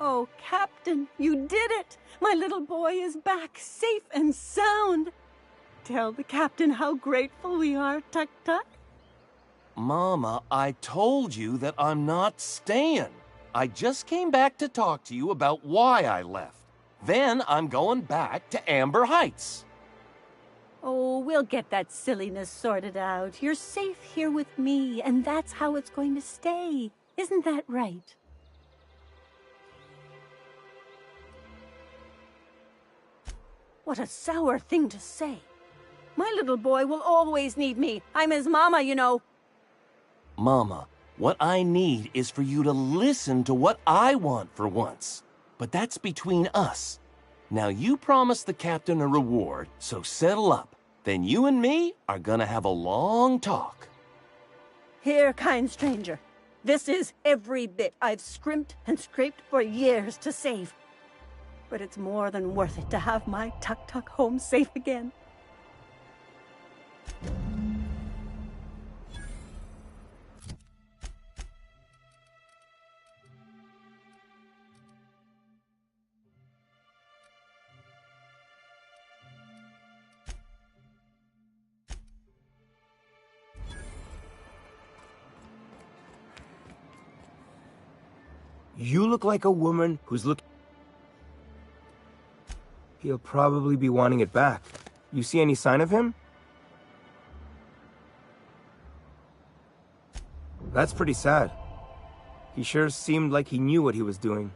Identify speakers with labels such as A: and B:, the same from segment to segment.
A: Oh, Captain, you did it! My little boy is back, safe and sound. Tell the Captain how grateful we are, Tuk-Tuk.
B: Mama, I told you that I'm not staying. I just came back to talk to you about why I left. Then I'm going back to Amber Heights.
A: Oh, we'll get that silliness sorted out. You're safe here with me, and that's how it's going to stay. Isn't that right? What a sour thing to say. My little boy will always need me. I'm his mama, you know.
B: Mama, what I need is for you to listen to what I want for once. But that's between us. Now you promised the Captain a reward, so settle up. Then you and me are gonna have a long talk.
A: Here, kind stranger. This is every bit I've scrimped and scraped for years to save. But it's more than worth it to have my Tuk-Tuk home safe again.
C: You look like a woman who's looking... He'll probably be wanting it back. You see any sign of him? That's pretty sad. He sure seemed like he knew what he was doing.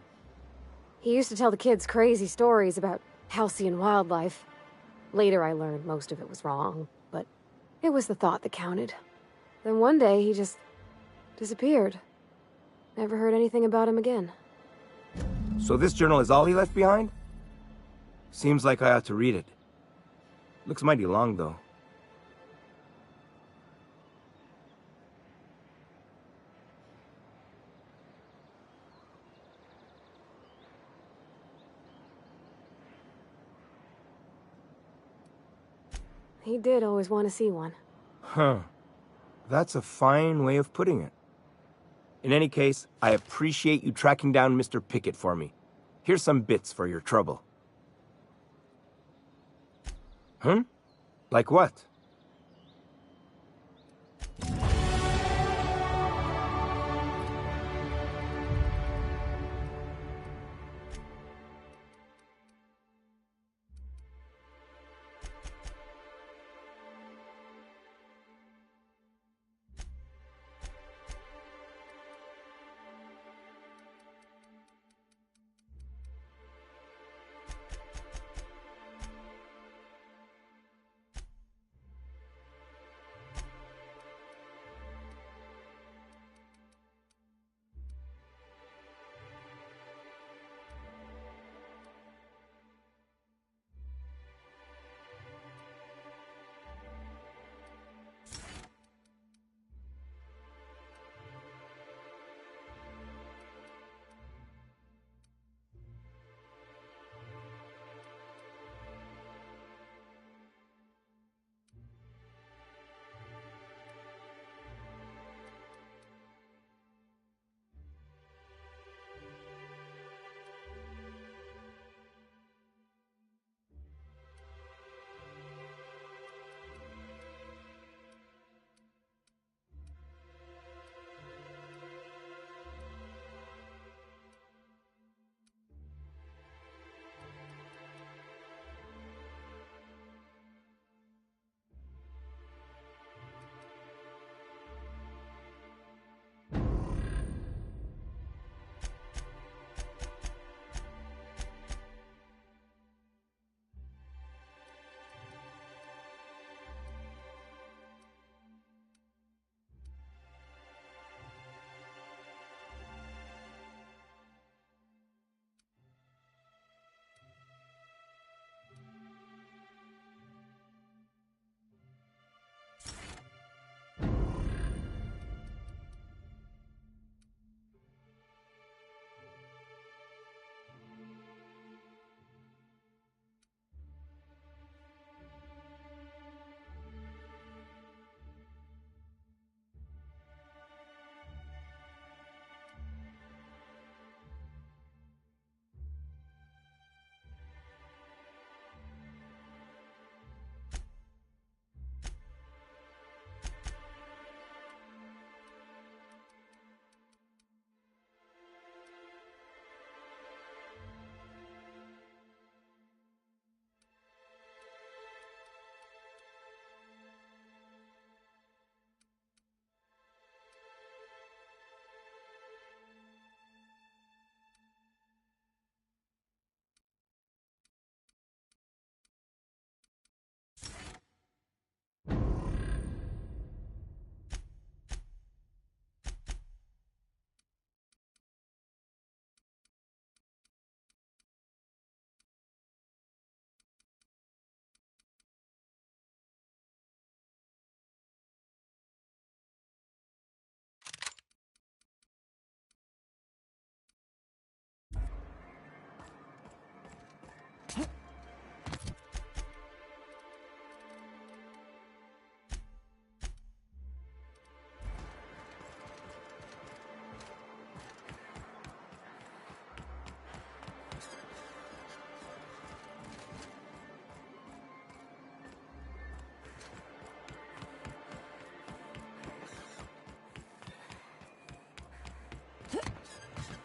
D: He used to tell the kids crazy stories about halcyon wildlife. Later I learned most of it was wrong, but it was the thought that counted. Then one day he just disappeared. Never heard anything about him again.
C: So this journal is all he left behind? Seems like I ought to read it. Looks mighty long, though.
D: He did always want to see one.
C: Huh. That's a fine way of putting it. In any case, I appreciate you tracking down Mr. Pickett for me. Here's some bits for your trouble. Like what?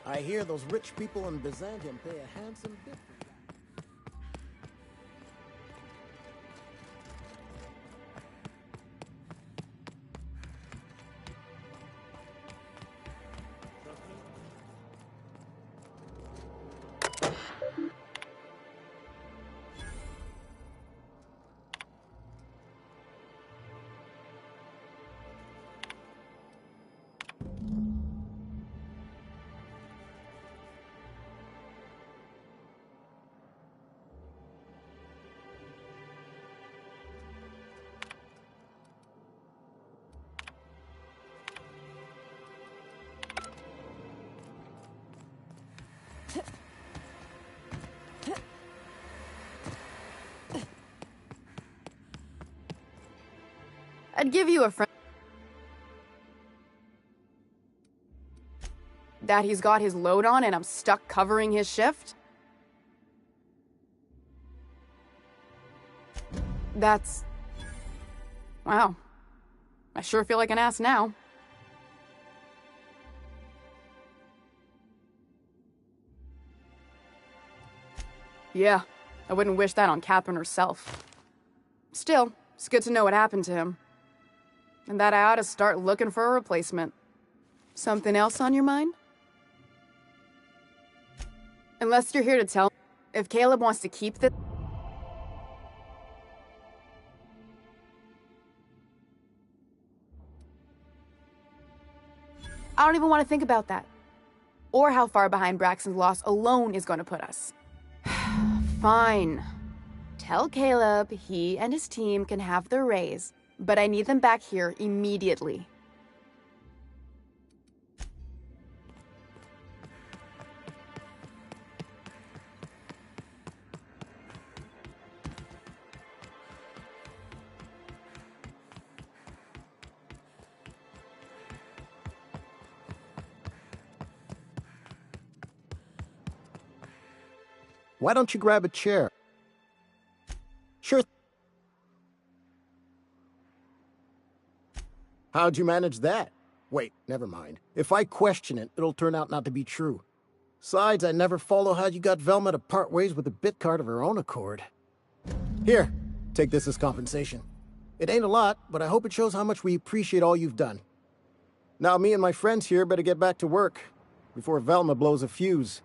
E: I hear those rich people in Byzantium pay a handsome bit for that.
F: I'd give you a friend that he's got his load on and I'm stuck covering his shift. That's... wow. I sure feel like an ass now. Yeah, I wouldn't wish that on Catherine herself. Still, it's good to know what happened to him. And that I ought to start looking for a replacement. Something else on your mind? Unless you're here to tell me if Caleb wants to keep this... I don't even want to think about that. Or how far behind Braxton's loss alone is going to put us. Fine. Tell Caleb he and his team can have their raise, but I need them back here immediately.
E: Why don't you grab a chair? Sure. How'd you manage that? Wait, never mind. If I question it, it'll turn out not to be true. Besides, I never follow how you got Velma to part ways with the bit card of her own accord. Here, take this as compensation. It ain't a lot, but I hope it shows how much we appreciate all you've done. Now me and my friends here better get back to work before Velma blows a fuse.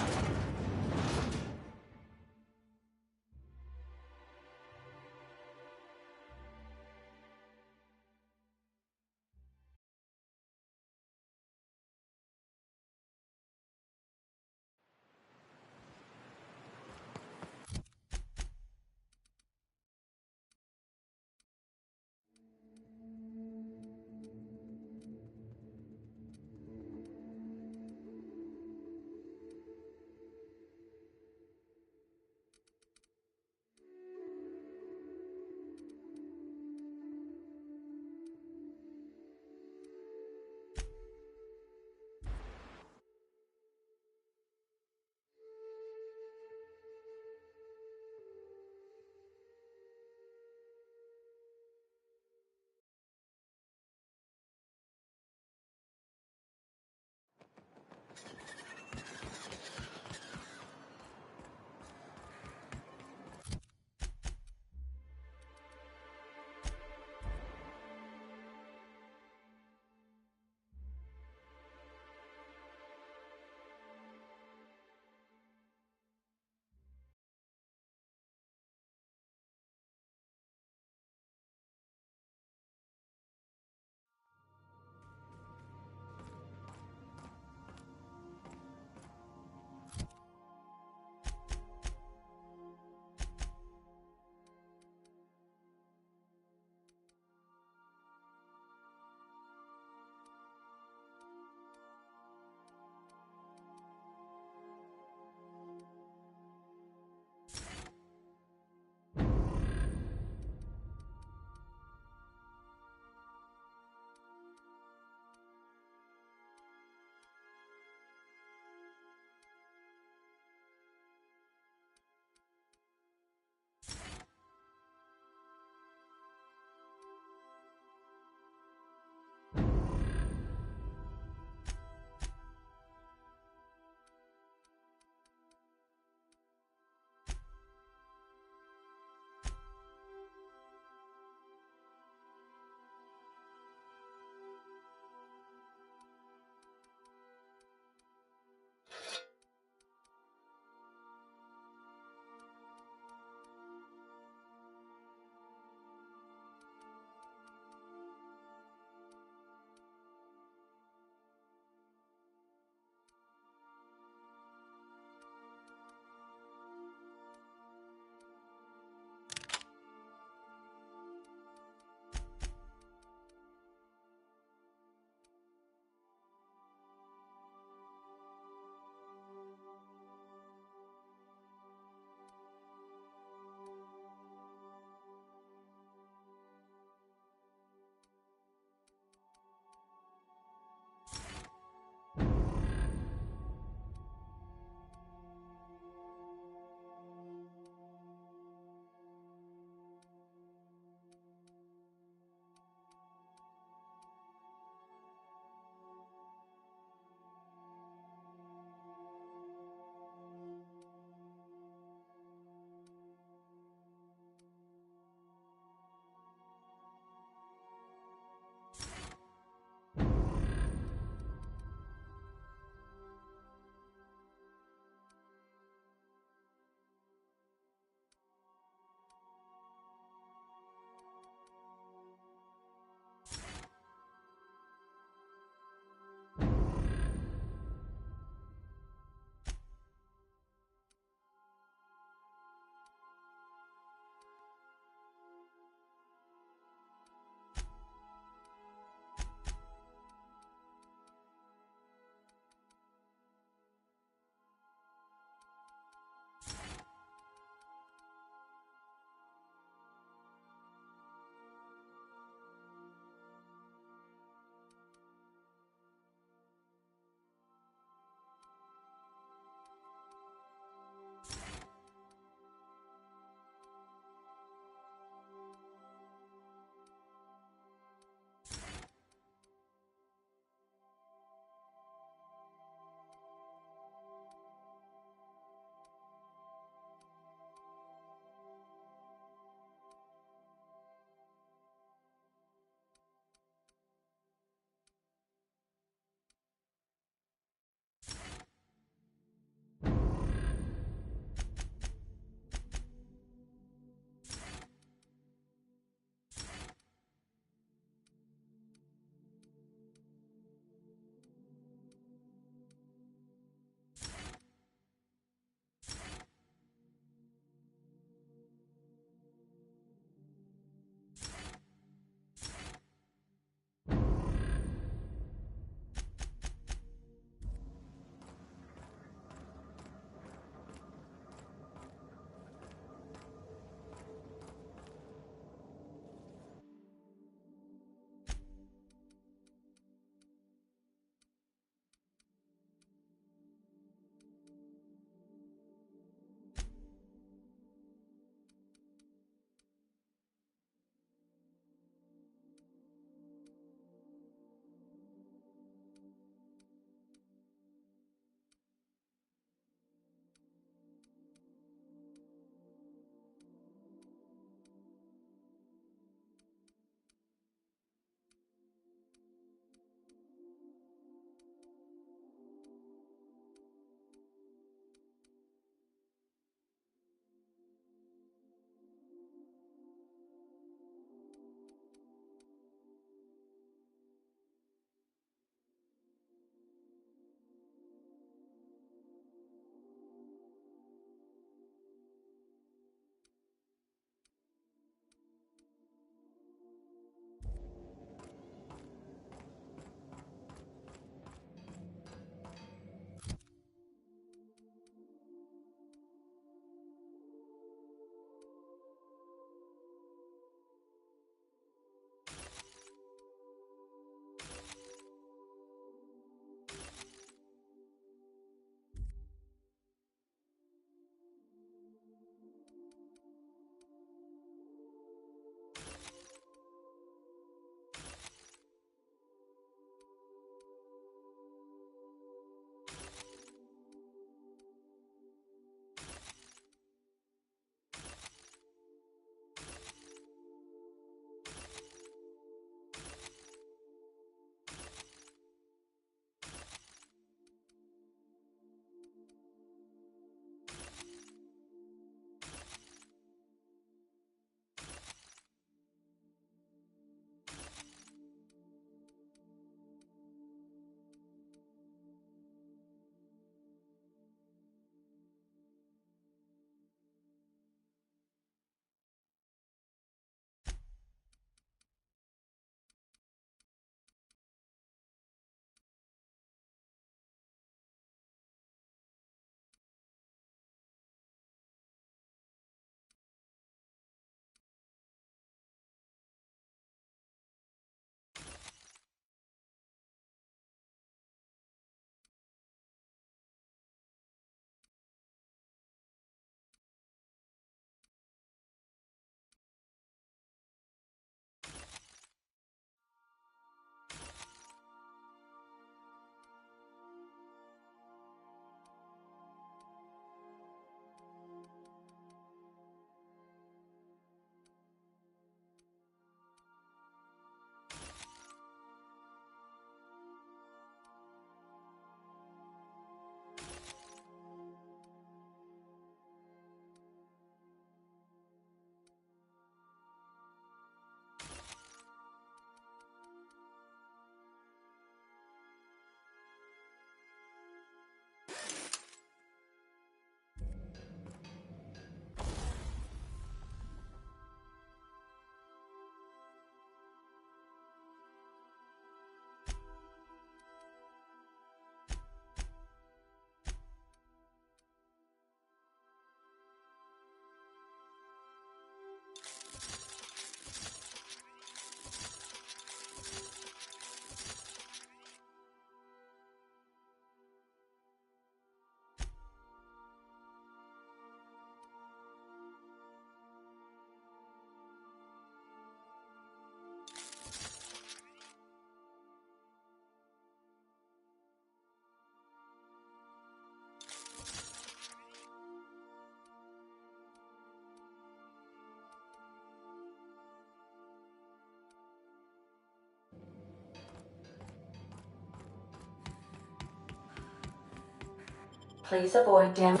G: Please avoid damage.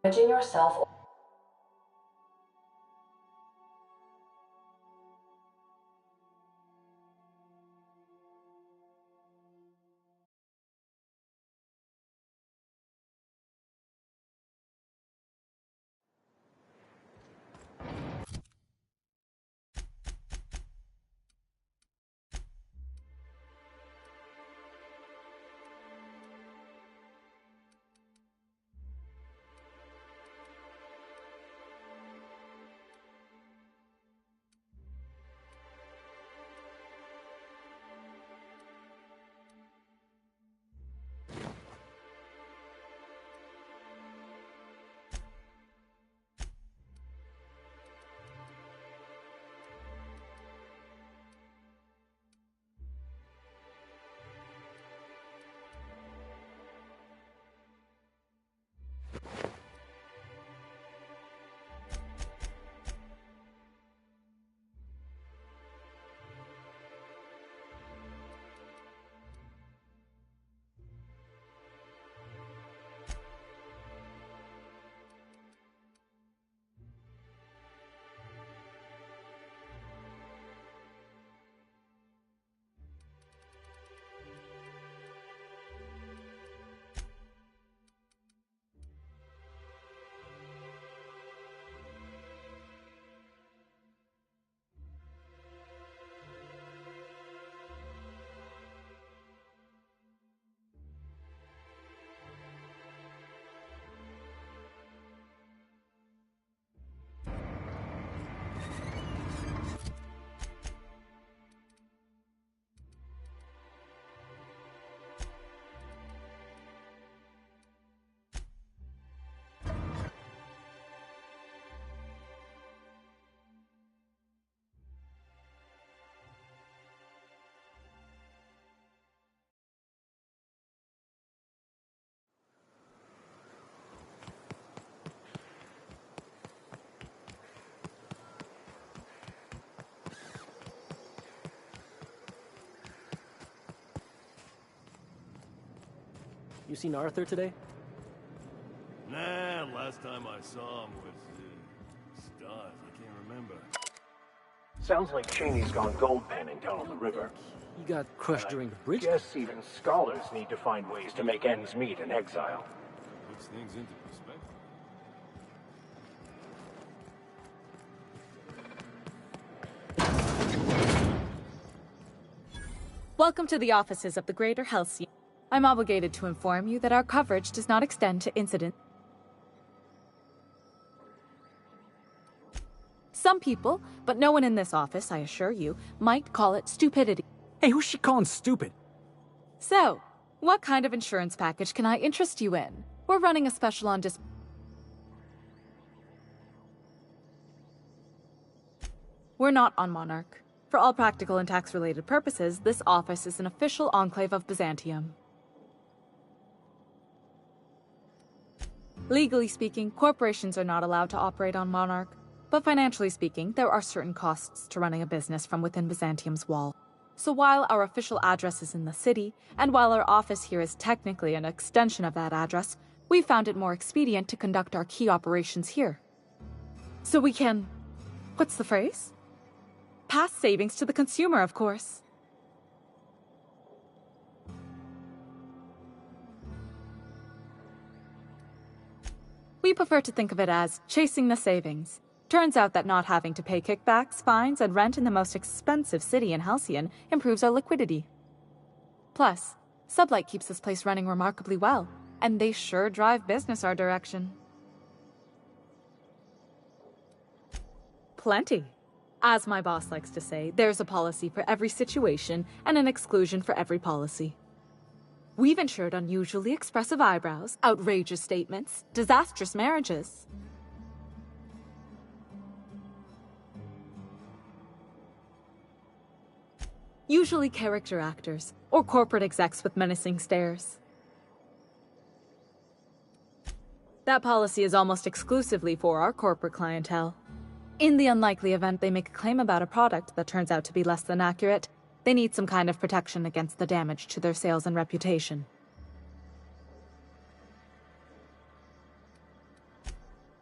G: Damaging yourself.
H: You seen Arthur today?
B: Nah, last time I saw him was, stars. I can't remember.
I: Sounds like Cheney's gone gold panning down on the river.
H: He got crushed during the bridge?
I: Guess even scholars need to find ways to make ends meet in exile.
B: Puts things into perspective.
J: Welcome to the offices of the Greater Halcyon. I'm obligated to inform you that our coverage does not extend to incidents. Some people, but no one in this office, I assure you, might call it stupidity.
K: Hey, who's she calling stupid?
J: So, what kind of insurance package can I interest you in? We're running a special on We're not on Monarch. For all practical and tax-related purposes, this office is an official enclave of Byzantium. Legally speaking, corporations are not allowed to operate on Monarch, but financially speaking, there are certain costs to running a business from within Byzantium's wall. So while our official address is in the city, and while our office here is technically an extension of that address, we found it more expedient to conduct our key operations here. So we can... what's the phrase? Pass savings to the consumer, of course. We prefer to think of it as chasing the savings. Turns out that not having to pay kickbacks, fines, and rent in the most expensive city in Halcyon improves our liquidity. Plus, Sublight keeps this place running remarkably well, and they sure drive business our direction. Plenty. As my boss likes to say, there's a policy for every situation and an exclusion for every policy. We've insured unusually expressive eyebrows, outrageous statements, disastrous marriages. Usually character actors, or corporate execs with menacing stares. That policy is almost exclusively for our corporate clientele. In the unlikely event they make a claim about a product that turns out to be less than accurate, They need some kind of protection against the damage to their sales and reputation.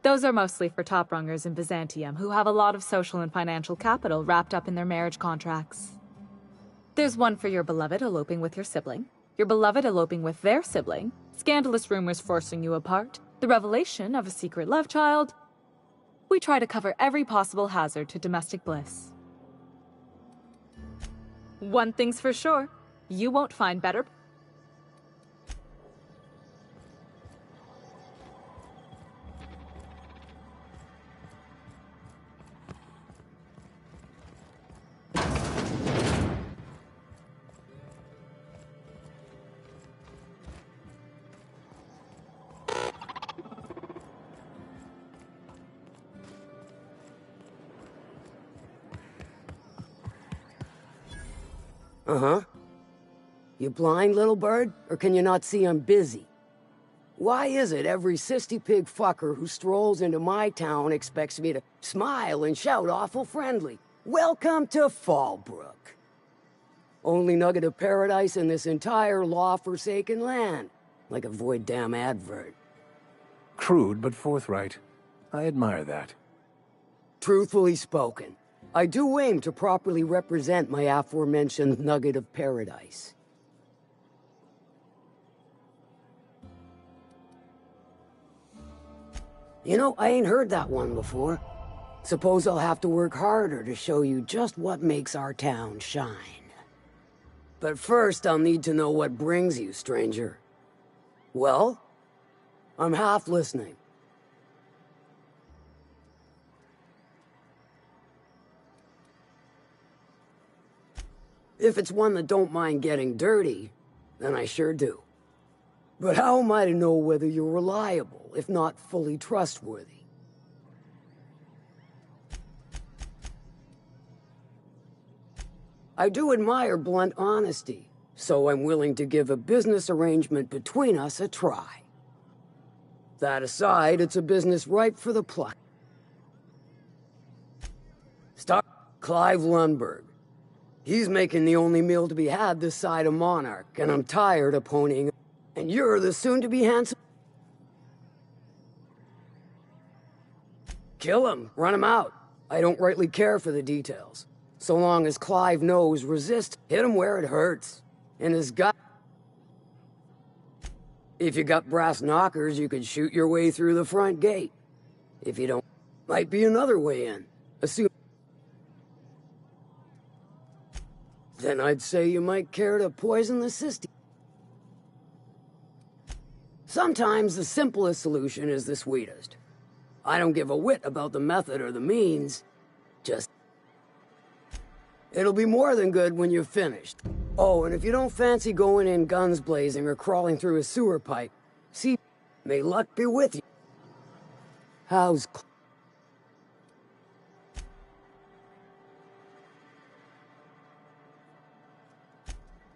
J: Those are mostly for top-rungers in Byzantium who have a lot of social and financial capital wrapped up in their marriage contracts. There's one for your beloved eloping with your sibling, your beloved eloping with their sibling, scandalous rumors forcing you apart, the revelation of a secret love child. We try to cover every possible hazard to domestic bliss. One thing's for sure, you won't find better.
L: Uh-huh. You blind, little bird? Or can you not see I'm busy? Why is it every sissy pig fucker who strolls into my town expects me to smile and shout awful friendly? Welcome to Fallbrook. Only nugget of paradise in this entire law-forsaken land. Like a void damn advert.
M: Crude but forthright. I admire that.
L: Truthfully spoken, I do aim to properly represent my aforementioned nugget of paradise. You know, I ain't heard that one before. Suppose I'll have to work harder to show you just what makes our town shine. But first, I'll need to know what brings you, stranger. Well, I'm half listening. If it's one that don't mind getting dirty, then I sure do. But how am I to know whether you're reliable, if not fully trustworthy? I do admire blunt honesty, so I'm willing to give a business arrangement between us a try. That aside, it's a business ripe for the pluck. Start Clive Lundberg. He's making the only meal to be had this side of Monarch, and I'm tired of ponying him. And you're the soon-to-be handsome... Kill him, run him out. I don't rightly care for the details. So long as Clive knows resist, hit him where it hurts. In his gut. If you got brass knockers, you could shoot your way through the front gate. If you don't, might be another way in. Assume. Then I'd say you might care to poison the system. Sometimes the simplest solution is the sweetest. I don't give a whit about the method or the means. Just... It'll be more than good when you're finished. Oh, and if you don't fancy going in guns blazing or crawling through a sewer pipe, see, may luck be with you. How's...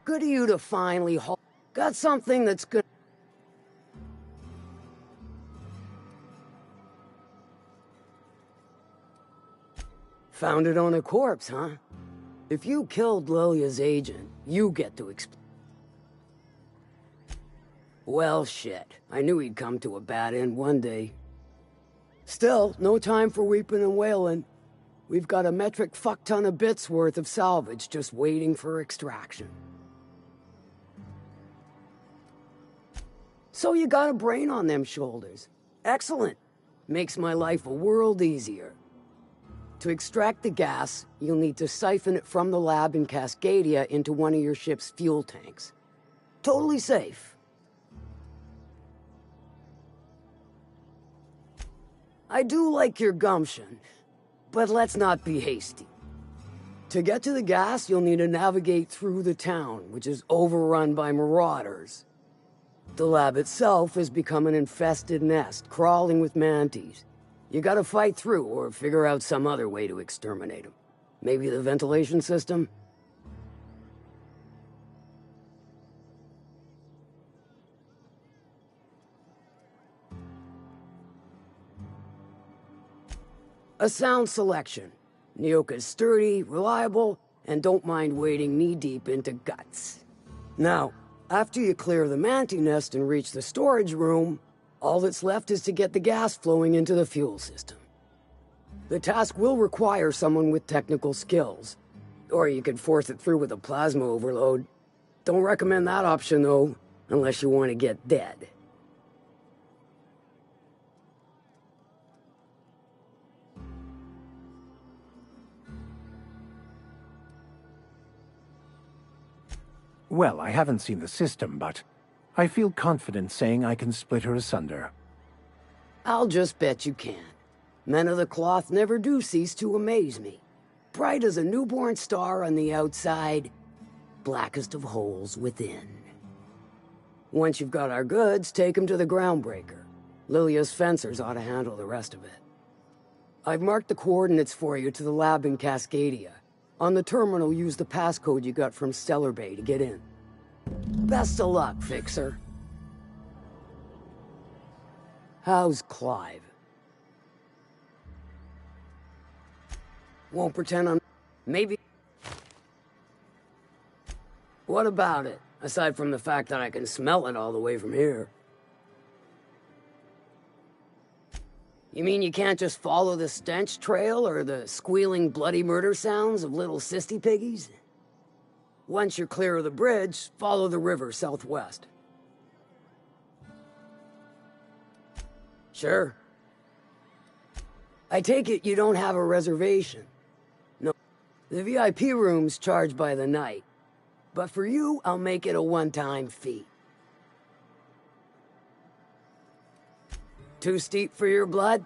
L: Good of you to finally got something that's good. Found it on a corpse, huh? If you killed Lilia's agent, you get to explain. Well, shit. I knew he'd come to a bad end one day. Still, no time for weeping and wailing. We've got a metric fuck-ton of bits worth of salvage just waiting for extraction. So you got a brain on them shoulders. Excellent. Makes my life a world easier. To extract the gas, you'll need to siphon it from the lab in Cascadia into one of your ship's fuel tanks. Totally safe. I do like your gumption, but let's not be hasty. To get to the gas, you'll need to navigate through the town, which is overrun by marauders. The lab itself has become an infested nest, crawling with mantis. You gotta fight through, or figure out some other way to exterminate them. Maybe the ventilation system? A sound selection. Nyoka's sturdy, reliable, and don't mind wading knee-deep into guts. Now, after you clear the manti nest and reach the storage room, all that's left is to get the gas flowing into the fuel system. The task will require someone with technical skills, or you could force it through with a plasma overload. Don't recommend that option, though, unless you want to get dead.
M: Well, I haven't seen the system, but I feel confident saying I can split her asunder.
L: I'll just bet you can. Men of the cloth never do cease to amaze me. Bright as a newborn star on the outside, blackest of holes within. Once you've got our goods, take them to the groundbreaker. Lilia's fencers ought to handle the rest of it. I've marked the coordinates for you to the lab in Cascadia. On the terminal, use the passcode you got from Stellar Bay to get in. Best of luck, Fixer. How's Clive? Won't pretend I'm... maybe... What about it? Aside from the fact that I can smell it all the way from here. You mean you can't just follow the stench trail or the squealing bloody murder sounds of little sissy piggies? Once you're clear of the bridge, follow the river southwest. Sure. I take it you don't have a reservation. No, the VIP room's charged by the night. But for you, I'll make it a one-time fee. Too steep for your blood?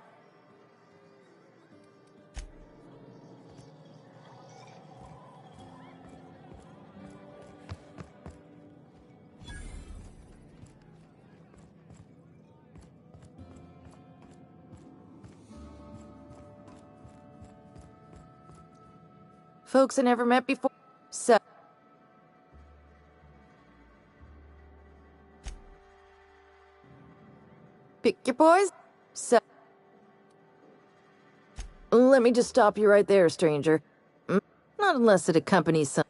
N: Folks I never met before, so... Pick your poison. So, let me just stop you right there, stranger. Not unless it accompanies some...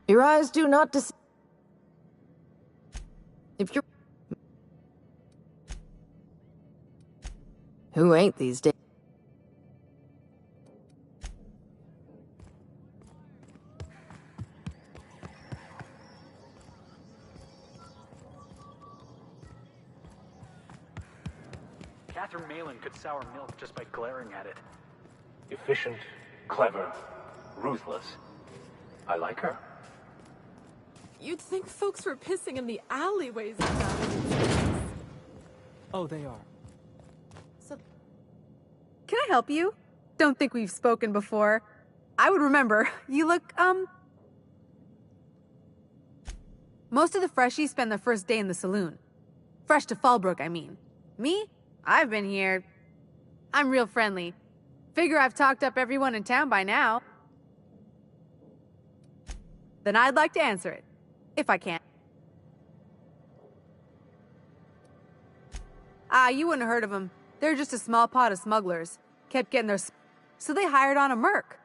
N: Your eyes do not deceive. If you're... Who ain't these days?
K: Catherine Malin could sour milk just by glaring at it.
I: Efficient, clever, ruthless. I like her.
O: You'd think folks were pissing in the alleyways of that.
H: Oh, they are.
O: So...
F: Can I help you? Don't think we've spoken before. I would remember. You look, Most of the freshies spend their first day in the saloon. Fresh to Fallbrook, I mean. Me? I've been here. I'm real friendly. Figure I've talked up everyone in town by now. Then I'd like to answer it. If I can. You wouldn't have heard of them. They're just a small pot of smugglers. Kept getting their... So they hired on a merc.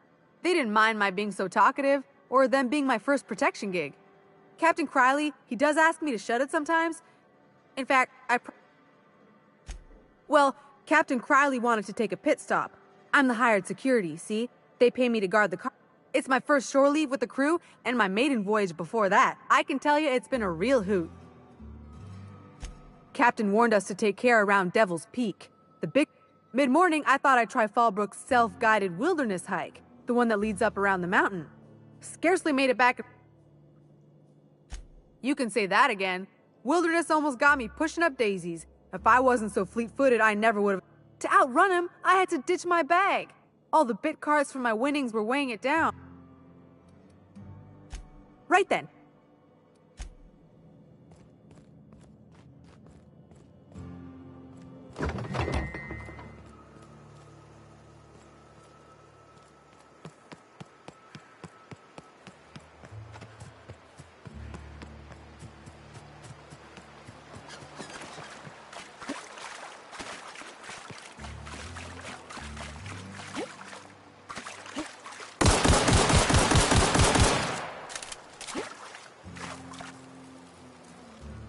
F: They didn't mind my being so talkative, or them being my first protection gig. Captain Criley, he does ask me to shut it sometimes. In fact, Well, Captain Criley wanted to take a pit stop. I'm the hired security, see? They pay me to guard the car. It's my first shore leave with the crew, and my maiden voyage before that. I can tell you it's been a real hoot. Captain warned us to take care around Devil's Peak. The big... Mid-morning, I thought I'd try Fallbrook's self-guided wilderness hike. The one that leads up around the mountain. Scarcely made it back... You can say that again. Wilderness almost got me pushing up daisies. If I wasn't so fleet-footed, I never would have... To outrun him, I had to ditch my bag. All the bit cards from my winnings were weighing it down. Right then.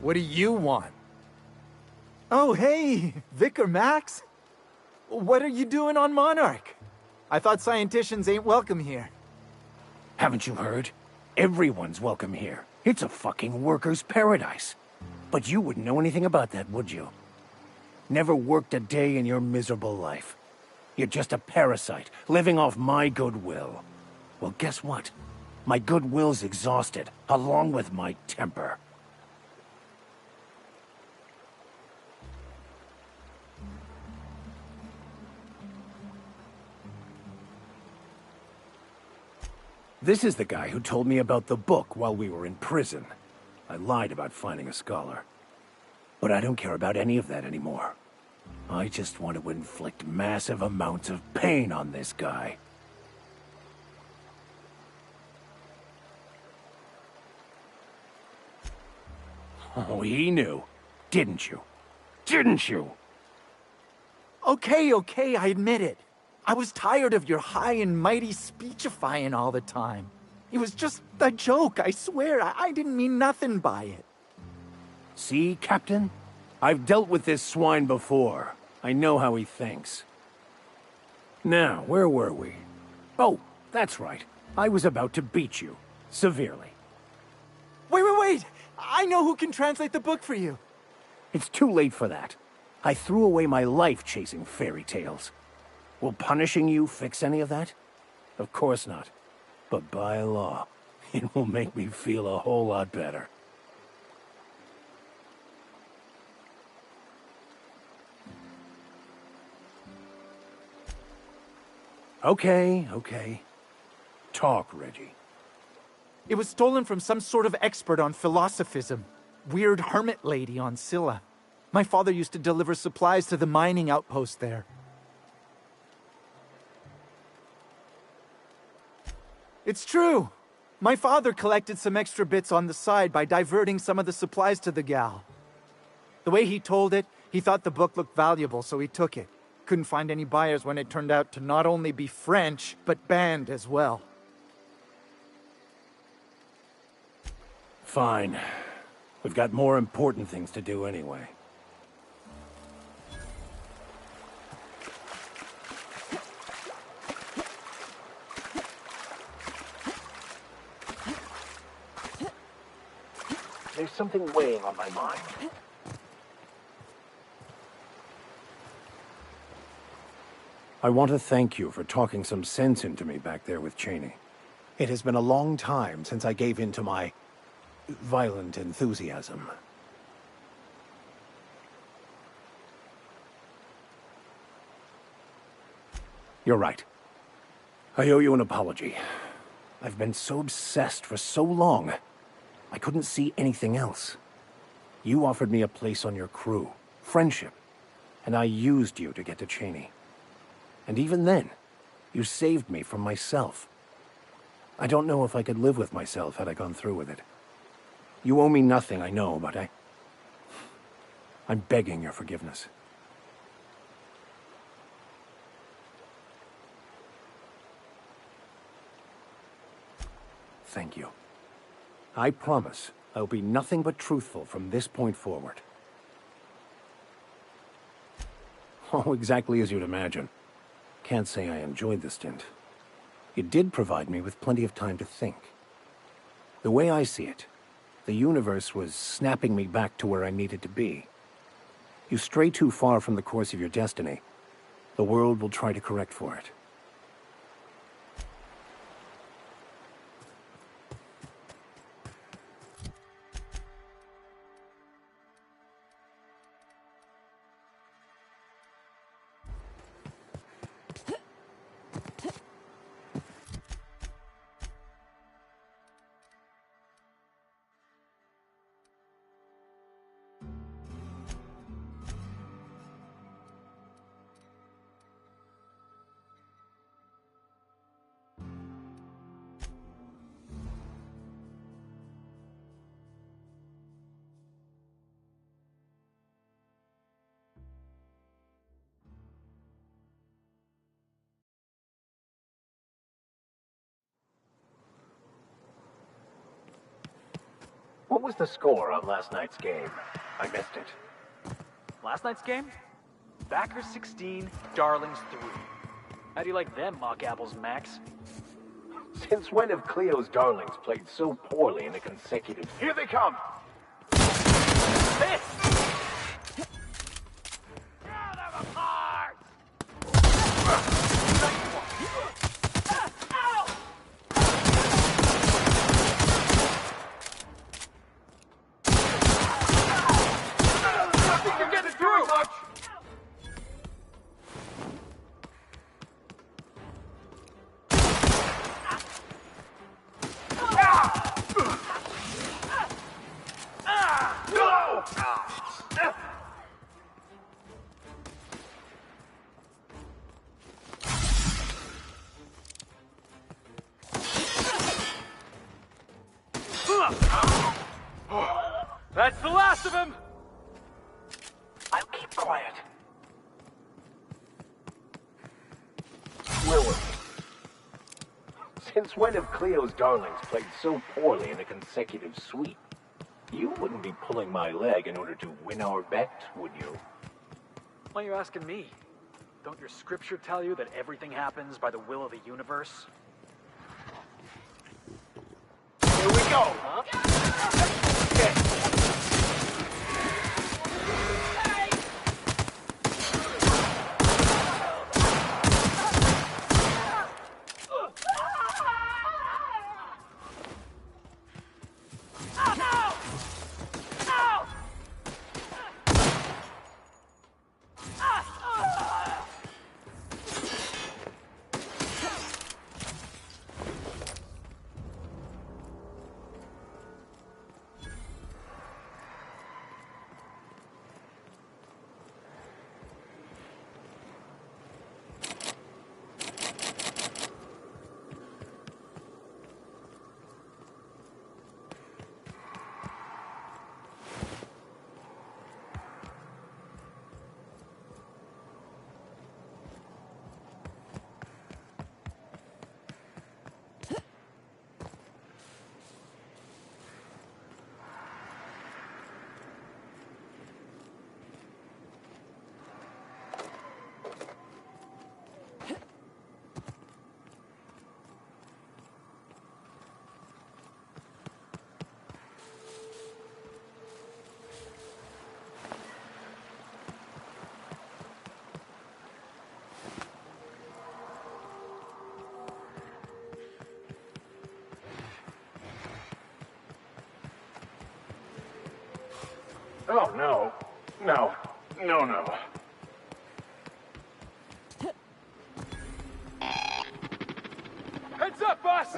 P: What do you want? Oh, hey, Vicar Max. What are you doing on Monarch? I thought scienticians ain't welcome here.
M: Haven't you heard? Everyone's welcome here. It's a fucking worker's paradise. But you wouldn't know anything about that, would you? Never worked a day in your miserable life. You're just a parasite, living off my goodwill. Well, guess what? My goodwill's exhausted, along with my temper. This is the guy who told me about the book while we were in prison. I lied about finding a scholar. But I don't care about any of that anymore. I just want to inflict massive amounts of pain on this guy. Oh, he knew. Didn't you? Didn't you?
P: Okay, I admit it. I was tired of your high and mighty speechifying all the time. It was just a joke, I swear. I didn't mean nothing by it.
M: See, Captain? I've dealt with this swine before. I know how he thinks. Now, where were we? Oh, that's right. I was about to beat you. Severely.
P: Wait! I know who can translate the book for you.
M: It's too late for that. I threw away my life chasing fairy tales. Will punishing you fix any of that? Of course not. But by law, it will make me feel a whole lot better. Okay. Talk, Reggie.
P: It was stolen from some sort of expert on philosophism. Weird hermit lady on Scylla. My father used to deliver supplies to the mining outpost there. It's true. My father collected some extra bits on the side by diverting some of the supplies to the gal. The way he told it, he thought the book looked valuable, so he took it. Couldn't find any buyers when it turned out to not only be French, but banned as well.
M: Fine. We've got more important things to do anyway.
I: There's something weighing on my mind.
M: I want to thank you for talking some sense into me back there with Cheney. It has been a long time since I gave in to my violent enthusiasm. You're right. I owe you an apology. I've been so obsessed for so long, I couldn't see anything else. You offered me a place on your crew, friendship, and I used you to get to Cheney. And even then, you saved me from myself. I don't know if I could live with myself had I gone through with it. You owe me nothing, I know, but I'm begging your forgiveness. Thank you. I promise I'll be nothing but truthful from this point forward. Oh, exactly as you'd imagine. Can't say I enjoyed the stint. It did provide me with plenty of time to think. The way I see it, the universe was snapping me back to where I needed to be. You stray too far from the course of your destiny, the world will try to correct for it.
I: What was the score on last night's game? I missed it.
K: Last night's game? Backers 16, Darlings 3. How do you like them mock apples, Max?
I: Since when have Cleo's Darlings played so poorly in a consecutive... Here they come!
K: Hit! Tear them apart!
I: I think you're getting through much!
K: That's the last of him!
I: I'll keep quiet. Will. Since when have Cleo's Darlings played so poorly in a consecutive sweep? You wouldn't be pulling my leg in order to win our bet, would you?
K: Why are you asking me? Don't your scripture tell you that everything happens by the will of the universe?
I: Here we go, huh? Oh, no. No. No, no.
K: Heads up, boss!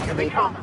I: Here they come.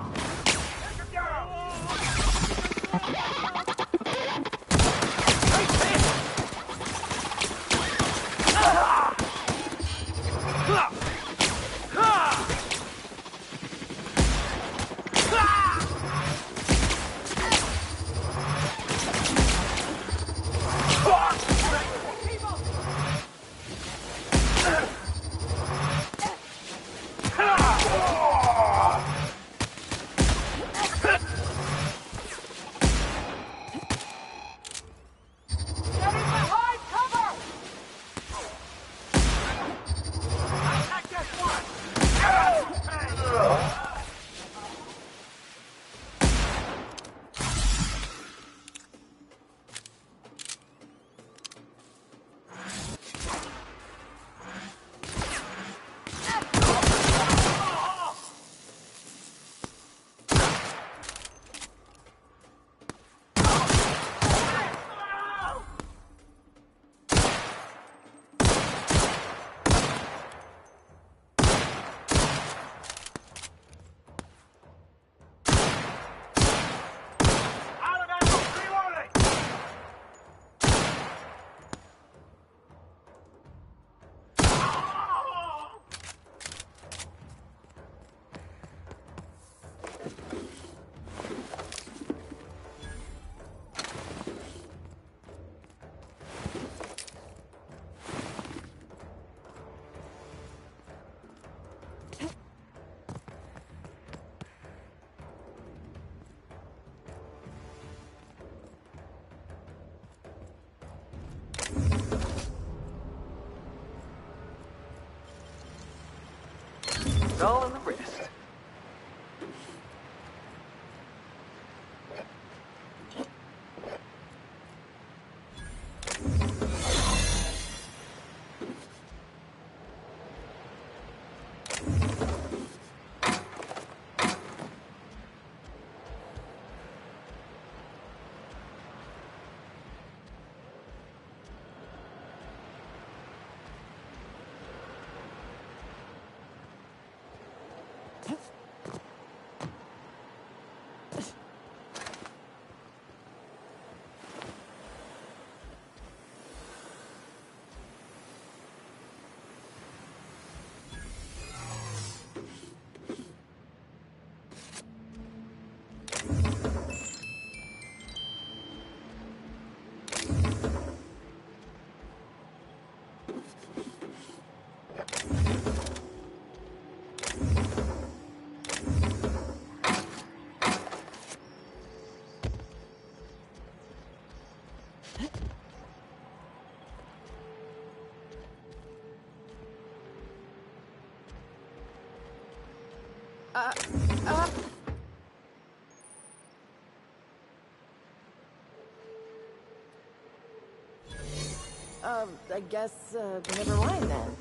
N: I guess, never mind then.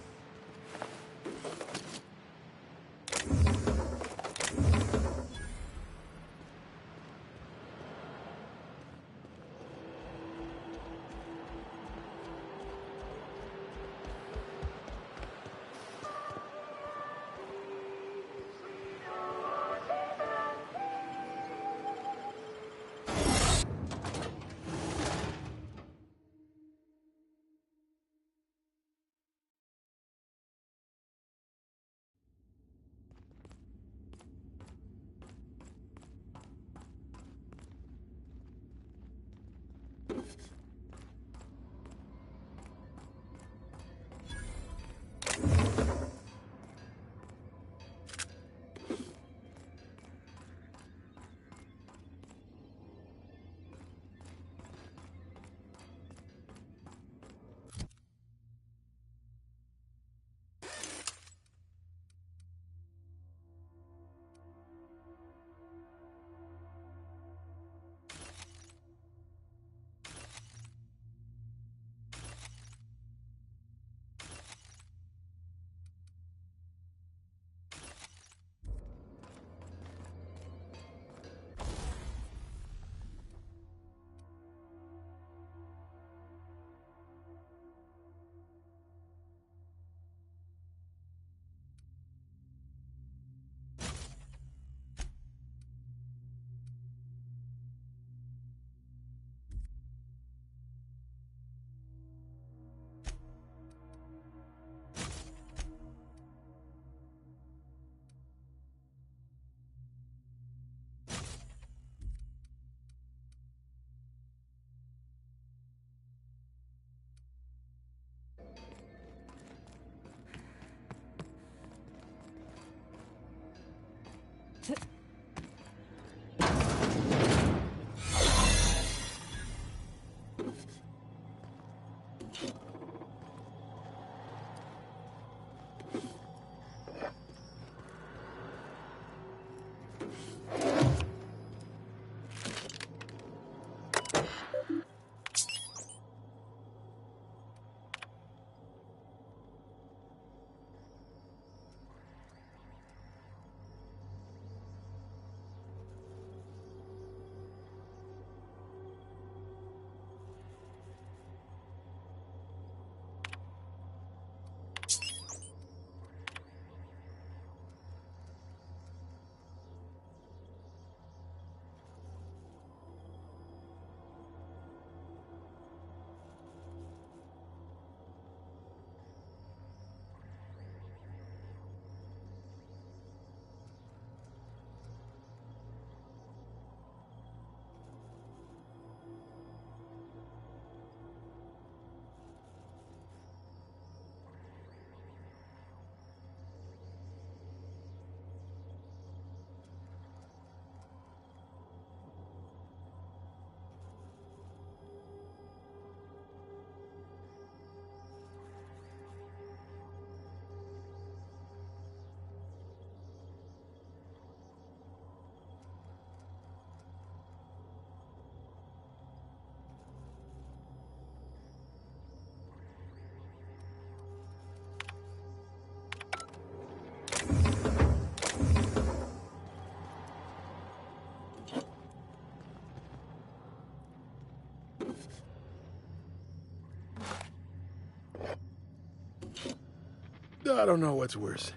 Q: I don't know what's worse.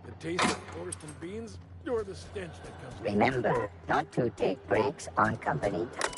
Q: The taste of toast and beans, or the stench that comes from
R: Remember not to take breaks on company time.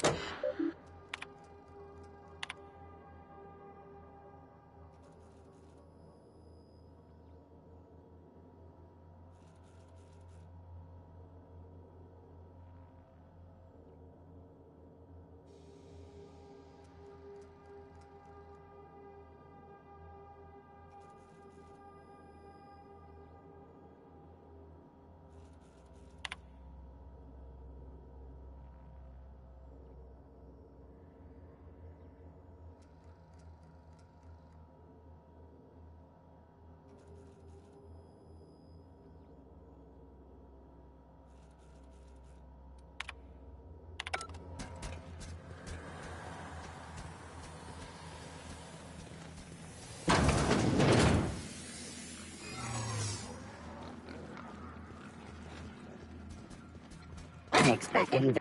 R: unexpected.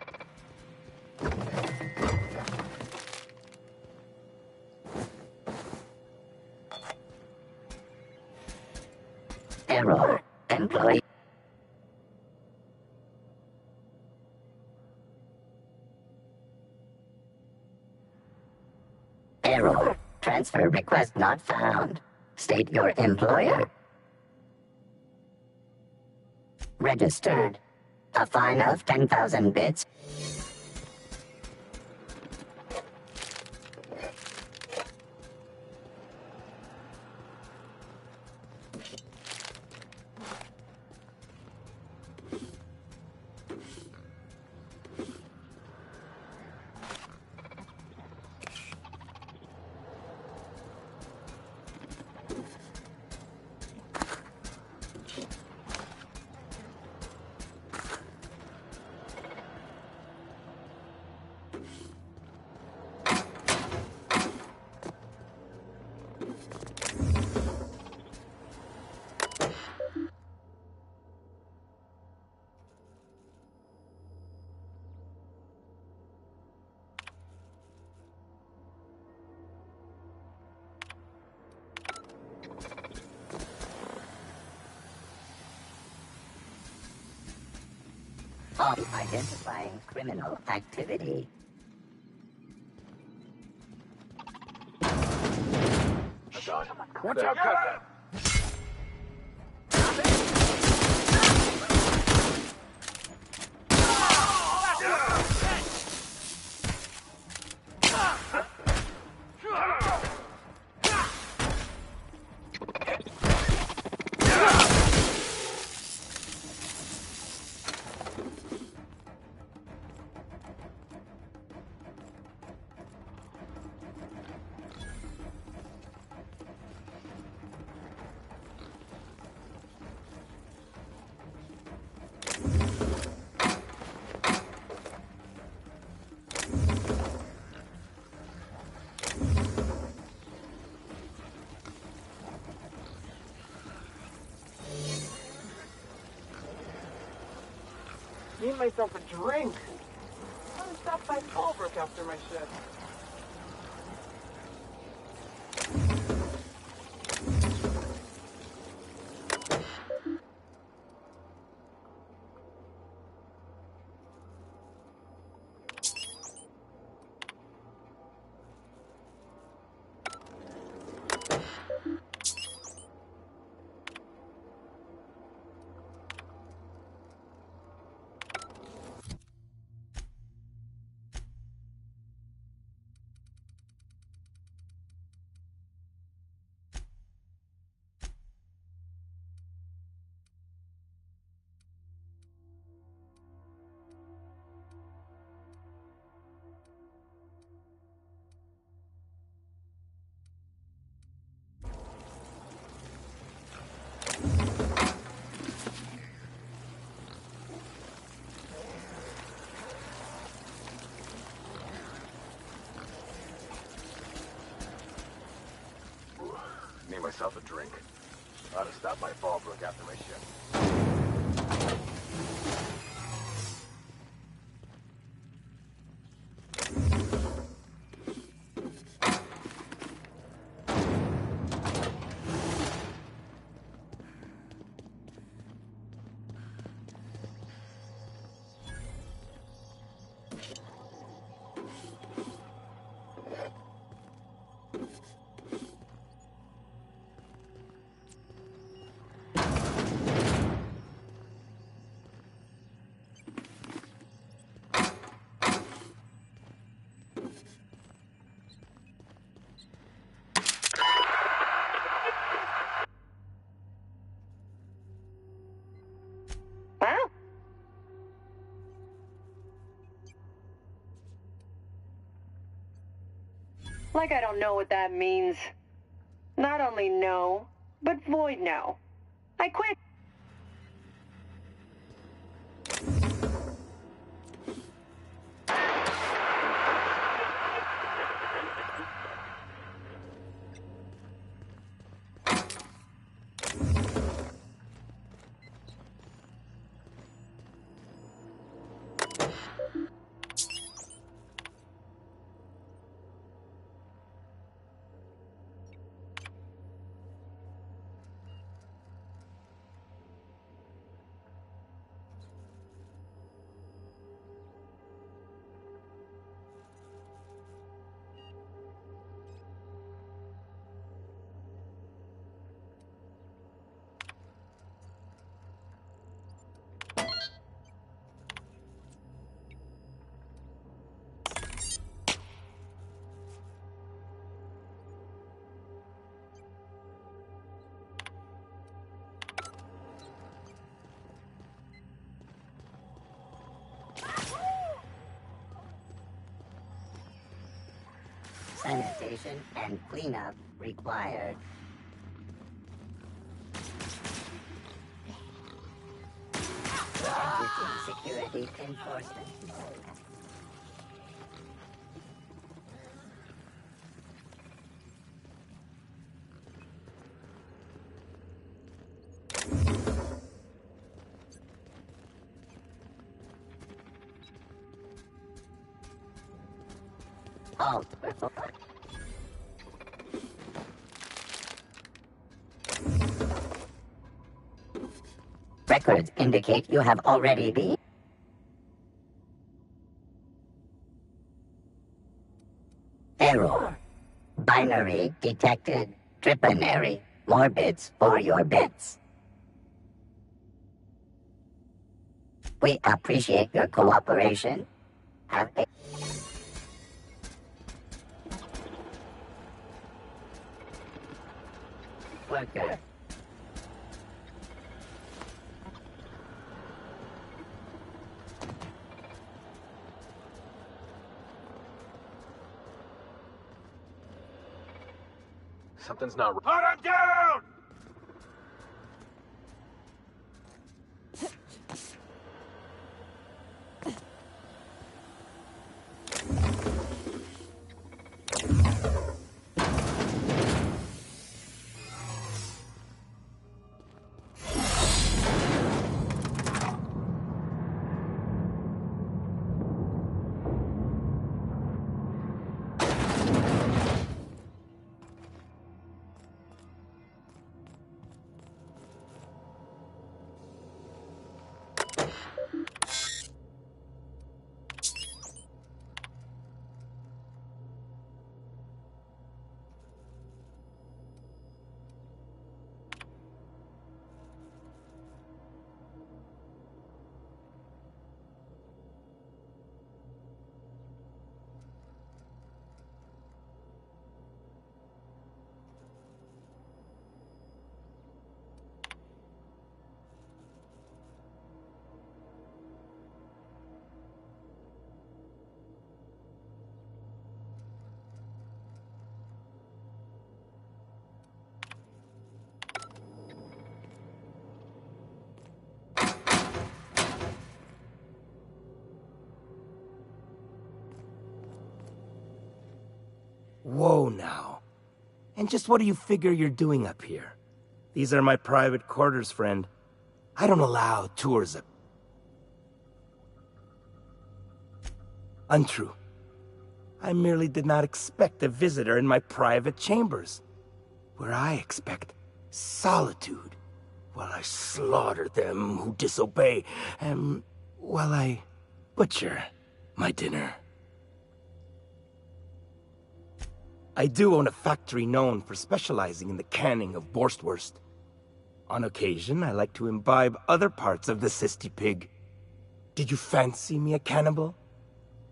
R: Error. Employee. Error. Transfer request not found. State your employer. Registered. A fine of 10,000 bits. Identifying criminal activity.
Q: Watch out, cut!
S: Need myself a drink. I'm stopped by Fallbrook after my shift.
Q: Need myself a drink. Ought to stop by Fallbrook after my shift.
T: Like I don't know what that means. Not only no, but void no. I quit.
R: Sanitation and cleanup required. Routine security enforcement. Halt report. Records indicate you have already been. Error. Binary detected. Tripinary. More bits for your bits. We appreciate your cooperation. Have a worker.
K: Something's not right.
I: Put him down!
C: Whoa now. And just what do you figure you're doing up here? These are my private quarters, friend. I don't allow tours of... Untrue. I merely did not expect a visitor in my private chambers, where I expect solitude, while I slaughter them who disobey, and while I butcher my dinner. I do own a factory known for specializing in the canning of Borstwurst. On occasion, I like to imbibe other parts of the cysty pig. Did you fancy me a cannibal?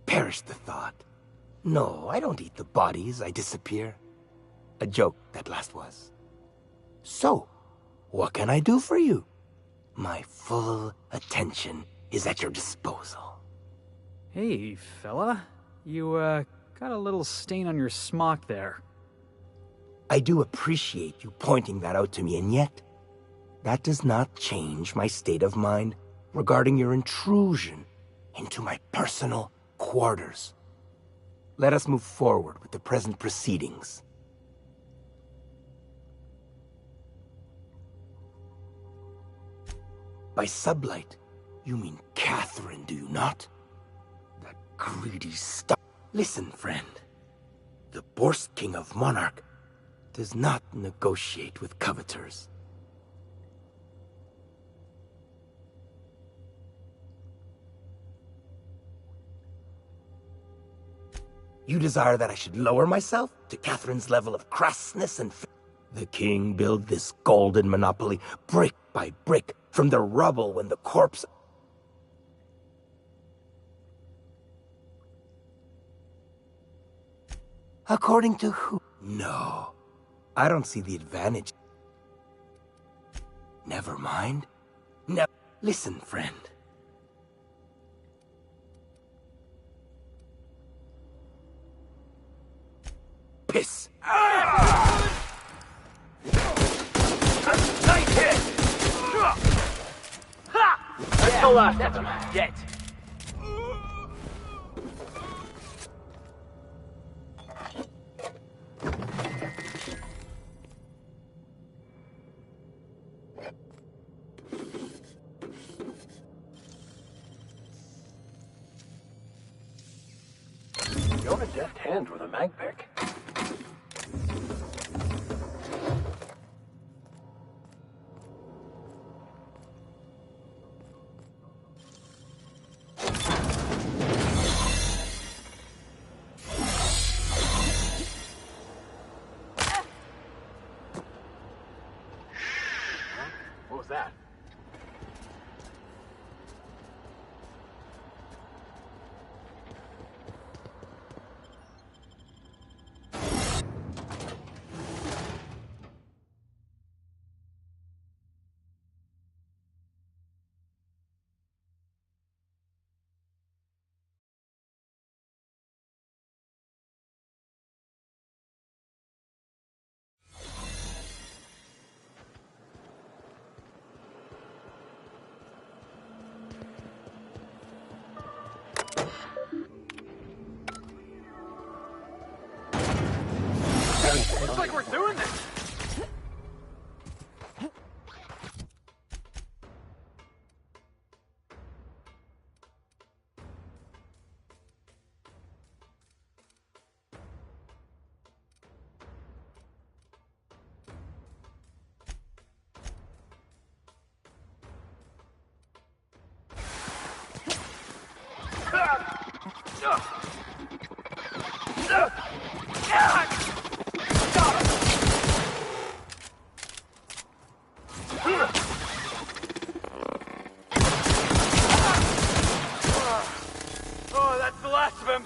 C: Perish the thought. No, I don't eat the bodies, I disappear. A joke, that last was. So, what can I do for you? My full attention is at your disposal.
H: Hey, fella. You, got a little stain on your smock there.
C: I do appreciate you pointing that out to me, and yet, that does not change my state of mind regarding your intrusion into my personal quarters. Let us move forward with the present proceedings. By sublight, you mean Catherine, do you not? Greedy stuff. Listen, friend. The Borst King of Monarch does not negotiate with coveters. You desire that I should lower myself to Catherine's level of crassness and the king built this golden monopoly brick by brick from the rubble when the corpse... According to who? No, I don't see the advantage. Never mind. Listen, friend. Piss.
K: Nice hit! That's the last of them. Get.
I: You're a deft hand with a mag pick. What was that?
K: Looks like we're doing this. Oh, that's the last of him.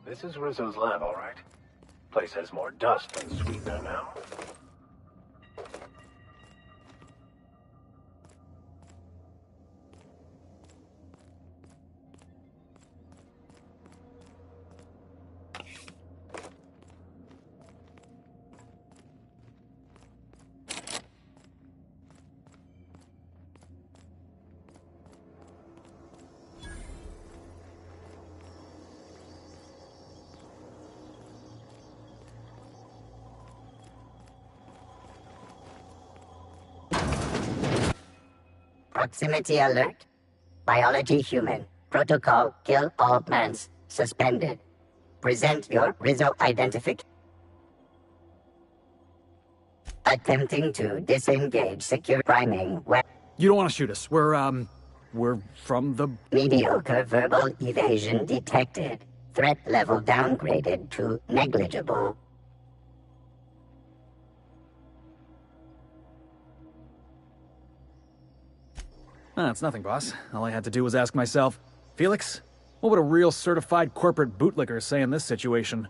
I: This is Rizzo's lab, all right. Place has more dust than sweetener now.
R: Proximity alert. Biology human. Protocol kill all plants. Suspended. Present your Rizzo identification. Attempting to disengage secure priming.
H: You don't want to shoot us. We're from the...
R: Mediocre verbal evasion detected. Threat level downgraded to negligible.
H: It's nothing, boss. All I had to do was ask myself, Felix, what would a real certified corporate bootlicker say in this situation?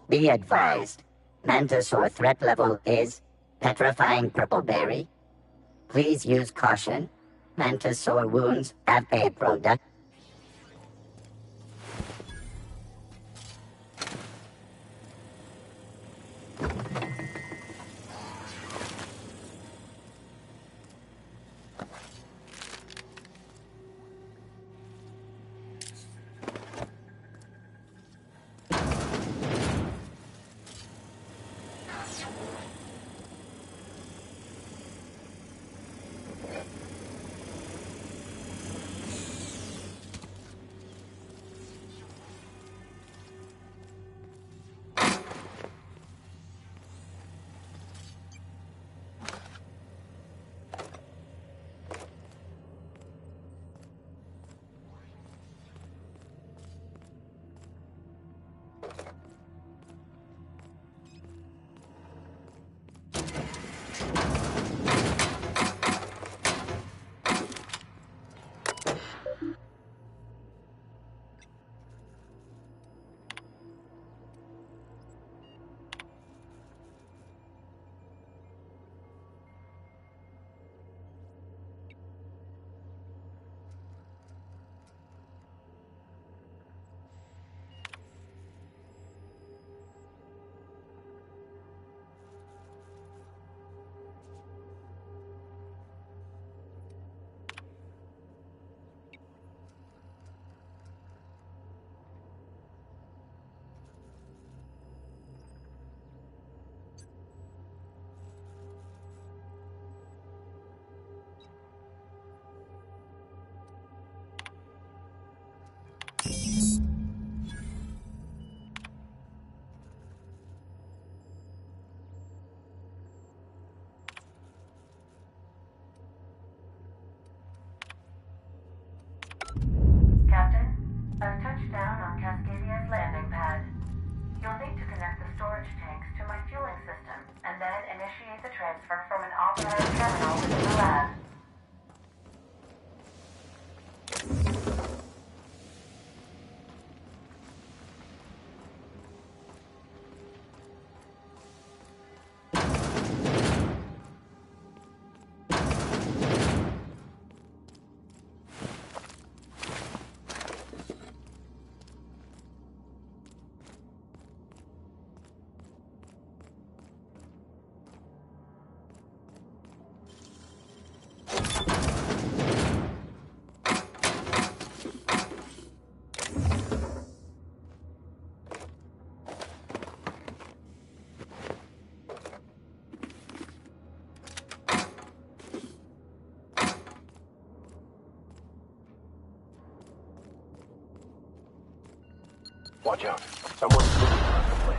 R: Be advised. Mantisaur threat level is petrifying purple berry. Please use caution. Mantisaur wounds have a product.
U: Captain, I've touched down on Cascadia's landing pad. You'll need to connect the storage tanks to my fueling system, and then initiate the transfer from an authorized terminal within the lab.
I: Watch out. Someone's looking around the place.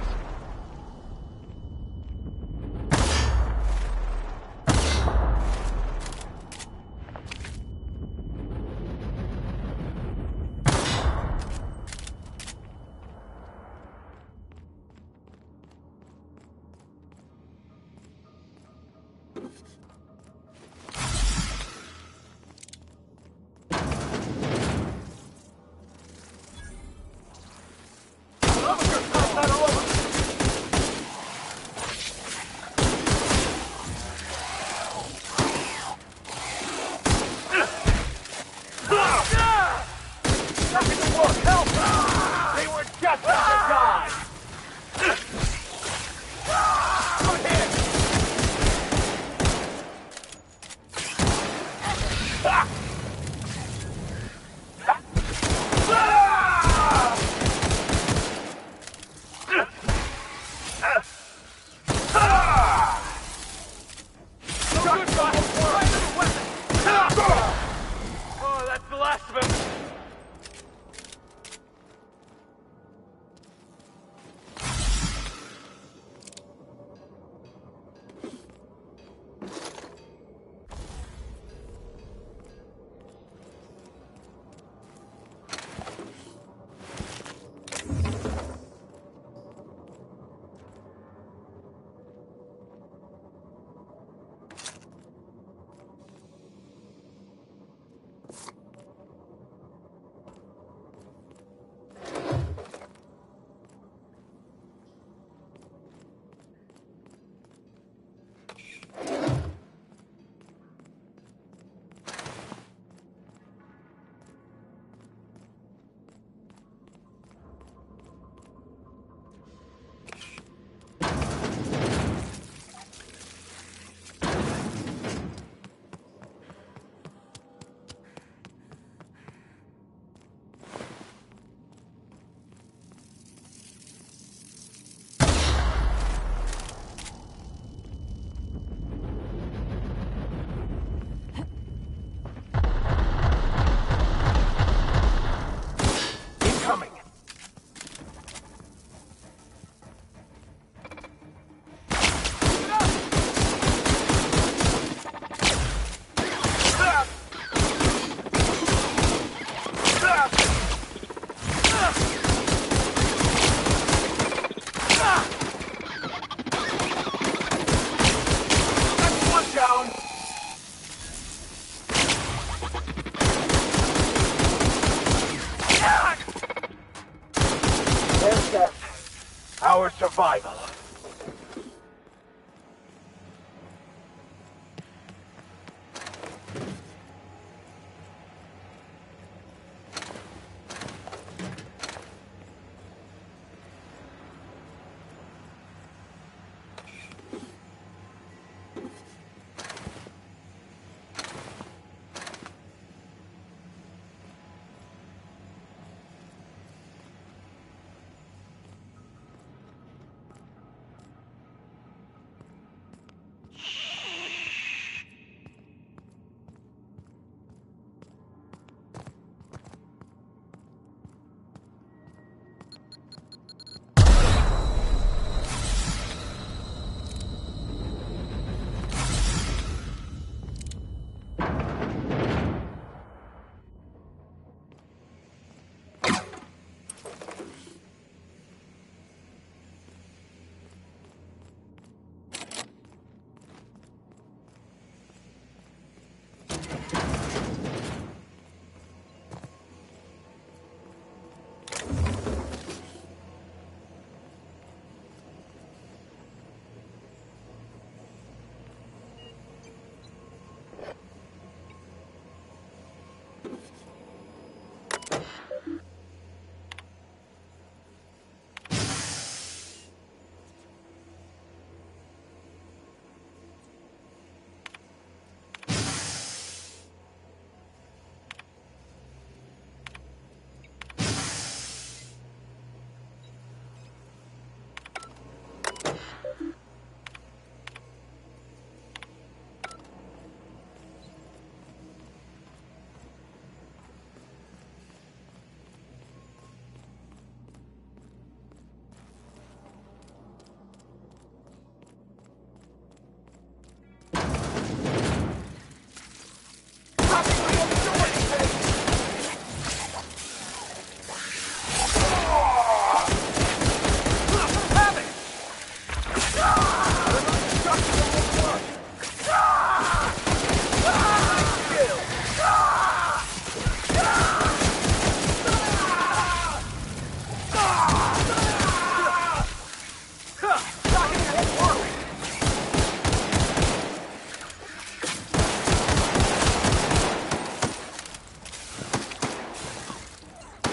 I: death, our survival.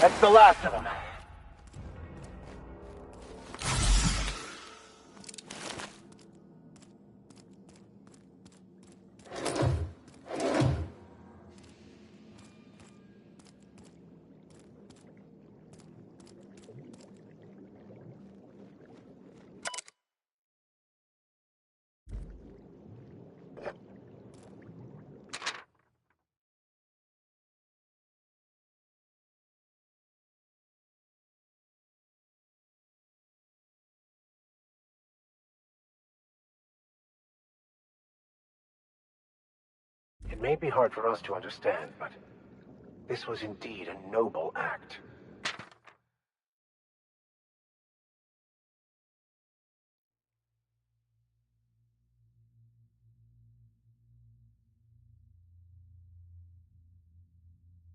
I: That's the last of them. It may be hard for us to understand, but this was indeed a noble act.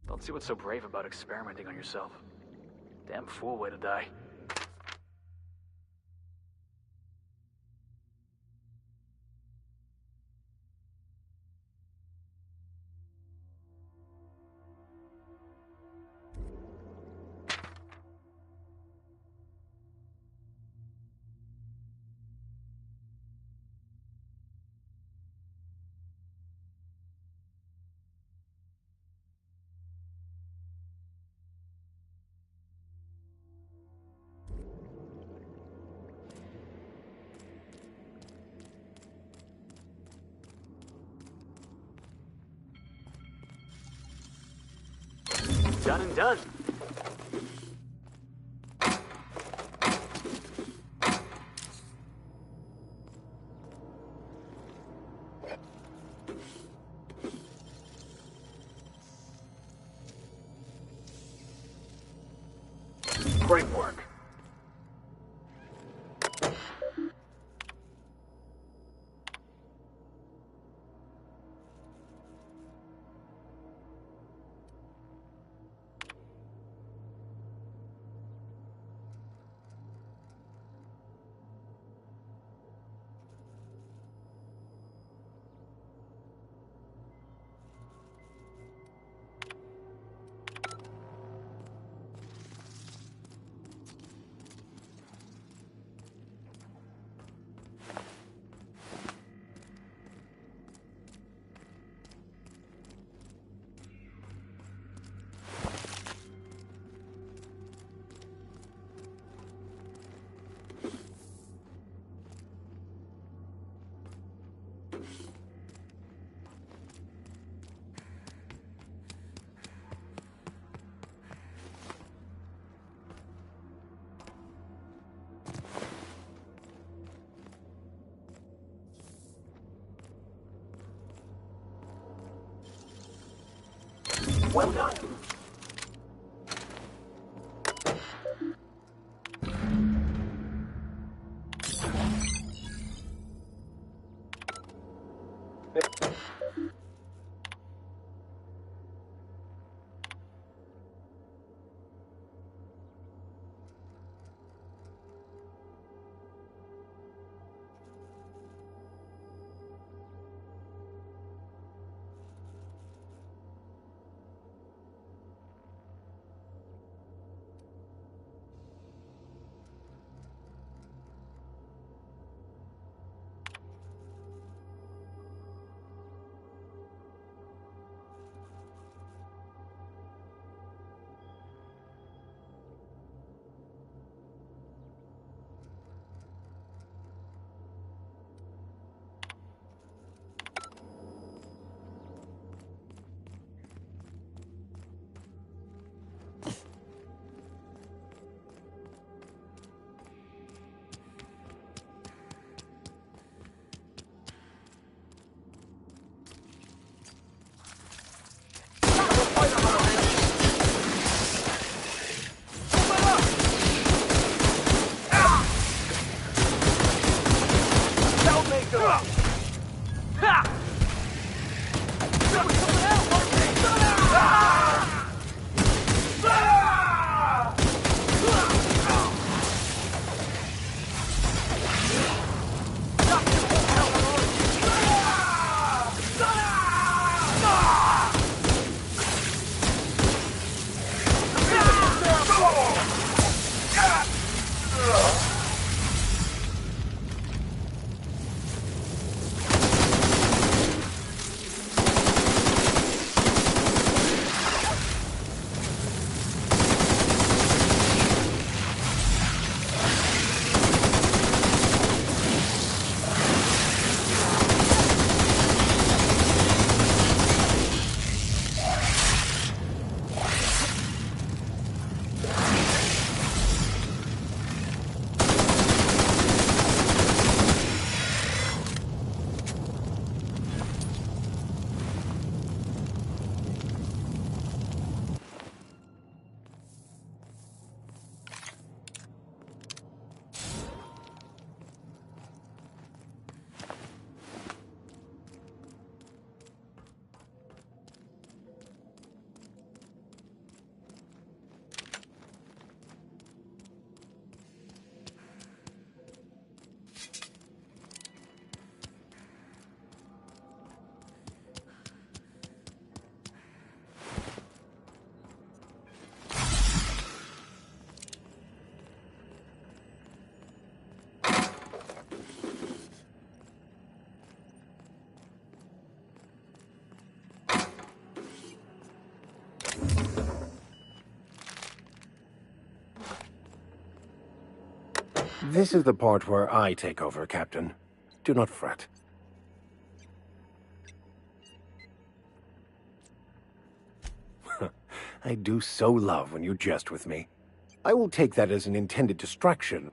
K: Don't see what's so brave about experimenting on yourself. Damn fool way to die. Done and done.
I: Great work. Well done.
M: This is the part where I take over, Captain. Do not fret. I do so love when you jest with me. I will take that as an intended distraction.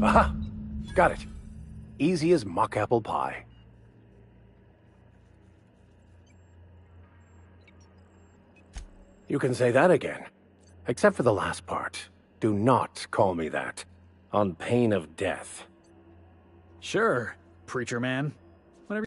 M: Aha! Got it. Easy as mock apple pie. You can say that again. Except for the last part. Do not call me that. On pain of death.
H: Sure, preacher man. Whatever.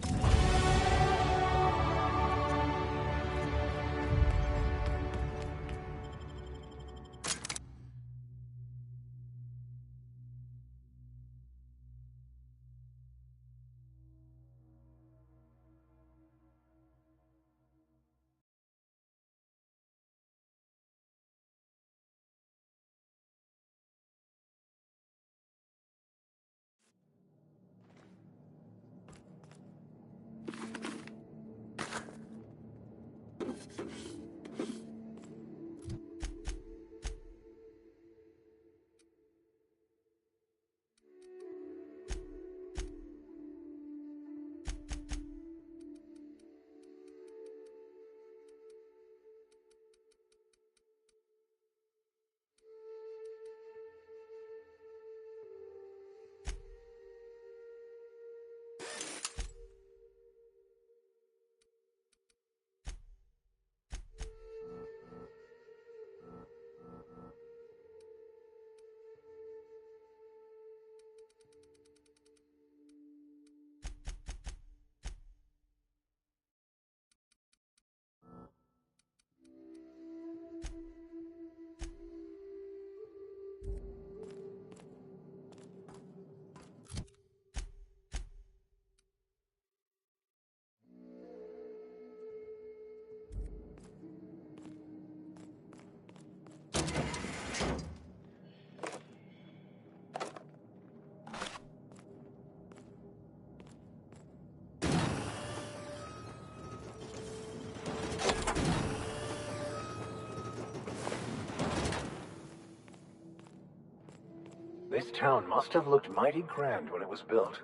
I: This town must have looked mighty grand when it was built.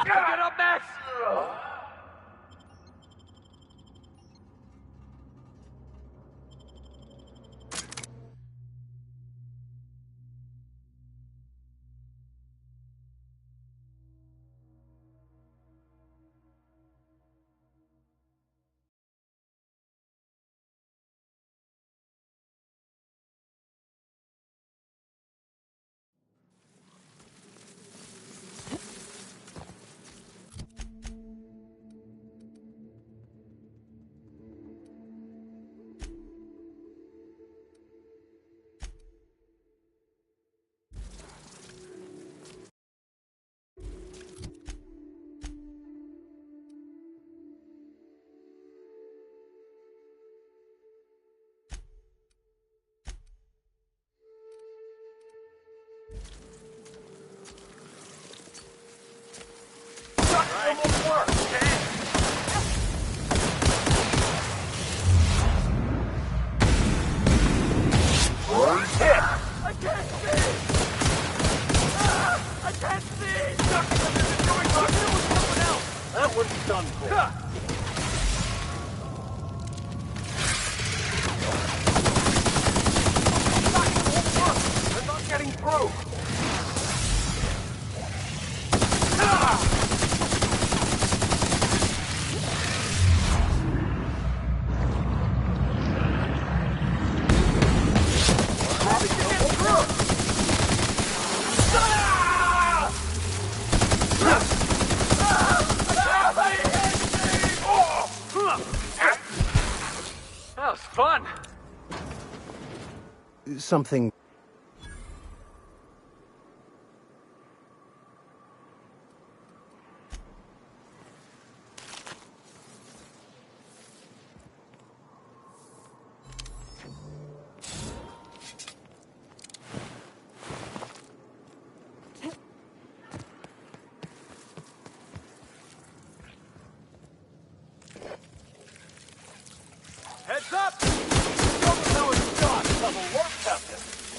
K: Get up, Max! That was fun.
M: Something...
K: Heads up! Don't know it's gone. Double work, Captain.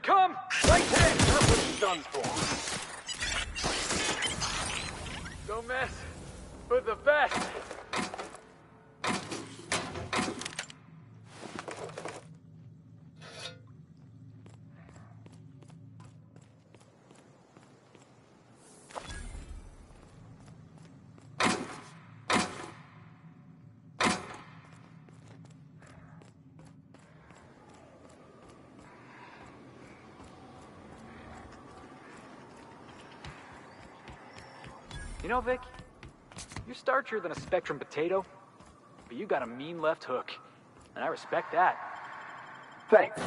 K: come! Right there!
I: That's what he's done for.
K: Don't mess with the best. You know, Vic, you're starchier than a Spectrum potato, but you got a mean left hook, and I respect that.
I: Thanks.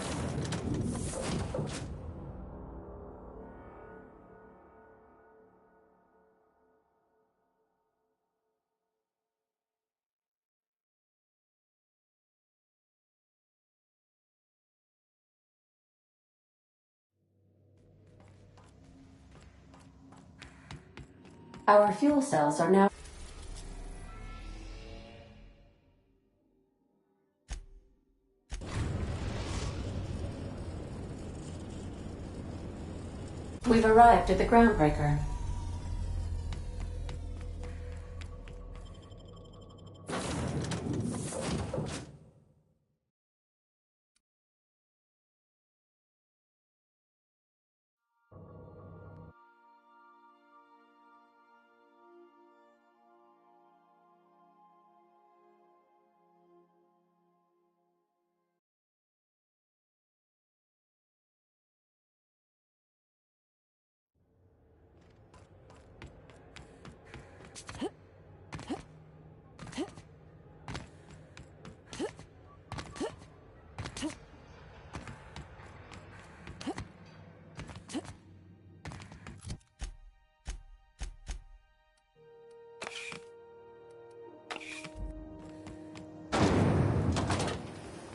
G: Our fuel cells are now... We've arrived at the groundbreaker.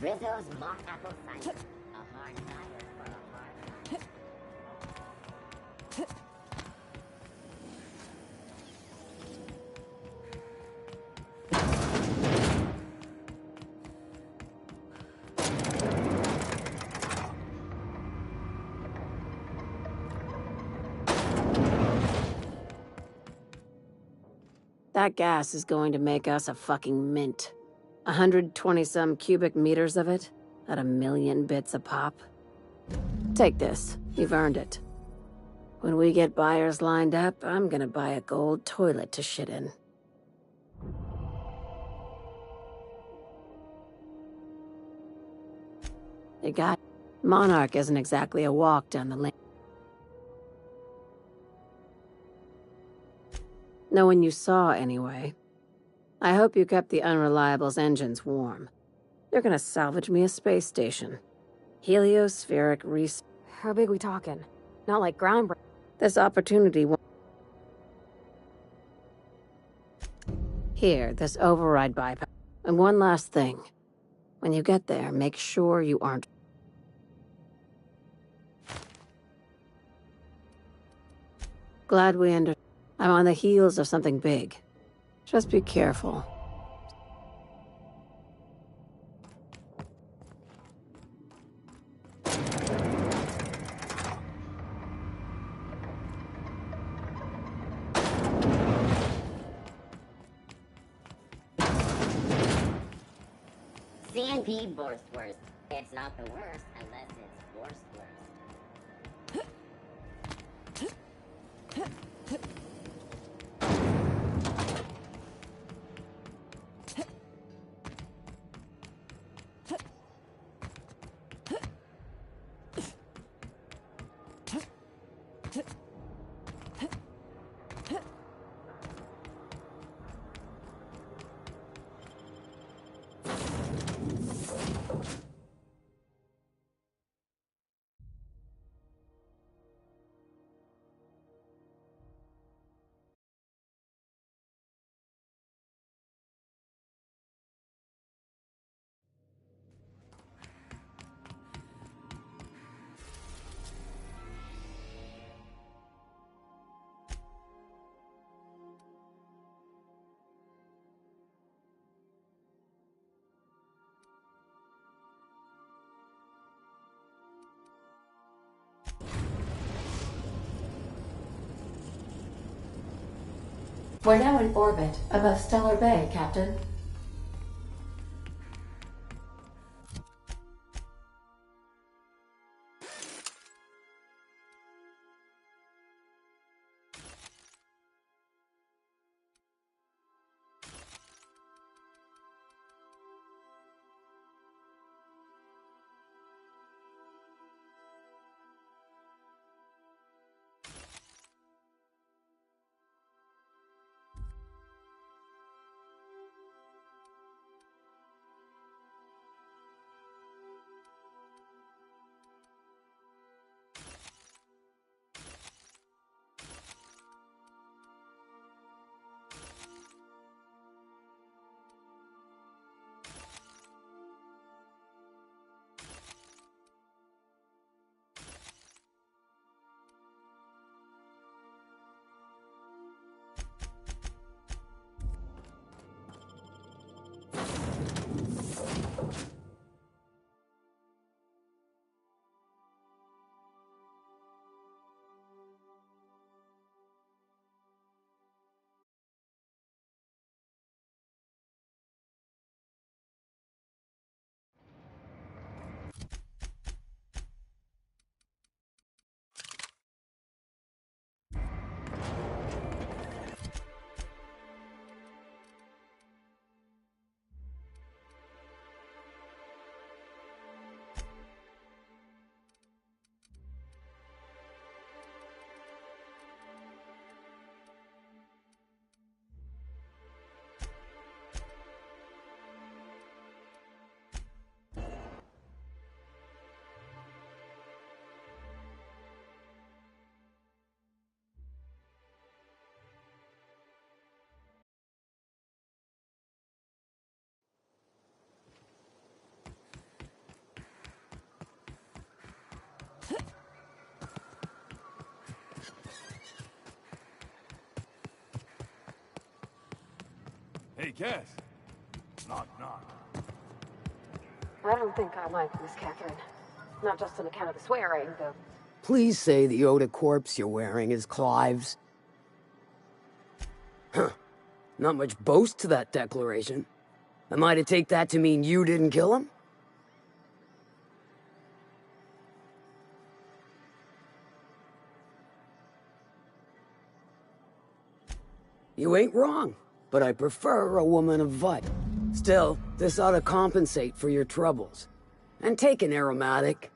R: Rizzo's mock apple cider. A hard cider for a hard...
D: That gas is going to make us a fucking mint. 120-some cubic meters of it, at 1,000,000 bits a pop. Take this. You've earned it. When we get buyers lined up, I'm gonna buy a gold toilet to shit in. You got... Monarch isn't exactly a walk down the lane. No one you saw, anyway. I hope you kept the Unreliable's engines warm. They're gonna salvage me a space station. Heliospheric res... How big we talking? Not like groundbreaking. This opportunity won't... Here, this override bypass. And one last thing. When you get there, make sure you aren't... Glad we under... I'm on the heels of something big. Just be careful.
R: CNP Borstwurst. It's not the worst unless it's Borstwurst.
G: We're now in orbit above Stellar Bay, Captain.
A: Hey, Cass. Knock, knock.
D: I don't think I like Miss Catherine. Not just on account of the swearing, though.
L: Please say the Yoda corpse you're wearing is Clive's. Huh. Not much boast to that declaration. Am I to take that to mean you didn't kill him? You ain't wrong, but I prefer a woman of vice. Still, this ought to compensate for your troubles. And take an aromatic.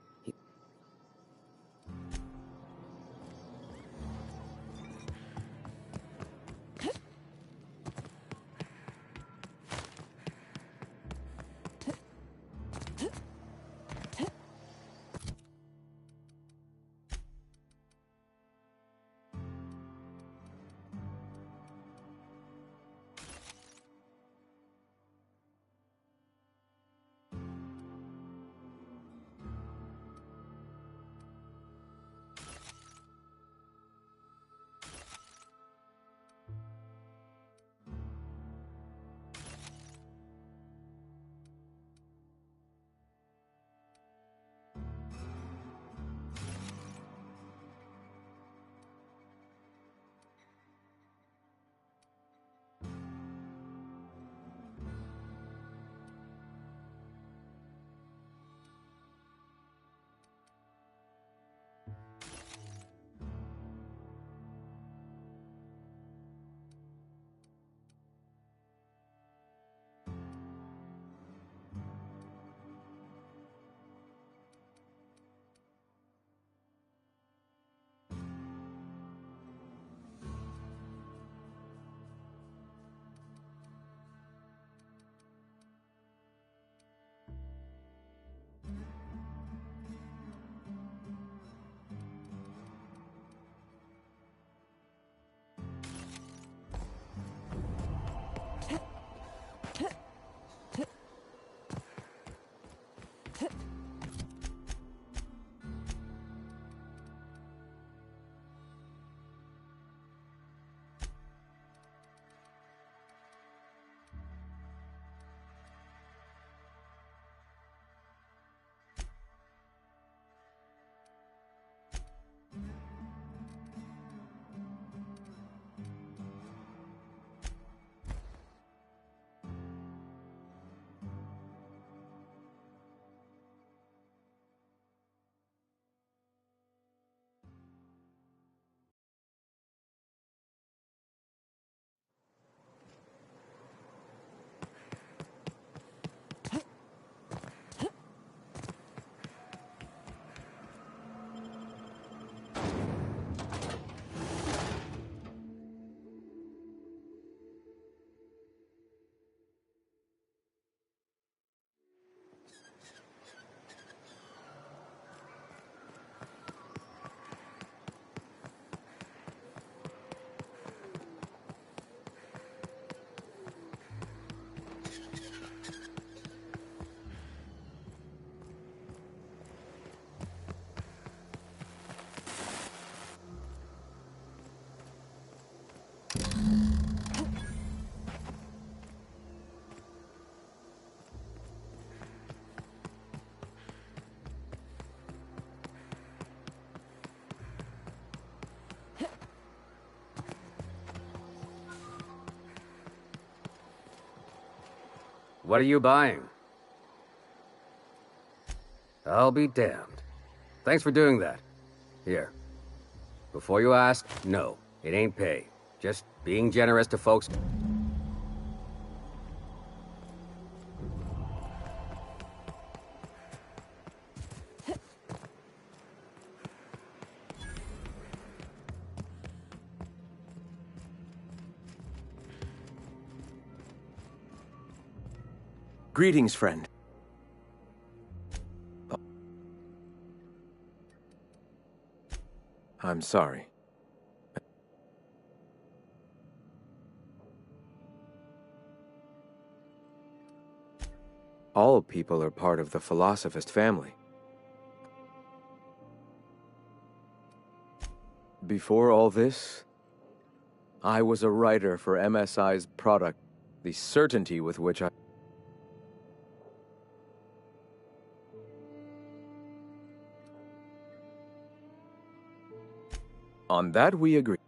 E: What are you buying? I'll be damned. Thanks for doing that. Here. Before you ask, no, it ain't pay. Just being generous to folks.
C: Greetings, friend. I'm sorry. All people are part of the Philosophist family. Before all this, I was a writer for MSI's product. The certainty with which I... On that we agree.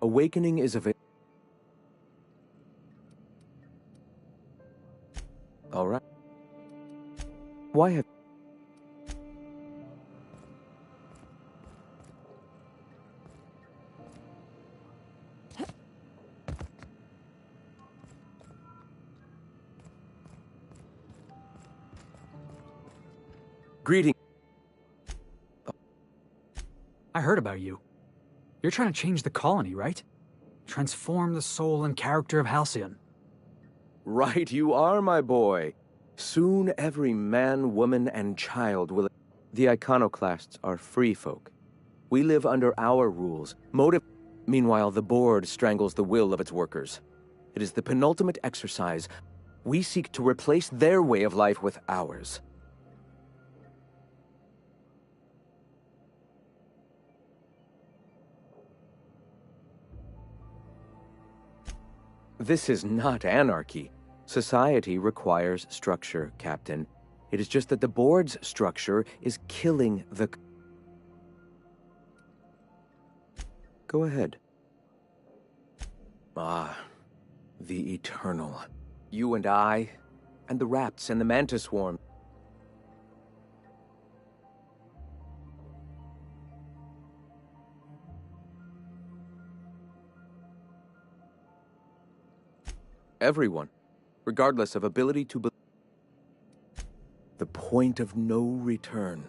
C: Awakening is available. All right. Why have... Greeting.
H: I heard about you. You're trying to change the colony, right? Transform the soul and character of Halcyon.
C: Right you are, my boy. Soon every man, woman, and child will... The iconoclasts are free folk. We live under our rules. Meanwhile, the board strangles the will of its workers. It is the penultimate exercise. We seek to replace their way of life with ours. This is not anarchy. Society requires structure, Captain. It is just that the board's structure is killing the... Go ahead. Ah, the eternal. You and I, and the rats and the mantis swarm. Everyone, regardless of ability to believe. The point of no return.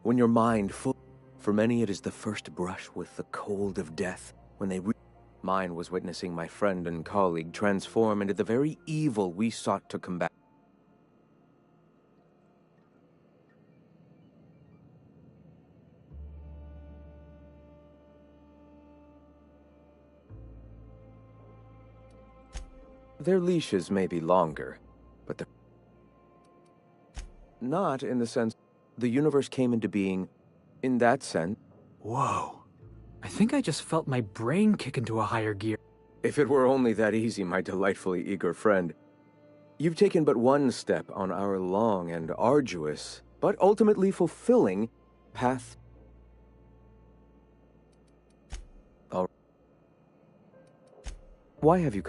C: When your mind full... For many it is the first brush with the cold of death, when they... Mine was witnessing my friend and colleague transform into the very evil we sought to combat. Their leashes may be longer, but they're... Not in the sense the universe came into being in that sense.
H: Whoa. I think I just felt my brain kick into a higher gear.
C: If it were only that easy, my delightfully eager friend. You've taken but one step on our long and arduous, but ultimately fulfilling, path. Why have you...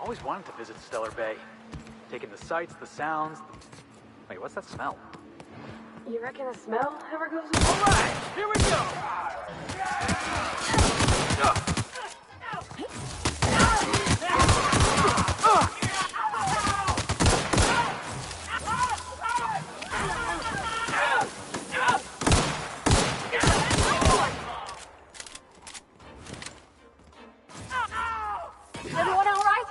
K: Always wanted to visit Stellar Bay. Taking the sights, the sounds. Wait, what's that smell?
D: You reckon the smell ever goes away?
K: All right, here we go!
D: Everyone all right?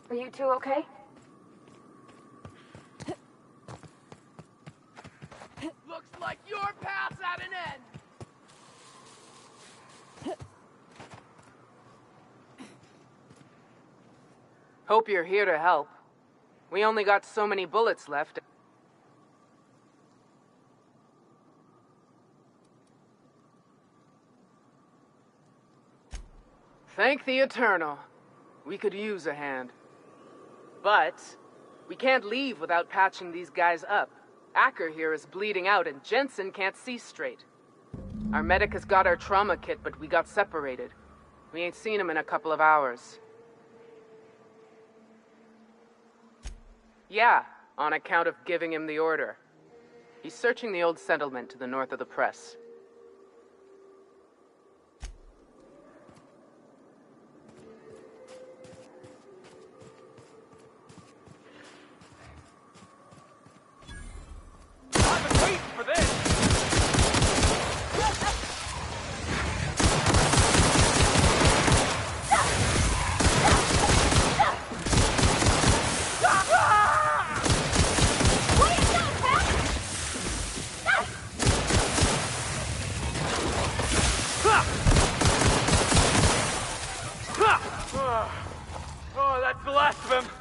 D: Are you two okay?
S: Looks like your path's at an end.
B: Hope you're here to help. We only got so many bullets left. Thank the Eternal. We could use a hand. But we can't leave without patching these guys up. Acker here is bleeding out and Jensen can't see straight. Our medic has got our trauma kit, but we got separated. We ain't seen him in a couple of hours. Yeah, on account of giving him the order. He's searching the old settlement to the north of the press.
K: For this! Oh, that's the last of him!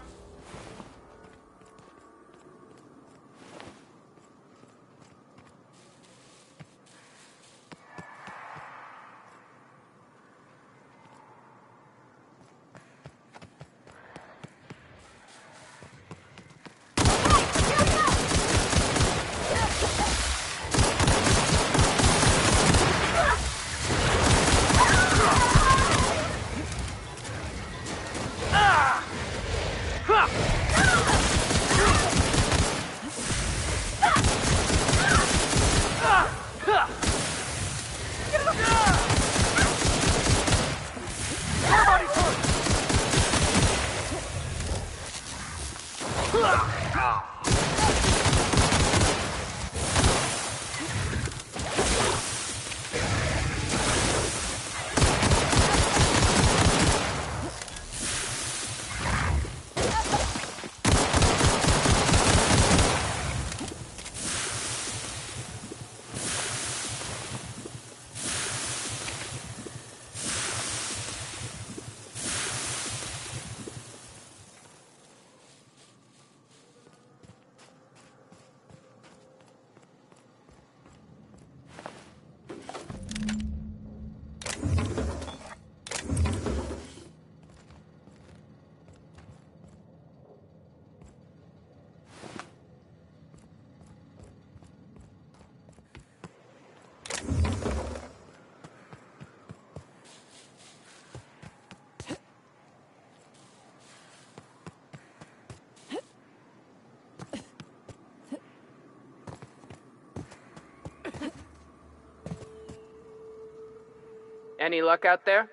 B: Any luck out there?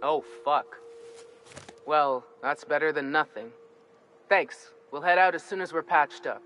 B: Oh, fuck. Well, that's better than nothing. Thanks. We'll head out as soon as we're patched up.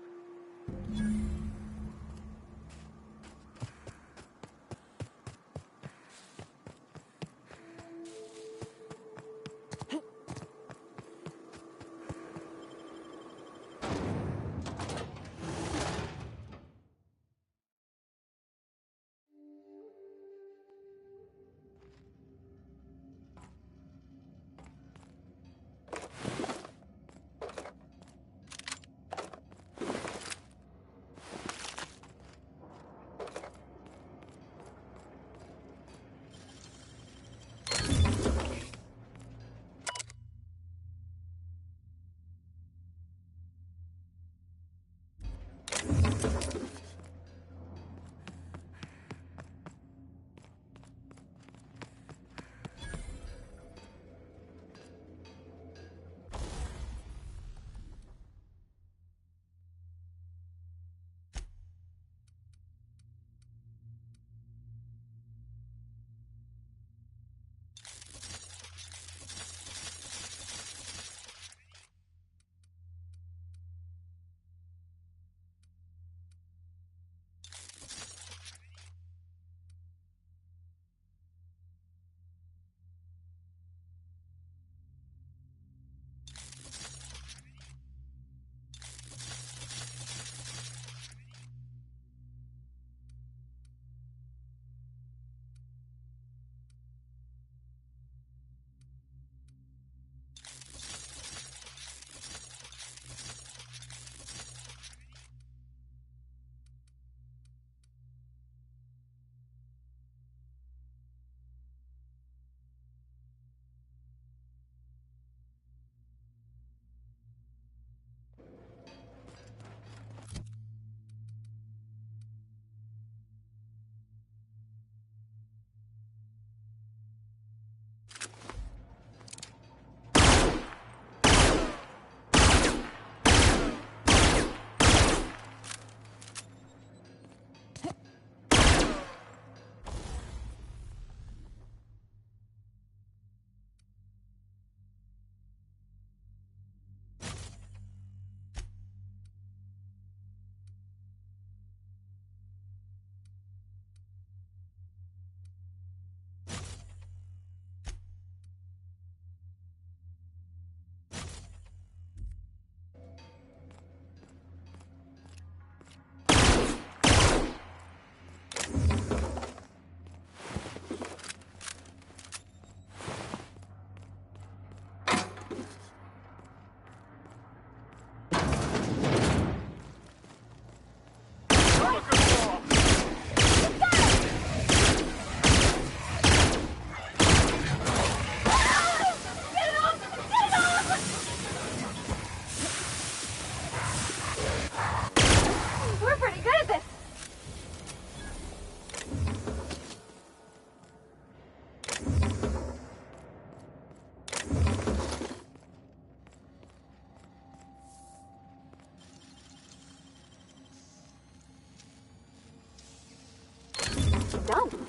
D: Done.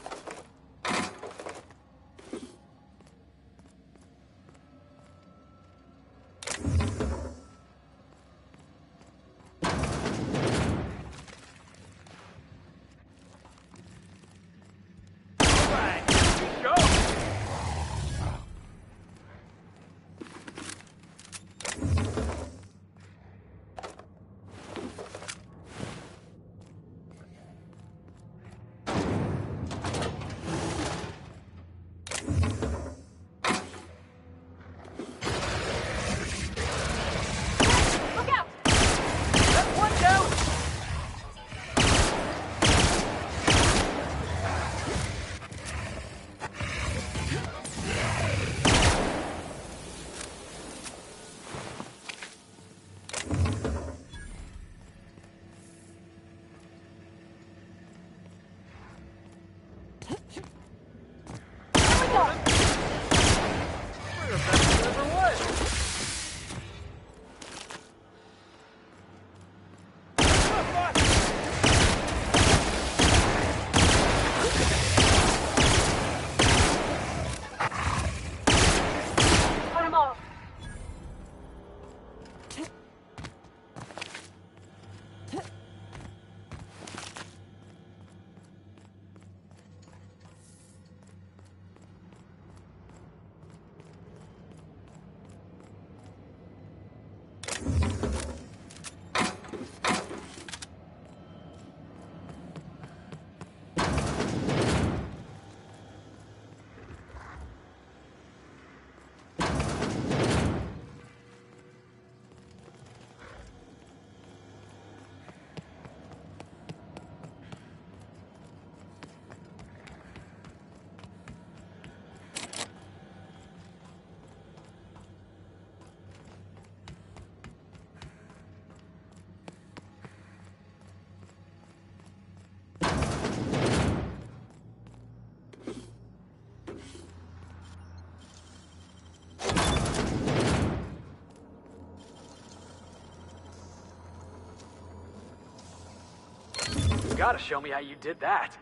K: gotta show me how you did that.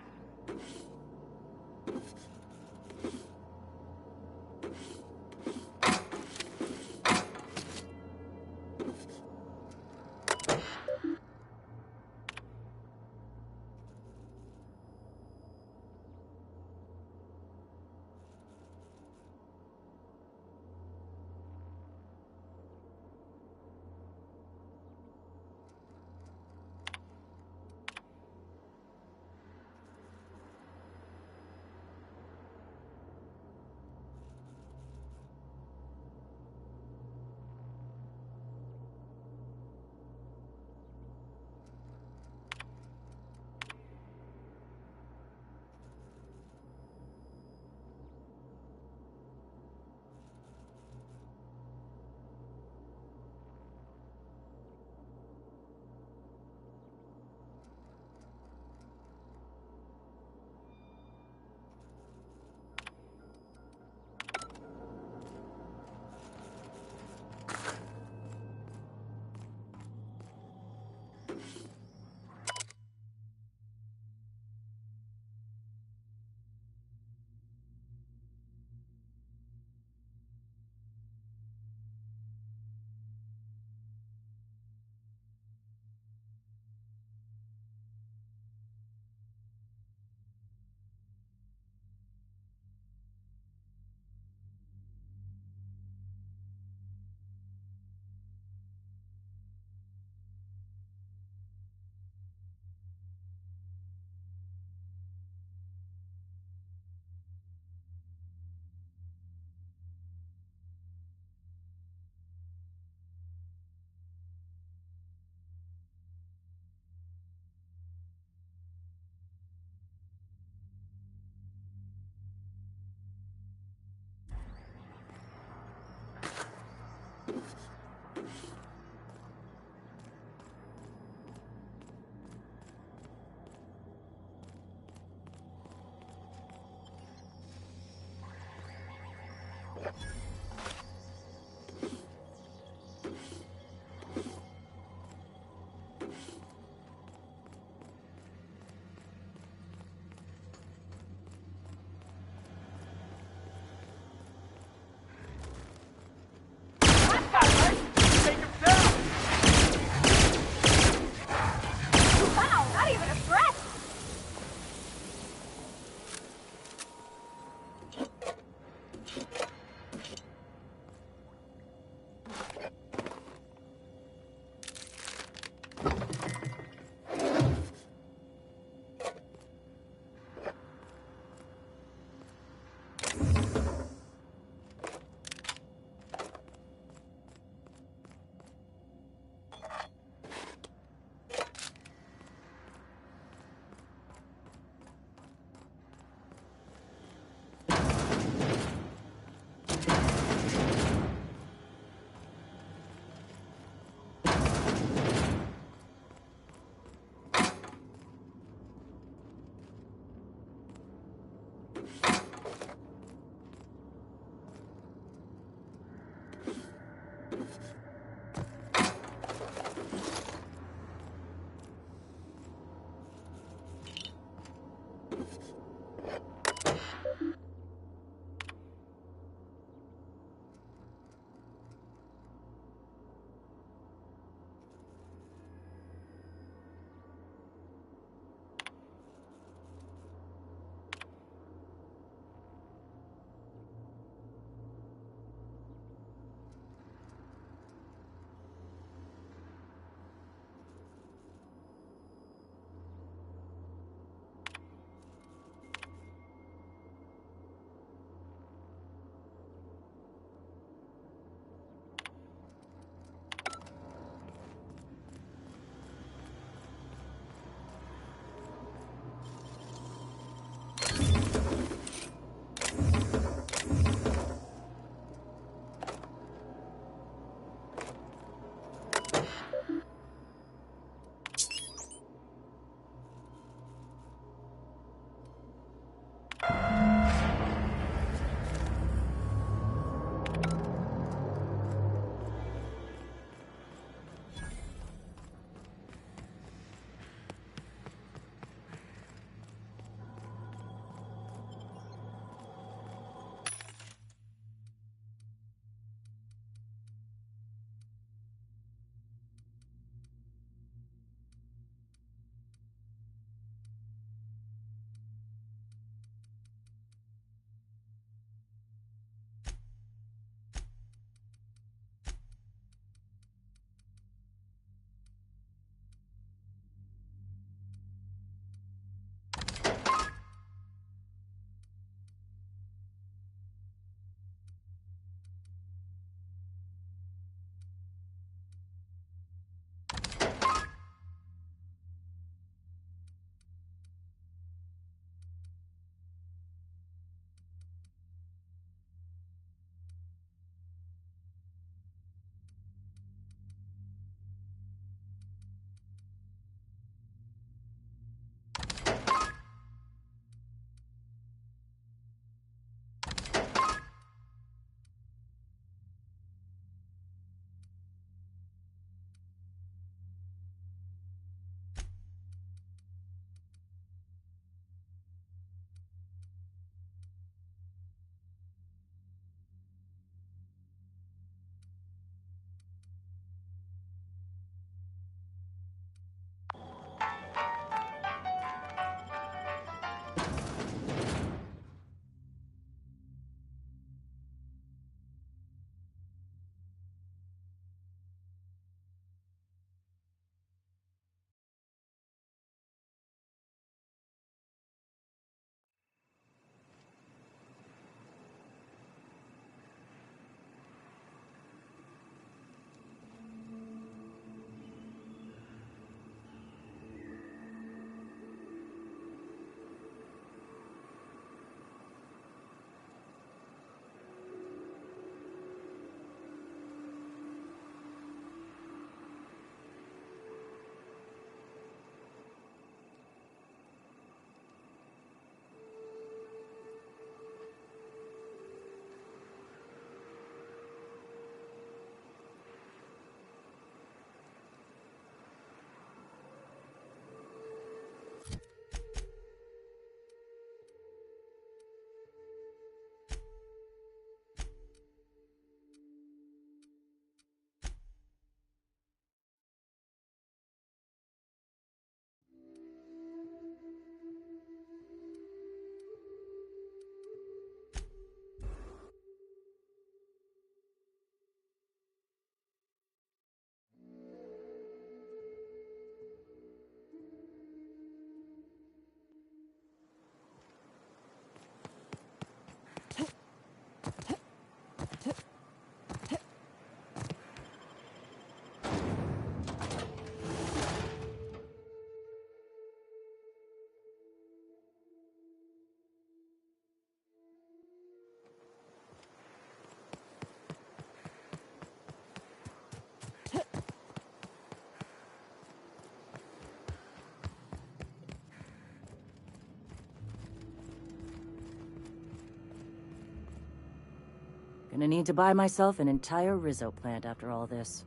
J: Gonna need to buy myself an entire Rizzo plant after all this.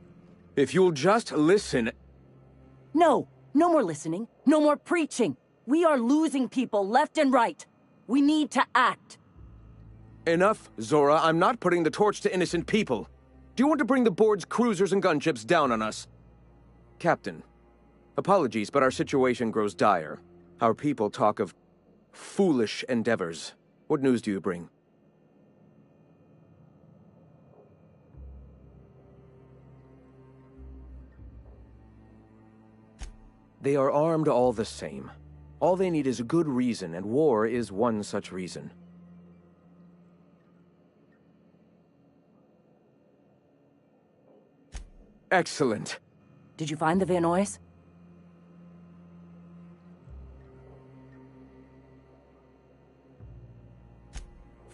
V: If you'll just listen...
J: No! No more listening. No more preaching. We are losing people left and right. We need to act.
V: Enough, Zora. I'm not putting the torch to innocent people. Do you want to bring the board's cruisers and gunships down on us? Captain, apologies, but our situation grows dire. Our people talk of foolish endeavors. What news do you bring? They are armed all the same. All they need is a good reason, and war is one such reason. Excellent.
J: Did you find the Vanoys?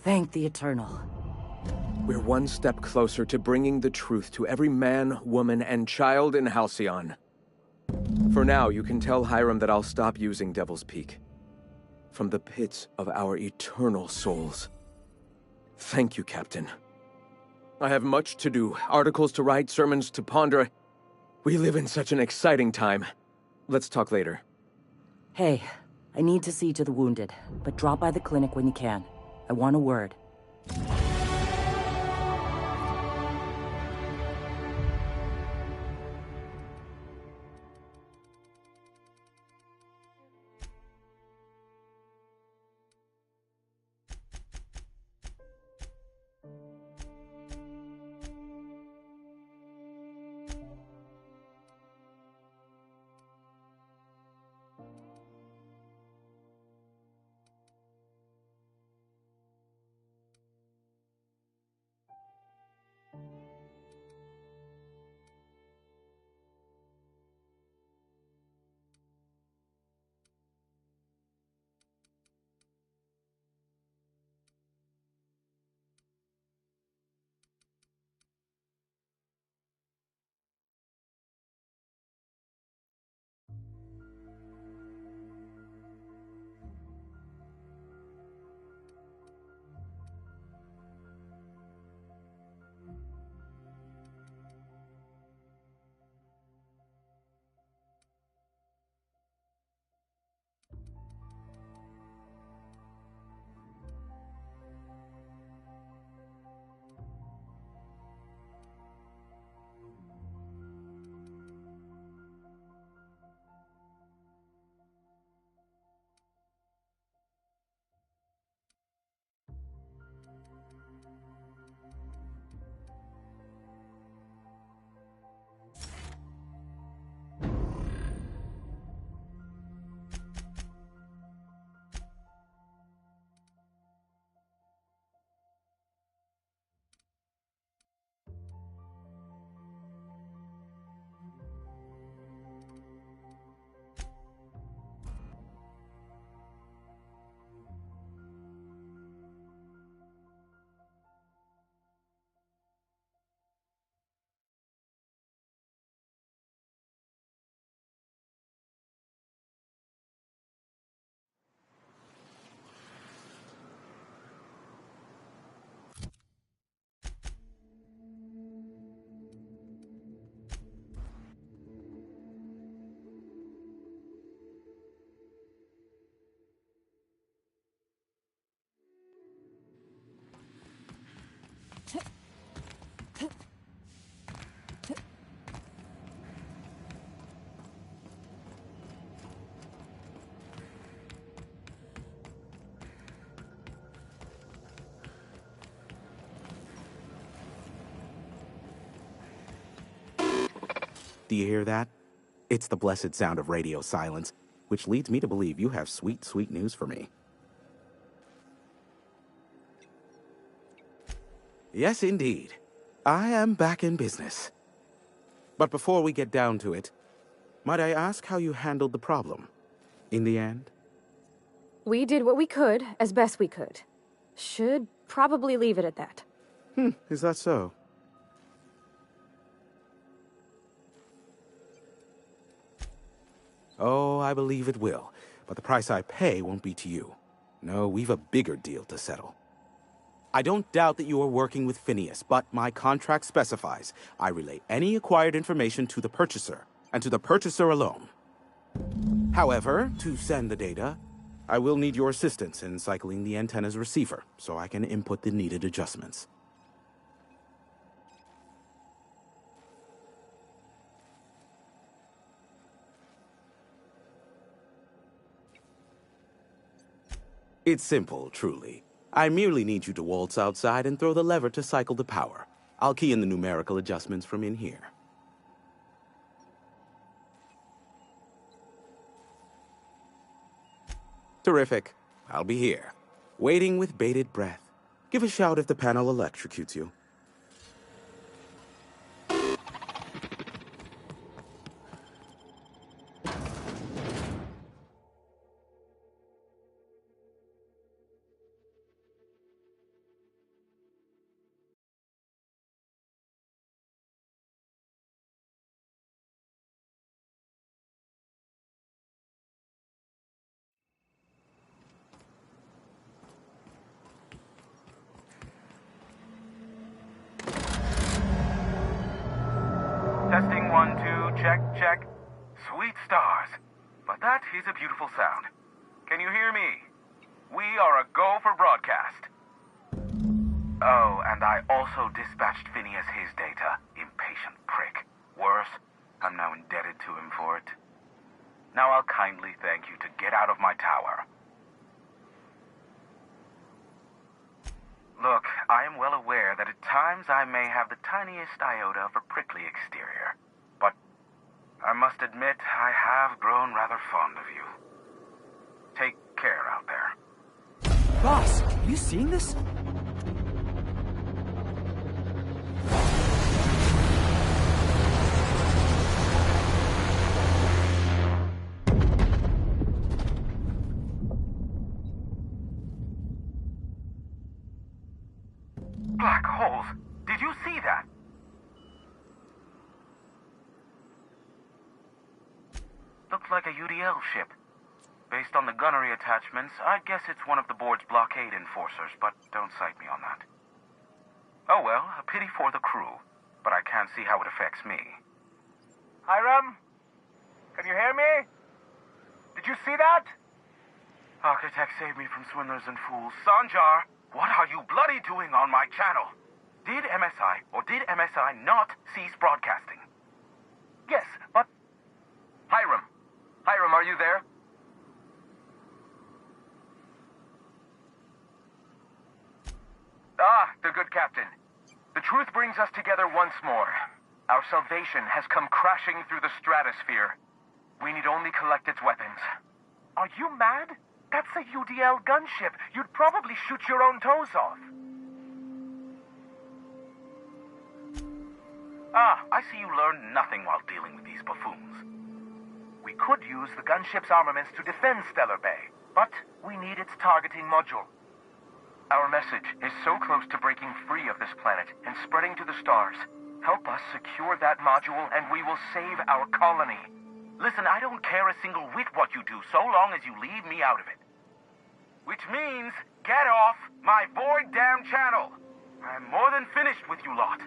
J: Thank the Eternal.
V: We're one step closer to bringing the truth to every man, woman, and child in Halcyon. For now, you can tell Hiram that I'll stop using Devil's Peak. From the pits of our eternal souls. Thank you, Captain. I have much to do, articles to write, sermons to ponder. We live in such an exciting time. Let's talk later.
J: Hey, I need to see to the wounded, but drop by the clinic when you can. I want a word.
W: Do you hear that? It's the blessed sound of radio silence, which leads me to believe you have sweet, sweet news for me. Yes, indeed. I am back in business. But before we get down to it, might I ask how you handled the problem? In the end?
D: We did what we could, as best we could. Should probably leave it at that.
W: Is that so? Oh, I believe it will. But the price I pay won't be to you. No, we've a bigger deal to settle. I don't doubt that you are working with Phineas, but my contract specifies I relay any acquired information to the purchaser, and to the purchaser alone. However, to send the data, I will need your assistance in cycling the antenna's receiver, so I can input the needed adjustments. It's simple, truly. I merely need you to waltz outside and throw the lever to cycle the power. I'll key in the numerical adjustments from in here. Terrific. I'll be here, waiting with bated breath. Give a shout if the panel electrocutes you.
F: Testing 1, 2, check, check. Sweet stars. But that is a beautiful sound. Can you hear me? We are a go for broadcast. Oh, and I also dispatched Phineas his data. Impatient prick. Worse, I'm now indebted to him for it. Now I'll kindly thank you to get out of my tower. Look, I am well aware that at times I may have the tiniest iota of a prickly exterior, but I must admit I have grown rather fond of you. Take care out there.
K: Boss, are you seeing this?
F: Black holes! Did you see that? Looked like a UDL ship. Based on the gunnery attachments, I guess it's one of the board's blockade enforcers, but don't cite me on that. Oh well, a pity for the crew, but I can't see how it affects me.
O: Hiram? Can you hear me? Did you see that?
F: Architect saved me from swindlers and fools. Sanjar, what are you bloody doing on my channel? Did MSI or did MSI not cease broadcasting?
O: Yes, but...
F: Hiram! Hiram, are you there?
O: Ah, the good captain. The truth brings us together once more. Our salvation has come crashing through the stratosphere. We need only collect its weapons. Are you mad? That's a UDL gunship. You'd probably shoot your own toes off.
F: Ah, I see you learned nothing while dealing with these buffoons.
O: We could use the gunship's armaments to defend Stellar Bay, but we need its targeting module. Our message is so close to breaking free of this planet and spreading to the stars. Help us secure that module and we will save our colony.
F: Listen, I don't care a single whit what you do, so long as you leave me out of it. Which means, get off my void damn channel. I'm more than finished with you lot.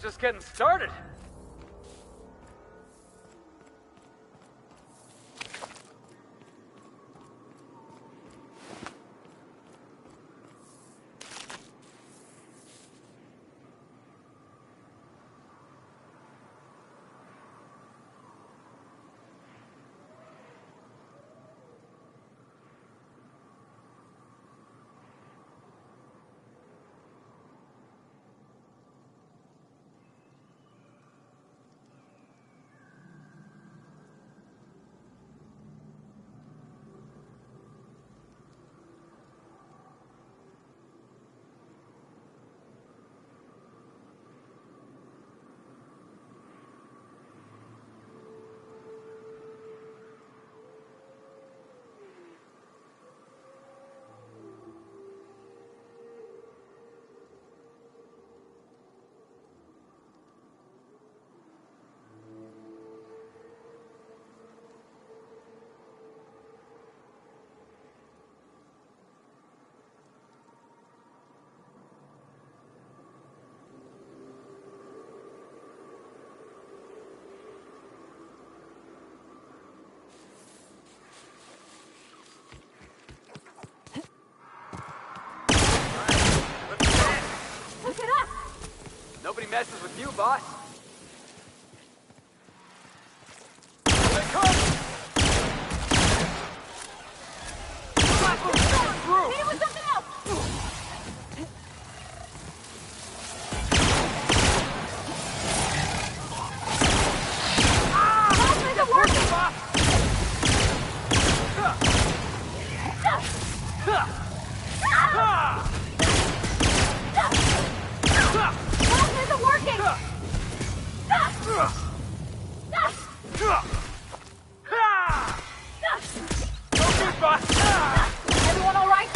K: just getting started. Nobody messes with you, boss. Here they come!
N: Hit it with something else! Boss isn't working! Everyone all right?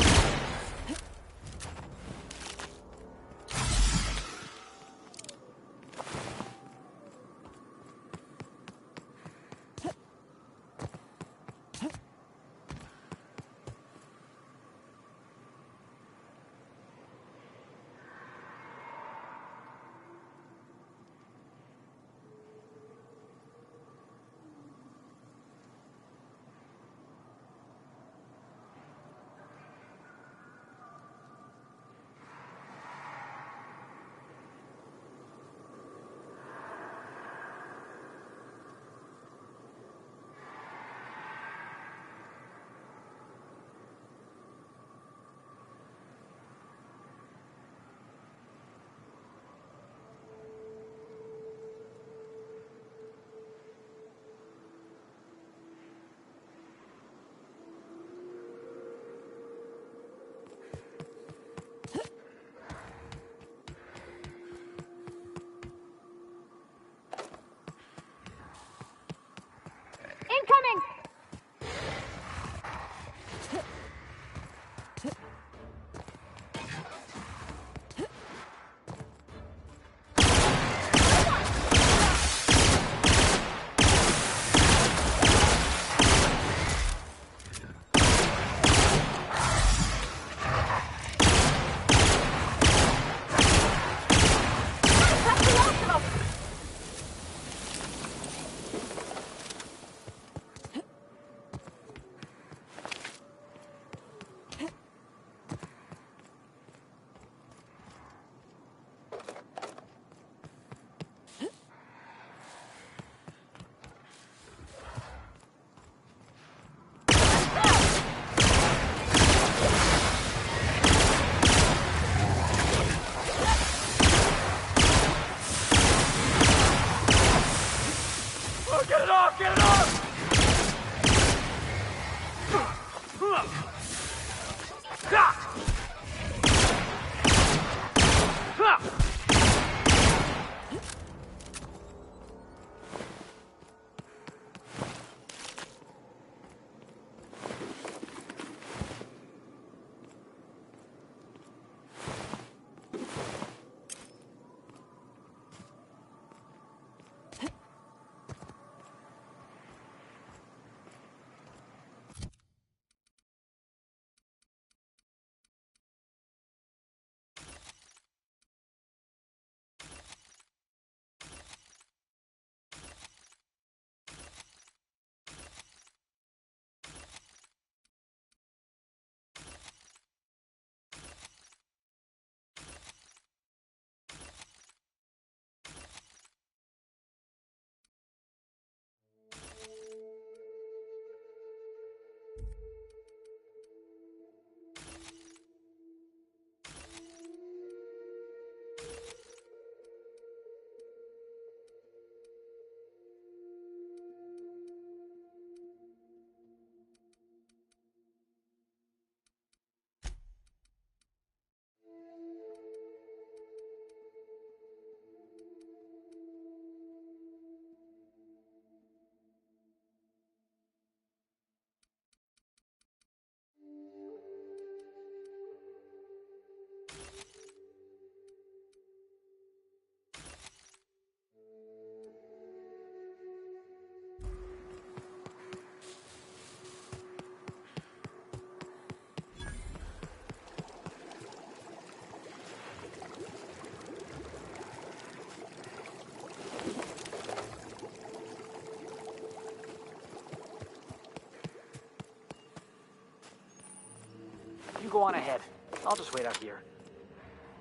K: go on ahead. I'll just wait out here.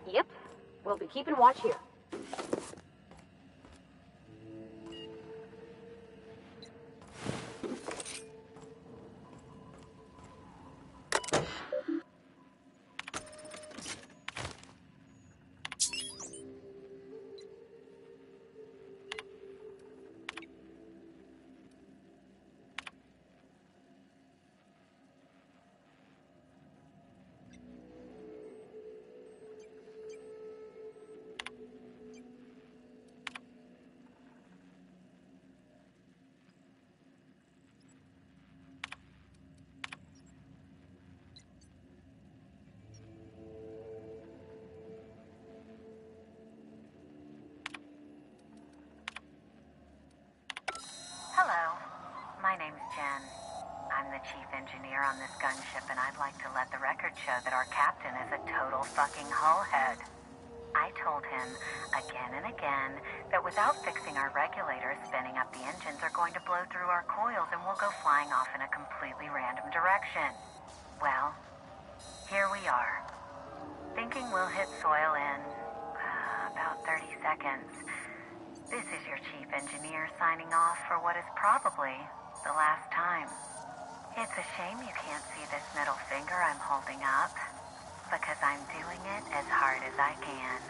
N: Yep. We'll be keeping watch here.
U: Hello, my name's Jen. I'm the chief engineer on this gunship, and I'd like to let the record show that our captain is a total fucking hullhead. I told him again and again that without fixing our regulators, spinning up the engines are going to blow through our coils and we'll go flying off in a completely random direction. Well, here we are. Thinking we'll hit soil in about 30 seconds. This is your chief engineer signing off for what is probably the last time. It's a shame you can't see this middle finger I'm holding up, because I'm doing it as hard as I can.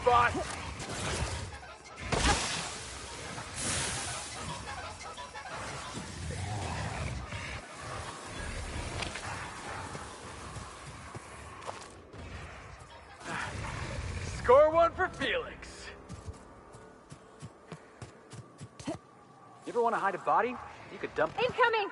B: Boss. Score one for Felix.
K: You ever want to hide a body? You could dump.
N: Incoming!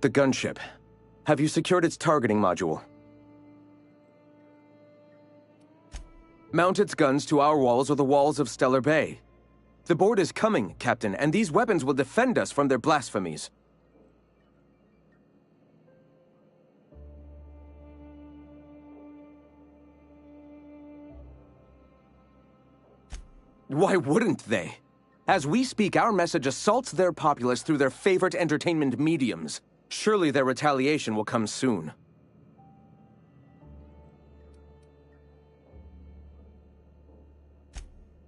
V: The gunship. Have you secured its targeting module? Mount its guns to our walls or the walls of Stellar Bay. The board is coming, Captain, and these weapons will defend us from their blasphemies. Why wouldn't they? As we speak, our message assaults their populace through their favorite entertainment mediums. Surely their retaliation will come soon.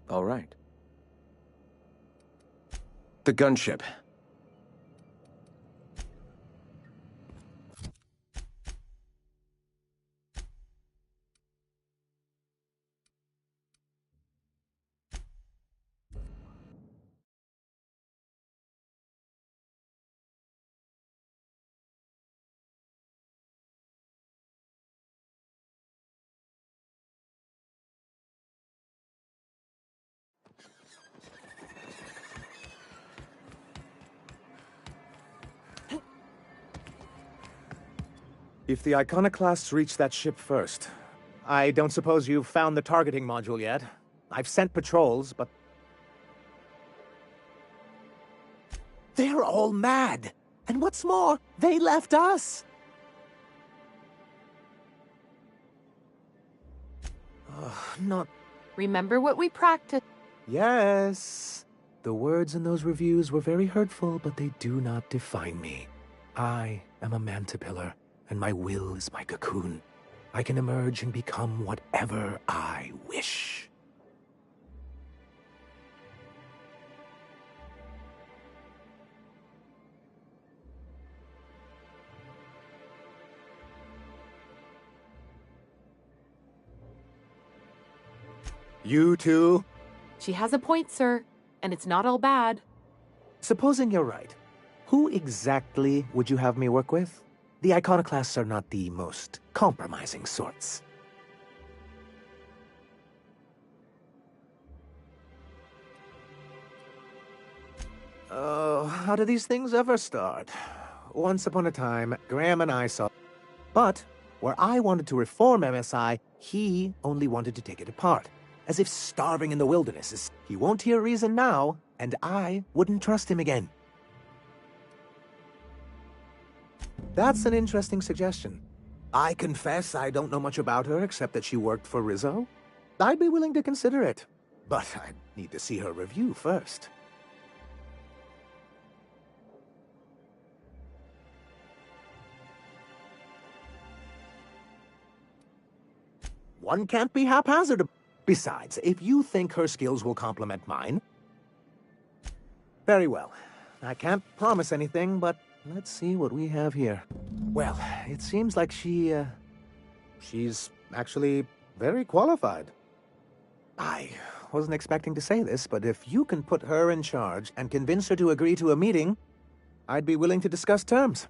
V: All right. The gunship.
M: If the Iconoclasts reach that ship first, I don't suppose you've found the targeting module yet. I've sent patrols, but...
P: They're all mad. And what's more, they left us.
M: Not...
Q: Remember what we practiced.
M: Yes. The words in those reviews were very hurtful, but they do not define me. I am a mantipillar, and my will is my cocoon. I can emerge and become whatever I wish. You too?
Q: She has a point, sir, and it's not all bad.
M: Supposing you're right, who exactly would you have me work with? The Iconoclasts are not the most compromising sorts. Oh, how do these things ever start? Once upon a time, Graham and I saw... But, where I wanted to reform MSI, he only wanted to take it apart. As if starving in the wilderness is... He won't hear reason now, and I wouldn't trust him again. That's an interesting suggestion. I confess I don't know much about her except that she worked for Rizzo. I'd be willing to consider it, but I'd need to see her review first. One can't be haphazard. Besides, if you think her skills will complement mine... Very well. I can't promise anything, but let's see what we have here. Well, it seems like she's actually very qualified. I wasn't expecting to say this, but if you can put her in charge and convince her to agree to a meeting, I'd be willing to discuss terms.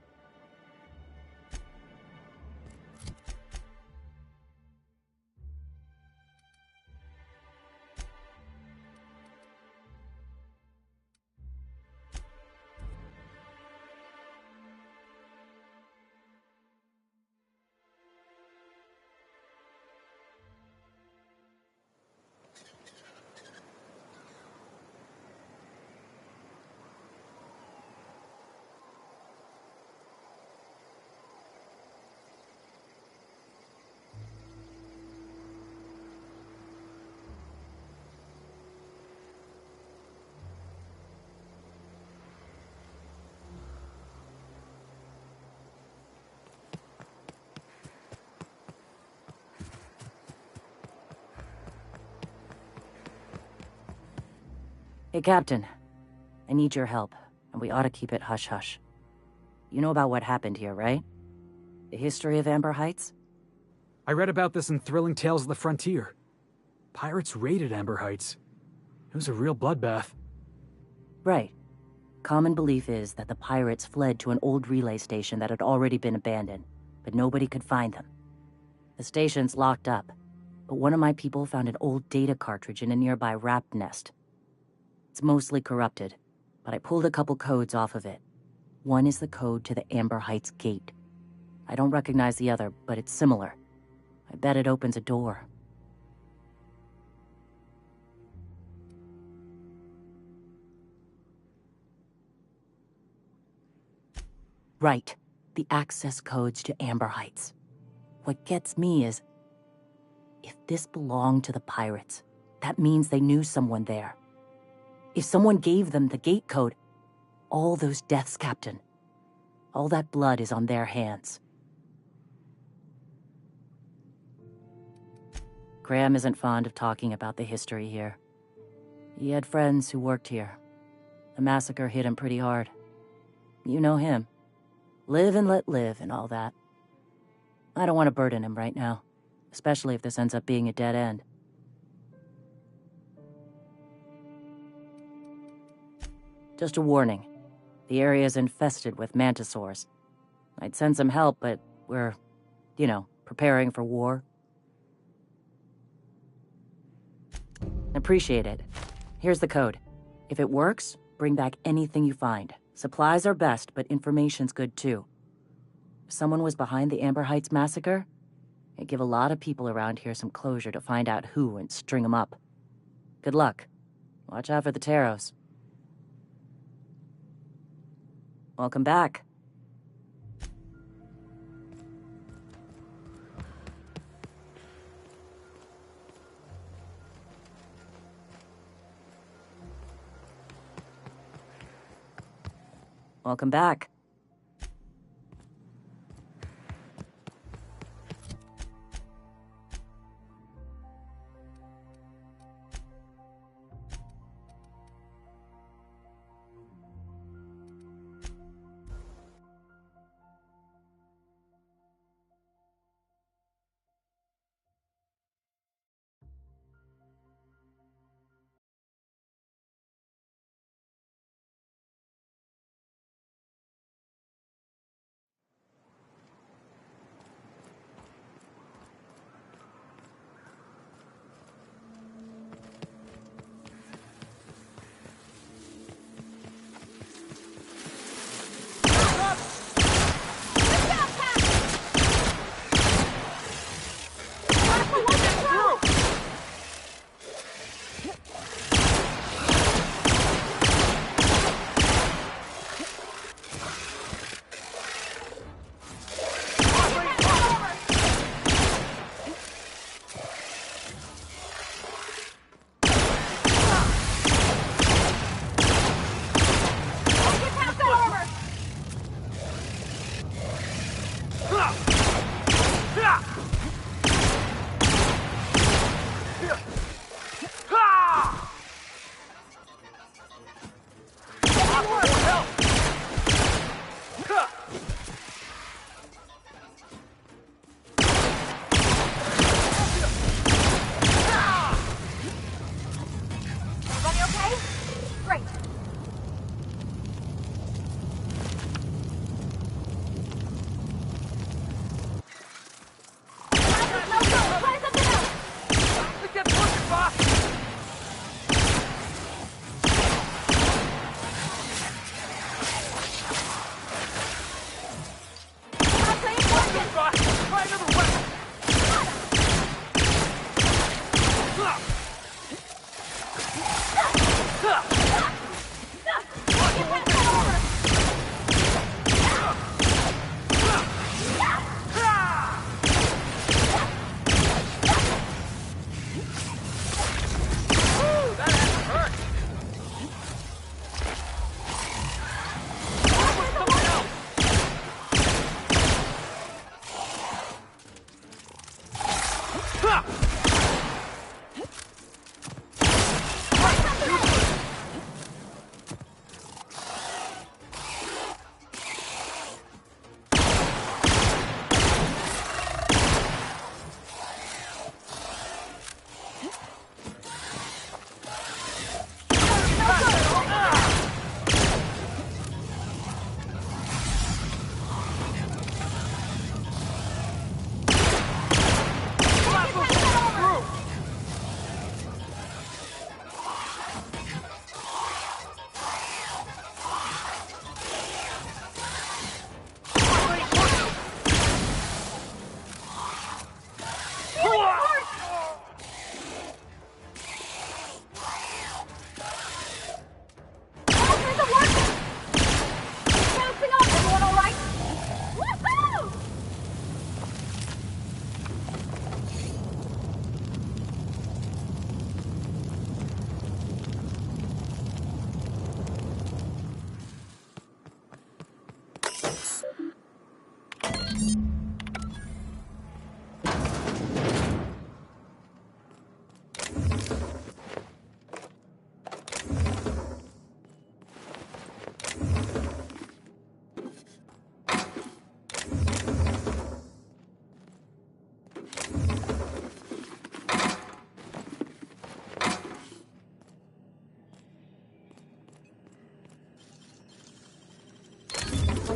J: Hey, Captain. I need your help, and we ought to keep it hush-hush. You know about what happened here, right? The history of Amber Heights?
H: I read about this in Thrilling Tales of the Frontier. Pirates raided Amber Heights. It was a real bloodbath.
J: Right. Common belief is that the pirates fled to an old relay station that had already been abandoned, but nobody could find them. The station's locked up, but one of my people found an old data cartridge in a nearby raft nest. It's mostly corrupted, but I pulled a couple codes off of it. One is the code to the Amber Heights gate. I don't recognize the other, but it's similar. I bet it opens a door. Right. The access codes to Amber Heights. What gets me is, if this belonged to the pirates, that means they knew someone there. If someone gave them the gate code, all those deaths, Captain, all that blood is on their hands. Graham isn't fond of talking about the history here. He had friends who worked here. The massacre hit him pretty hard. You know him. Live and let live and all that. I don't want to burden him right now, especially if this ends up being a dead end. Just a warning. The area is infested with mantisaurs. I'd send some help, but we're, preparing for war. Appreciate it. Here's the code. If it works, bring back anything you find. Supplies are best, but information's good too. If someone was behind the Amber Heights massacre, it'd give a lot of people around here some closure to find out who and string them up. Good luck. Watch out for the Taros. Welcome back. Welcome back.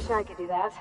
N: Wish I could do that.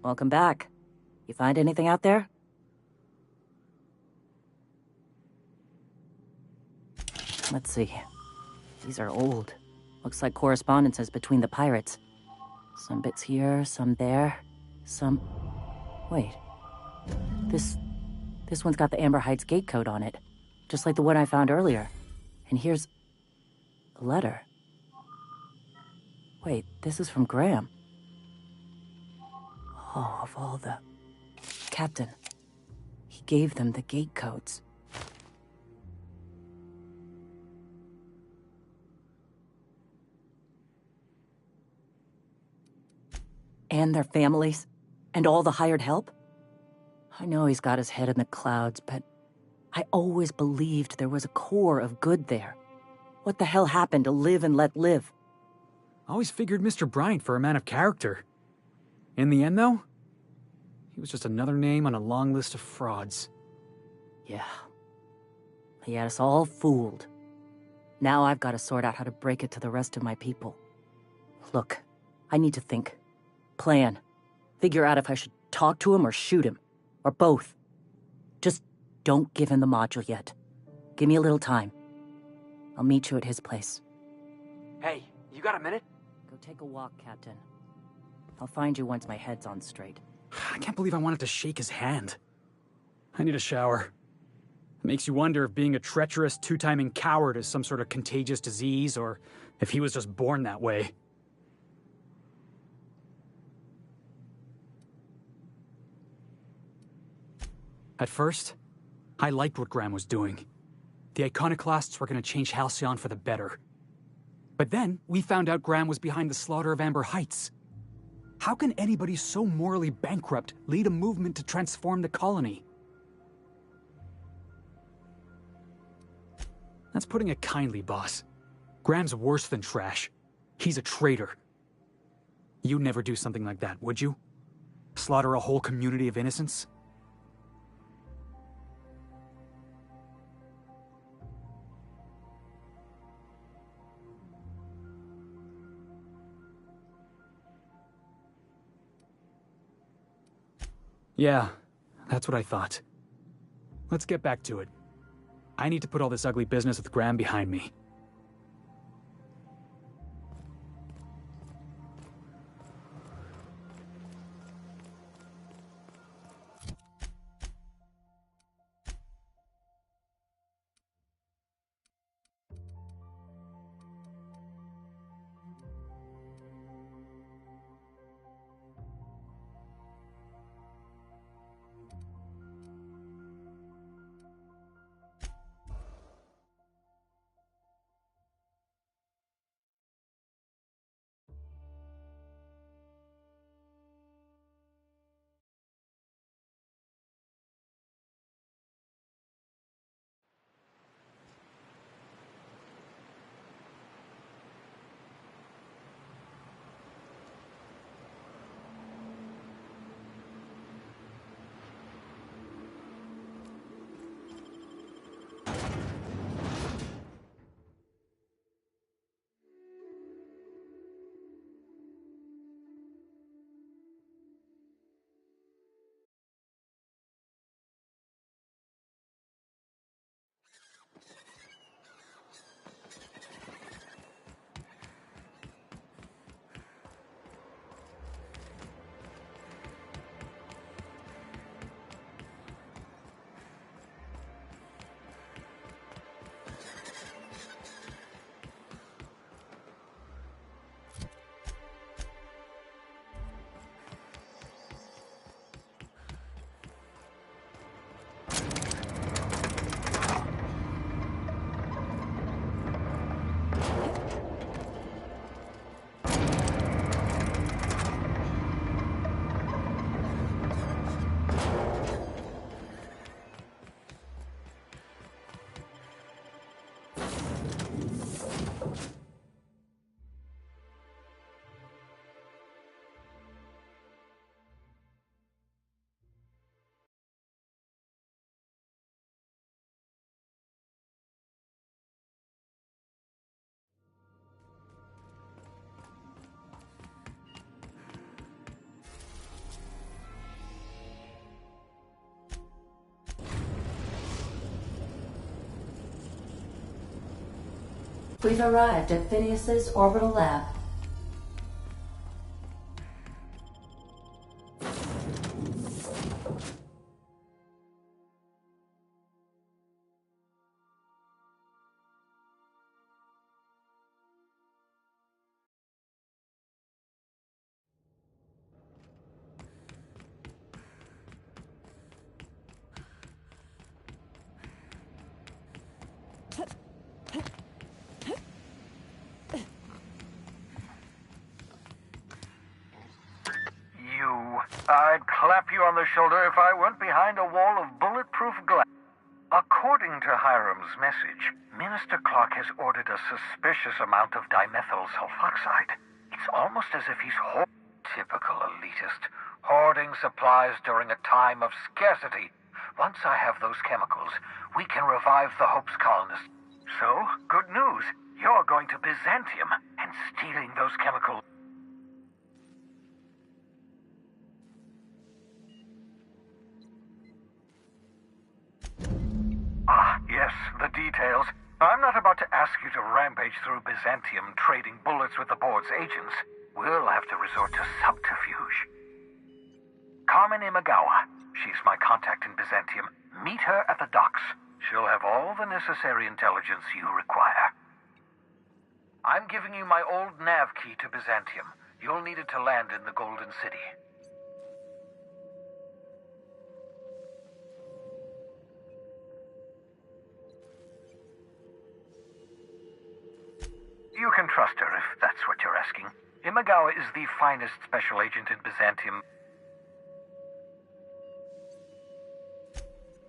J: Welcome back. You find anything out there? Let's see. These are old. Looks like correspondences between the pirates. Some bits here, some there, some... Wait. This one's got the Amber Heights gate code on it, just like the one I found earlier. And here's a letter. Wait, this is from Graham. Oh, of all the... Captain. He gave them the gate codes. And their families? And all the hired help? I know he's got his head in the clouds, but I always believed there was a core of good there. What the hell happened to live and let live?
H: I always figured Mr. Bryant for a man of character. In the end, though, he was just another name on a long list of frauds.
J: Yeah. He had us all fooled. Now I've got to sort out how to break it to the rest of my people. Look, I need to think. Plan. Figure out if I should talk to him or shoot him. Or both. Just don't give him the module yet. Give me a little time. I'll meet you at his place.
K: Hey, you got a minute?
J: Go take a walk, Captain. I'll find you once my head's on straight.
H: I can't believe I wanted to shake his hand. I need a shower. It makes you wonder if being a treacherous, two-timing coward is some sort of contagious disease, or if he was just born that way. At first, I liked what Graham was doing. The Iconoclasts were going to change Halcyon for the better. But then, we found out Graham was behind the slaughter of Amber Heights. How can anybody so morally bankrupt lead a movement to transform the colony? That's putting it kindly, boss. Graham's worse than trash. He's a traitor. You'd never do something like that, would you? Slaughter a whole community of innocents? Yeah, that's what I thought. let's get back to it. I need to put all this ugly business with Graham behind me.
G: We've arrived at Phineas's orbital lab.
F: I'd clap you on the shoulder if I weren't behind a wall of bulletproof glass. According to Hiram's message, Minister Clark has ordered a suspicious amount of dimethyl sulfoxide. It's almost as if he's typical elitist, hoarding supplies during a time of scarcity. Once I have those chemicals, we can revive the Hope's colonists. So, good news. You're going to Byzantium and stealing those chemicals. Yes, the details. I'm not about to ask you to rampage through Byzantium trading bullets with the board's agents. We'll have to resort to subterfuge. Carmen Imagawa. She's my contact in Byzantium. Meet her at the docks. She'll have all the necessary intelligence you require. I'm giving you my old nav key to Byzantium. You'll need it to land in the Golden City. You can trust her if that's what you're asking. Imagawa is the finest special agent in Byzantium.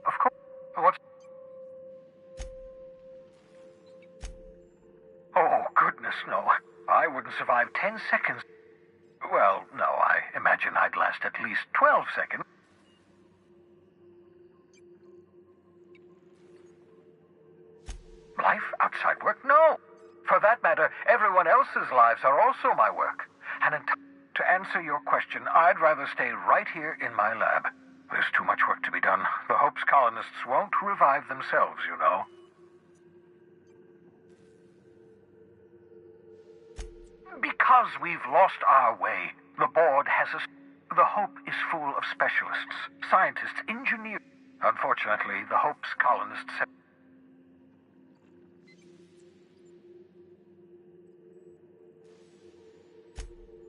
F: Of course. What's... Oh, goodness, no. I wouldn't survive 10 seconds. Well, no, I imagine I'd last at least 12 seconds. Life outside work? No. For that matter, everyone else's lives are also my work. And to answer your question, I'd rather stay right here in my lab. There's too much work to be done. The
O: Hope's colonists won't revive themselves, you know. Because we've lost our way, the board has a... The Hope is full of specialists, scientists, engineers. Unfortunately, the Hope's colonists have...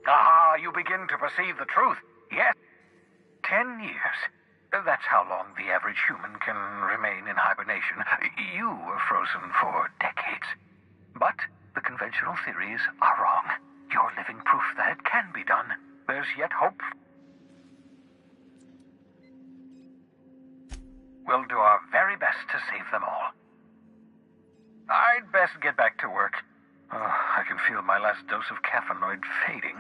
O: Ah, you begin to perceive the truth. Yes. 10 years. That's how long the average human can remain in hibernation. You were frozen for decades. But the conventional theories are wrong. You're living proof that it can be done. There's yet hope. We'll do our very best to save them all. I'd best get back to work. Oh, I can feel my last dose of caffeinoid fading.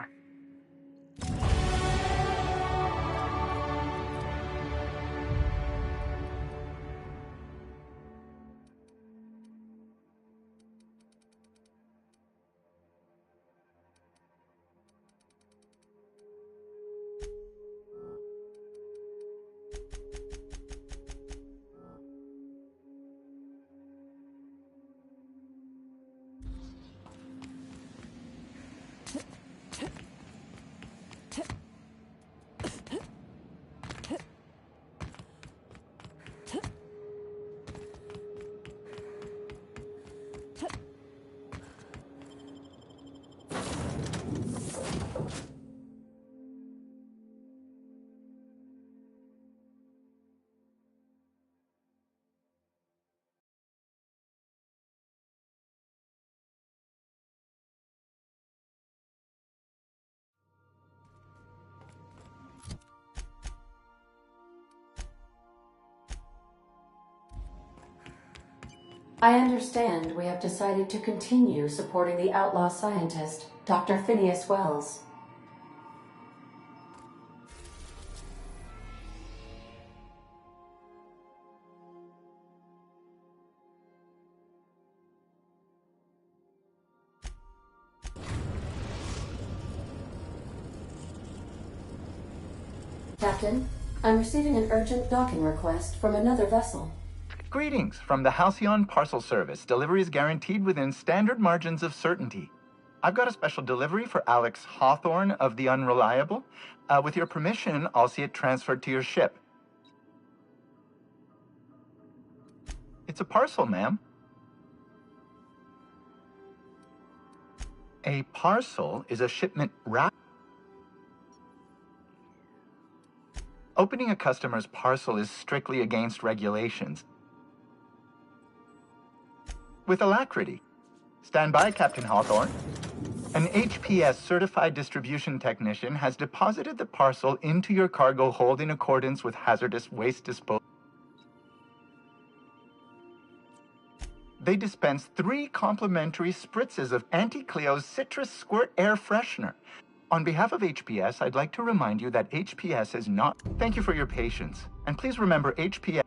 G: I understand we have decided to continue supporting the outlaw scientist, Dr. Phineas Wells. Captain, I'm receiving an urgent docking request from another vessel.
I: Greetings from the Halcyon Parcel Service. Delivery is guaranteed within standard margins of certainty. I've got a special delivery for Alex Hawthorne of the Unreliable. With your permission, I'll see it transferred to your ship. It's a parcel, ma'am. A parcel is a shipment wrapped. Opening a customer's parcel is strictly against regulations. With alacrity. Stand by, Captain Hawthorne. An HPS certified distribution technician has deposited the parcel into your cargo hold in accordance with hazardous waste disposal. They dispense 3 complimentary spritzes of Anti-Cleo's Citrus Squirt Air Freshener. On behalf of HPS, I'd like to remind you that HPS is not... Thank you for your patience. And please remember, HPS...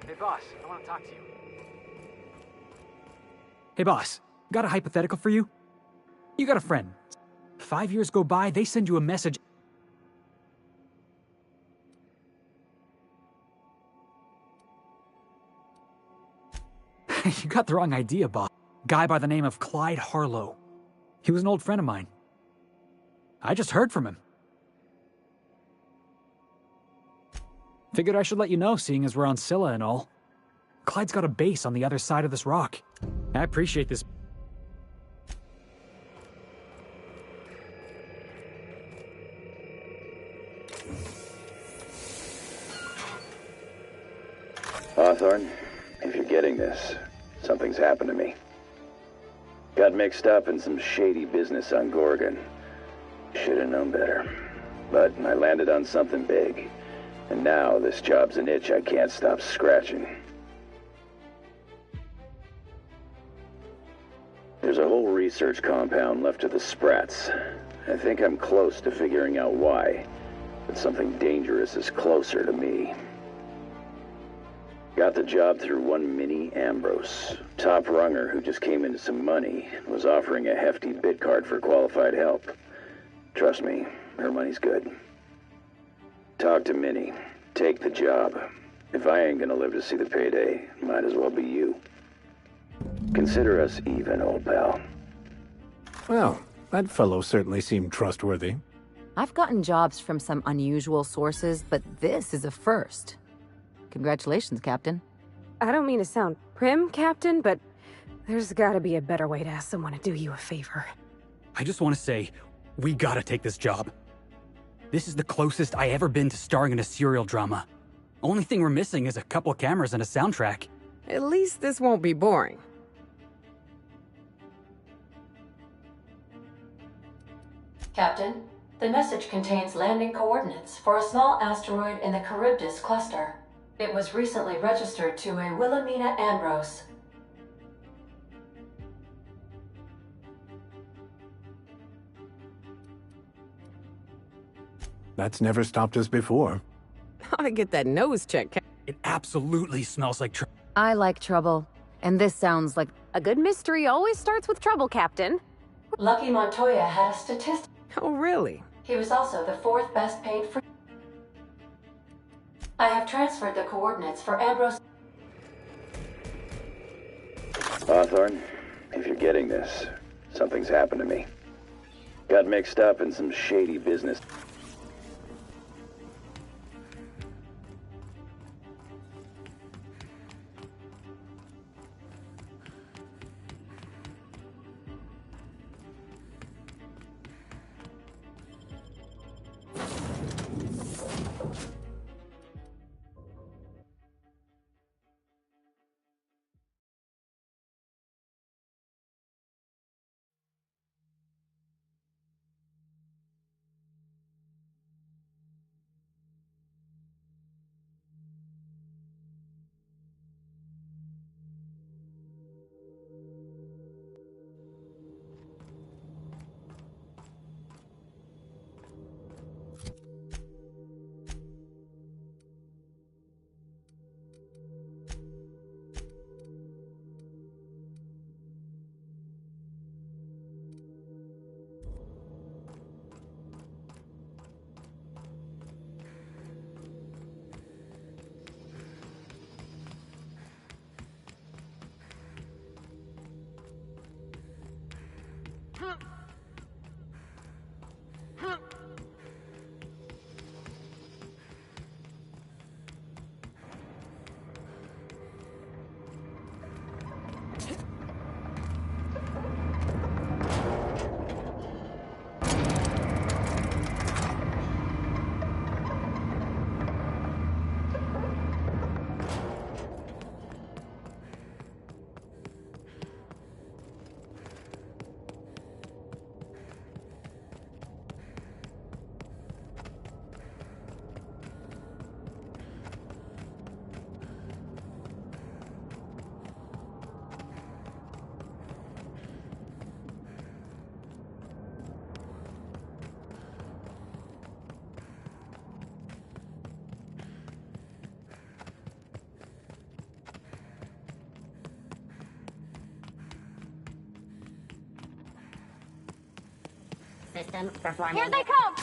K: Hey, boss, I want to talk to you.
H: Hey, boss, got a hypothetical for you? You got a friend. 5 years go by, they send you a message. You got the wrong idea, boss. Guy by the name of Clyde Harlow. He was an old friend of mine. I just heard from him. Figured I should let you know, seeing as we're on Scylla and all. Clyde's got a base on the other side of this rock. I appreciate this.
R: Hawthorne, if you're getting this, something's happened to me. Got mixed up in some shady business on Gorgon. Should have known better. But I landed on something big. And now this job's an itch I can't stop scratching. There's a whole research compound left of the Sprats. I think I'm close to figuring out why. But something dangerous is closer to me. Got the job through one Minnie Ambrose. Top runger who just came into some money and was offering a hefty bid card for qualified help. Trust me, her money's good. Talk to Minnie. Take the job. If I ain't gonna live to see the payday, might as well be you. Consider us even, old pal.
M: Well, that fellow certainly seemed trustworthy.
A: I've gotten jobs from some unusual sources, but this is a first. Congratulations, Captain.
D: I don't mean to sound prim, Captain, but there's gotta be a better way to ask someone to do you a favor.
H: I just want to say, we gotta take this job. This is the closest I ever been to starring in a serial drama. Only thing we're missing is a couple cameras and a soundtrack.
L: At least this won't be boring.
G: Captain, the message contains landing coordinates for a small asteroid in the Charybdis cluster. It was recently registered to a Wilhelmina Ambrose.
M: That's never stopped us before.
L: Ought to get that nose checked.
H: It absolutely smells like trouble.
A: I like trouble, and this sounds like...
D: A good mystery always starts with trouble, Captain.
G: Lucky Montoya had a statistic.
L: Oh, really?
G: He was also the 4th best paid for... I have transferred the coordinates for Ambrose.
R: Hawthorne, if you're getting this, something's happened to me. Got mixed up in some shady business.
N: System performing.
U: Here they come!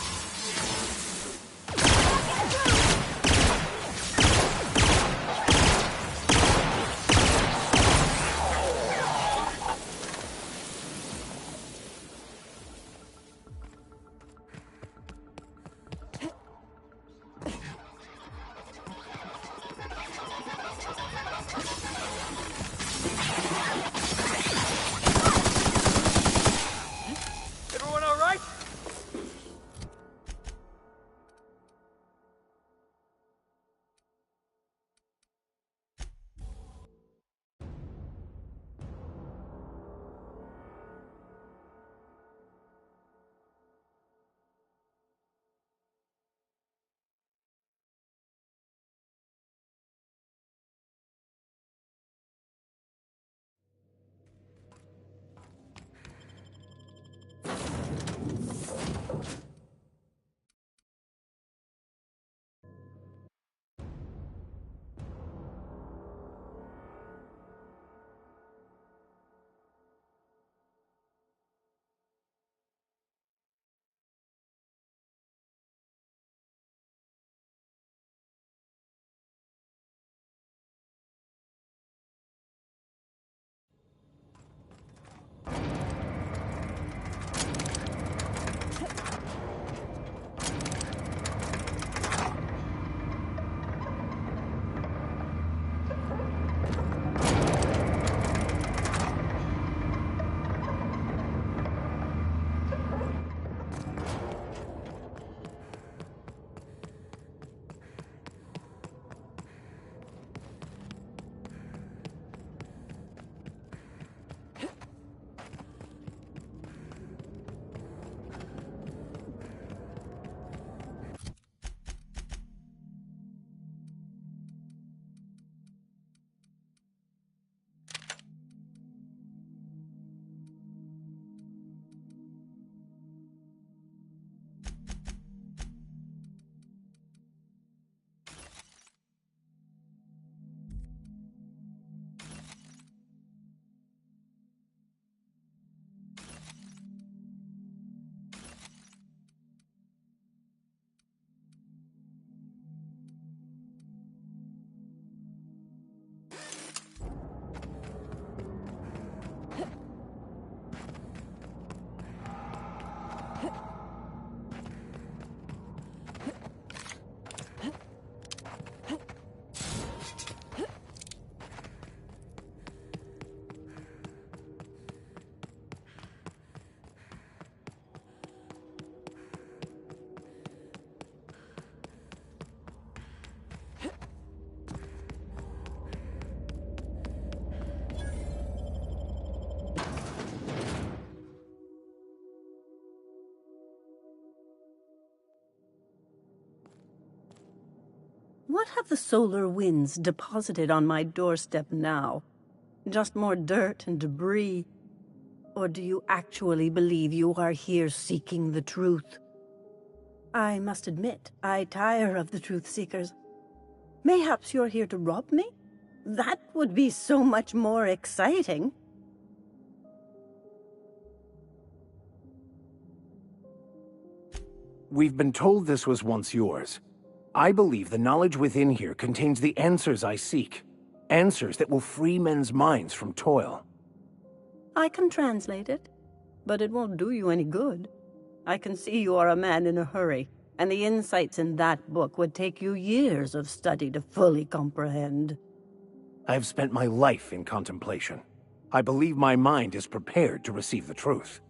C: What have the solar winds deposited on my doorstep now? Just more dirt and debris? Or do you actually believe you are here seeking the truth? I must admit, I tire of the truth seekers. Mayhaps you're here to rob me? That would be so much more exciting.
M: We've been told this was once yours. I believe the knowledge within here contains the answers I seek. Answers that will free men's minds from toil.
C: I can translate it, but it won't do you any good. I can see you are a man in a hurry, and the insights in that book would take you years of study to fully comprehend.
M: I have spent my life in contemplation. I believe my mind is prepared to receive the truth.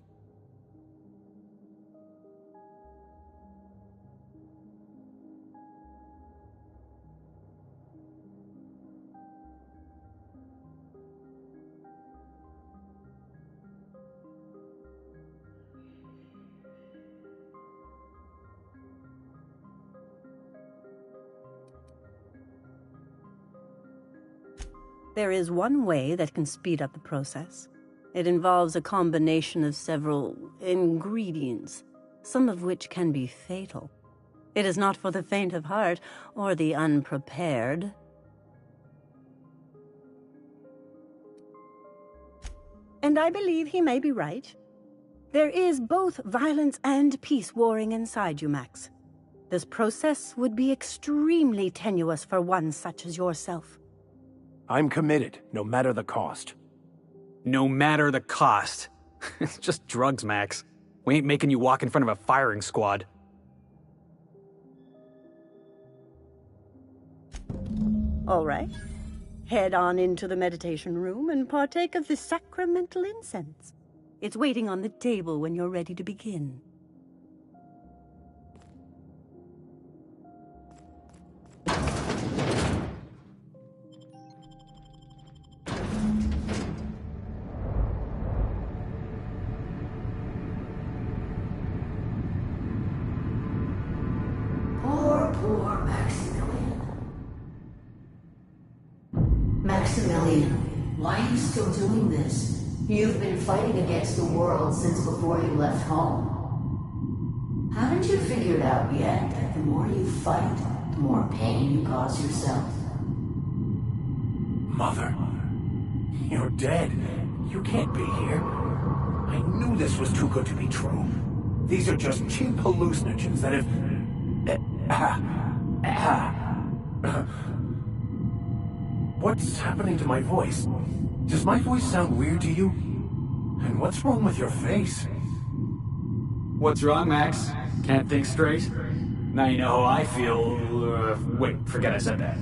C: There is one way that can speed up the process. It involves a combination of several ingredients, some of which can be fatal. It is not for the faint of heart or the unprepared. And I believe he may be right. There is both violence and peace warring inside you, Max. This process would be extremely tenuous for one such as yourself.
M: I'm committed, no matter the cost.
H: No matter the cost. It's just drugs, Max. We ain't making you walk in front of a firing squad.
C: All right. Head on into the meditation room and partake of the sacramental incense. It's waiting on the table when you're ready to begin.
E: Poor Maximilian. Maximilian, why are you still doing this? You've been fighting against the world since before you left home. Haven't you figured out yet that the more you fight, the more pain you cause yourself?
M: Mother, you're dead. You can't be here. I knew this was too good to be true. These are just cheap hallucinogens that have... What's happening to my voice? Does my voice sound weird to you? And what's wrong with your face?
H: What's wrong, Max? Can't think straight? Now you know how I feel. Wait, forget I said that.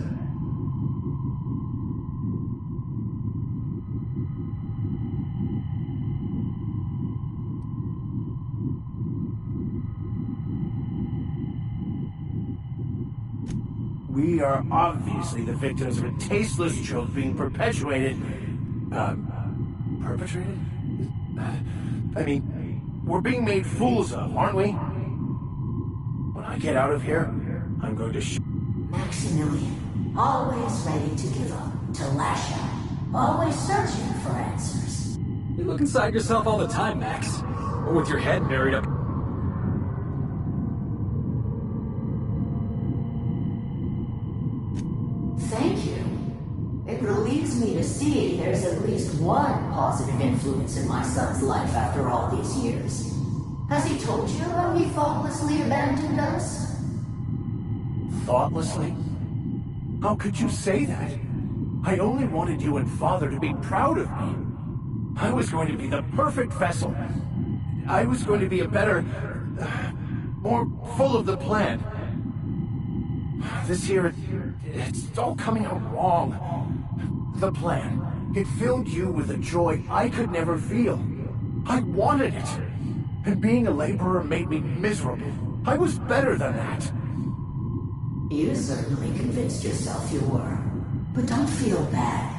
M: We are obviously the victims of a tasteless joke being perpetuated. Perpetrated? I mean, we're being made fools of, aren't we? When I get out of here, I'm going to
E: Maximilian, always ready to give up, to lash out, always searching for answers.
H: You look inside yourself all the time, Max. Or with your head buried up.
E: Thank you. It relieves me to see there's at least one positive influence in my son's life after all these years. Has he told you how he thoughtlessly abandoned us?
M: Thoughtlessly? How could you say that? I only wanted you and Father to be proud of me. I was going to be the perfect vessel. I was going to be a better... more full of the plan. This year, it's all coming out wrong. The plan. It filled you with a joy I could never feel. I wanted it. And being a laborer made me miserable. I was better than that.
E: You certainly convinced yourself you were. But don't feel bad.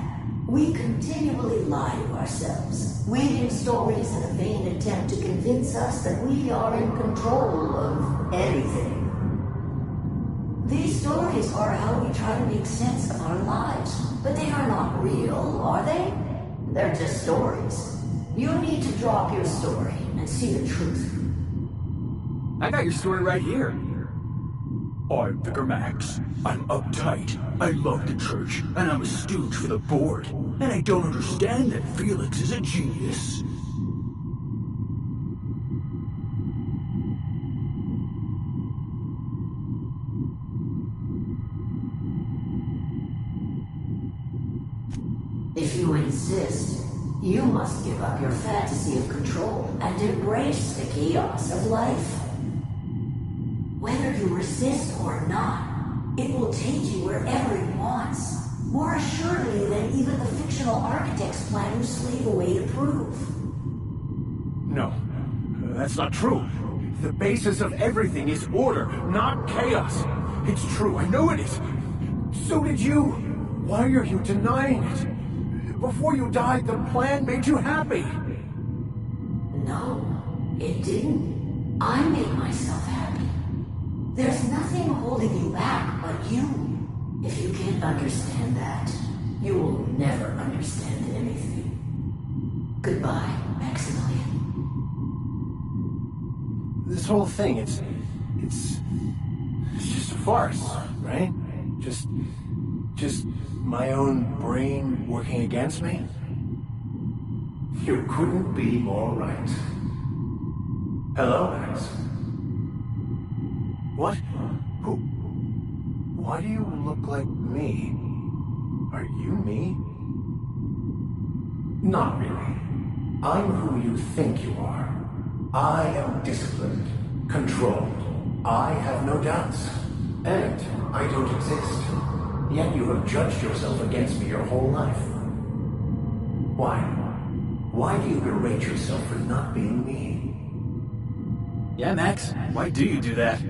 E: We continually lie to ourselves, weaving stories in a vain attempt to convince us that we are in control of anything. These stories stories are how we try to make sense of our lives. But they are not real, are they? They're just stories. You need to drop your story and see the truth.
H: I got your story right here. I'm Vicar Max. I'm uptight. I love the church, and I'm a stooge for the board. And I don't understand that Felix is a genius.
E: If you insist, you must give up your fantasy of control and embrace the chaos of life. Whether you resist or not, it will take you wherever it wants, more assuredly than even the fictional architects plan to slave away to prove.
M: No, that's not true. The basis of everything is order, not chaos. It's true, I know it is. So did you. Why are you denying it? Before you died, the plan made you happy.
E: No, it didn't. I made myself happy. There's nothing holding you back but you. If you can't understand that, you will never understand anything. Goodbye, Maximilian.
M: This whole thing, it's just a farce, right? Just my own brain working against me? You couldn't be more right. Hello, Max. What? Who? Why do you look like me? Are you me? Not really. I'm who you think you are. I am disciplined, controlled. I have no doubts. And I don't exist. Yet you have judged yourself against me your whole life. Why? Why do you berate yourself for not being me?
H: Yeah, Max, why do you do that?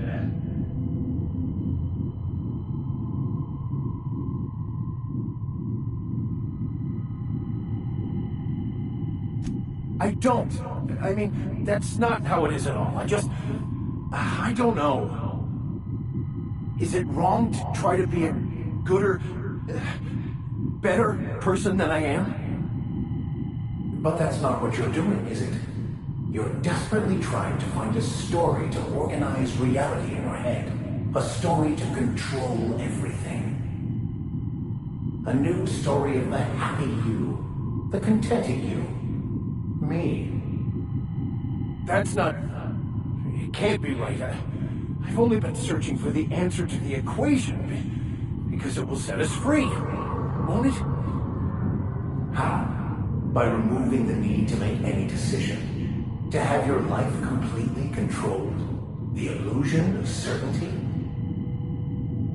M: I don't. I mean, that's not how it is at all. I don't know. Is it wrong to try to be a gooder, better person than I am? But that's not what you're doing, is it? You're desperately trying to find a story to organize reality in your head. A story to control everything. A new story of the happy you, the contented you. Me. That's not... It can't be right. I've only been searching for the answer to the equation because it will set us free, won't it? How? By removing the need to make any decision. To have your life completely controlled. The illusion of certainty.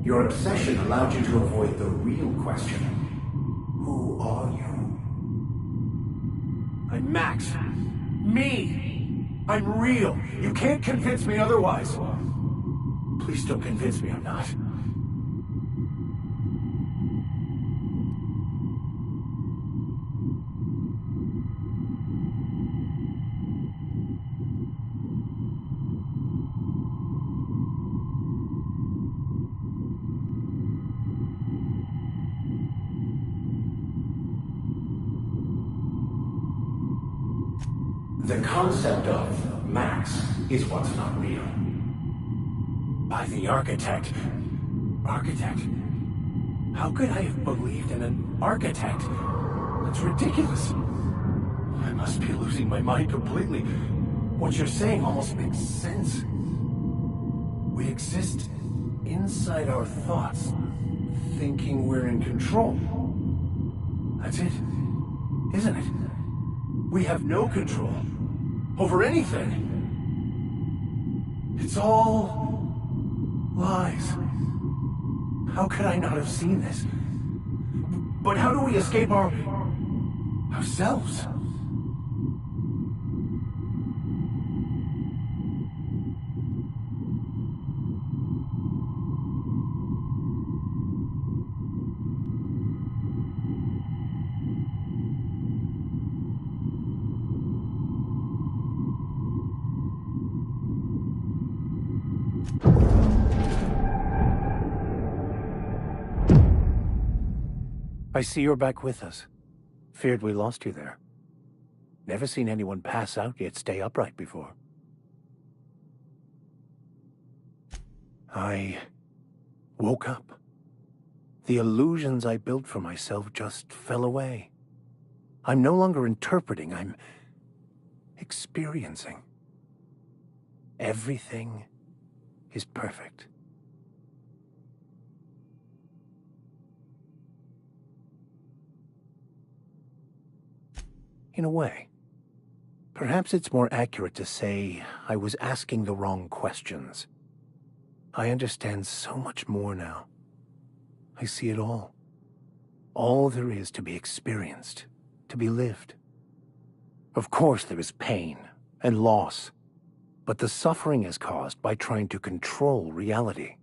M: Your obsession allowed you to avoid the real question. Who are you? I'm Max. Me! I'm real. You can't convince me otherwise. Please don't convince me I'm not. The concept of Max is what's not real. By the architect. Architect? How could I have believed in an architect? That's ridiculous. I must be losing my mind completely. What you're saying almost makes sense. We exist inside our thoughts, thinking we're in control. That's it, isn't it? We have no control over anything. It's all lies. How could I not have seen this? But how do we escape ourselves? I see you're back with us. Feared we lost you there. Never seen anyone pass out yet stay upright before. I woke up. The illusions I built for myself just fell away. I'm no longer interpreting, I'm experiencing. Everything is perfect. In a way. Perhaps it's more accurate to say I was asking the wrong questions. I understand so much more now. I see it all. All there is to be experienced, to be lived. Of course there is pain and loss, but the suffering is caused by trying to control reality,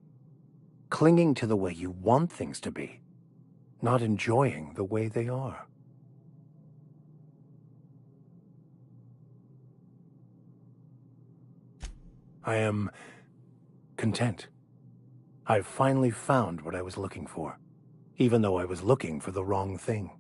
M: clinging to the way you want things to be, not enjoying the way they are. I am content. I've finally found what I was looking for, even though I was looking for the wrong thing.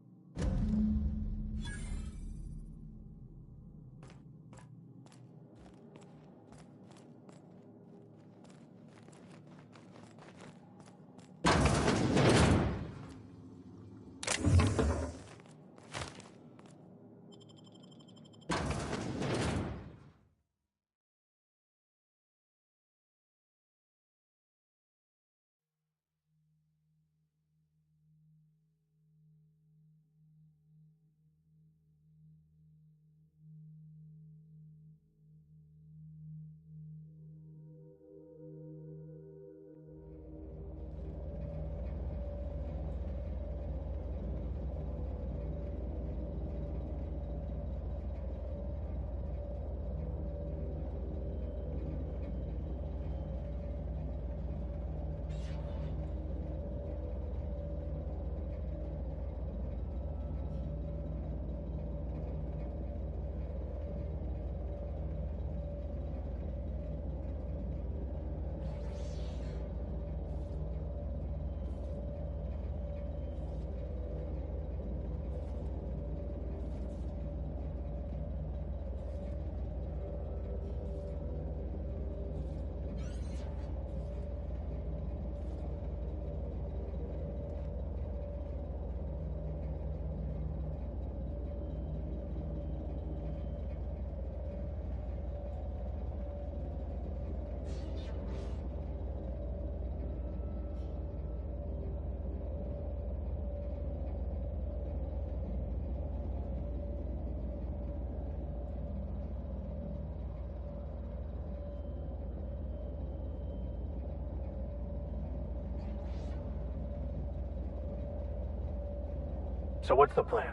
M: So what's the plan?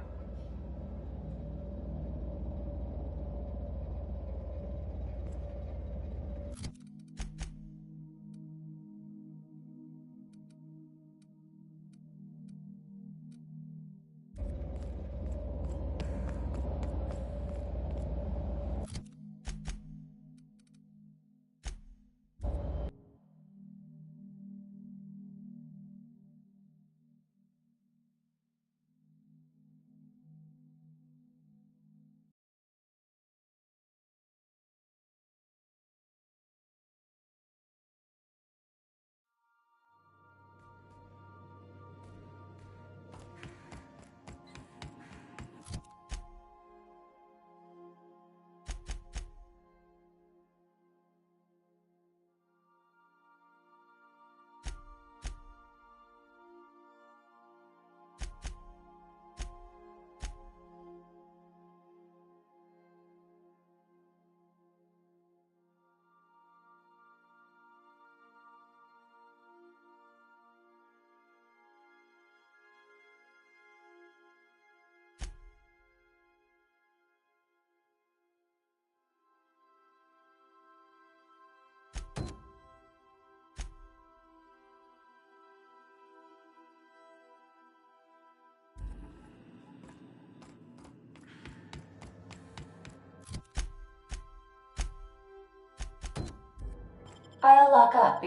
G: I'll lock up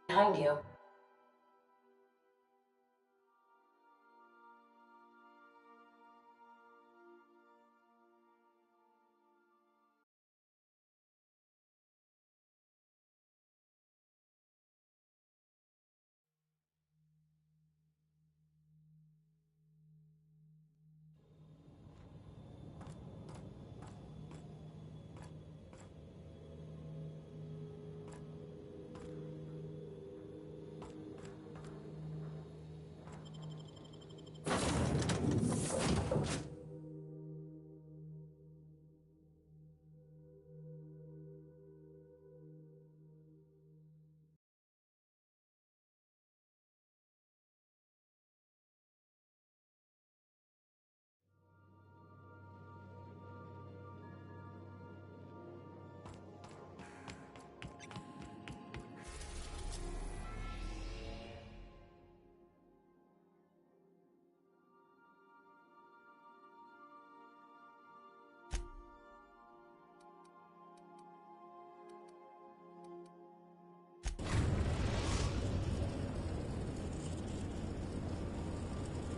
G: behind you.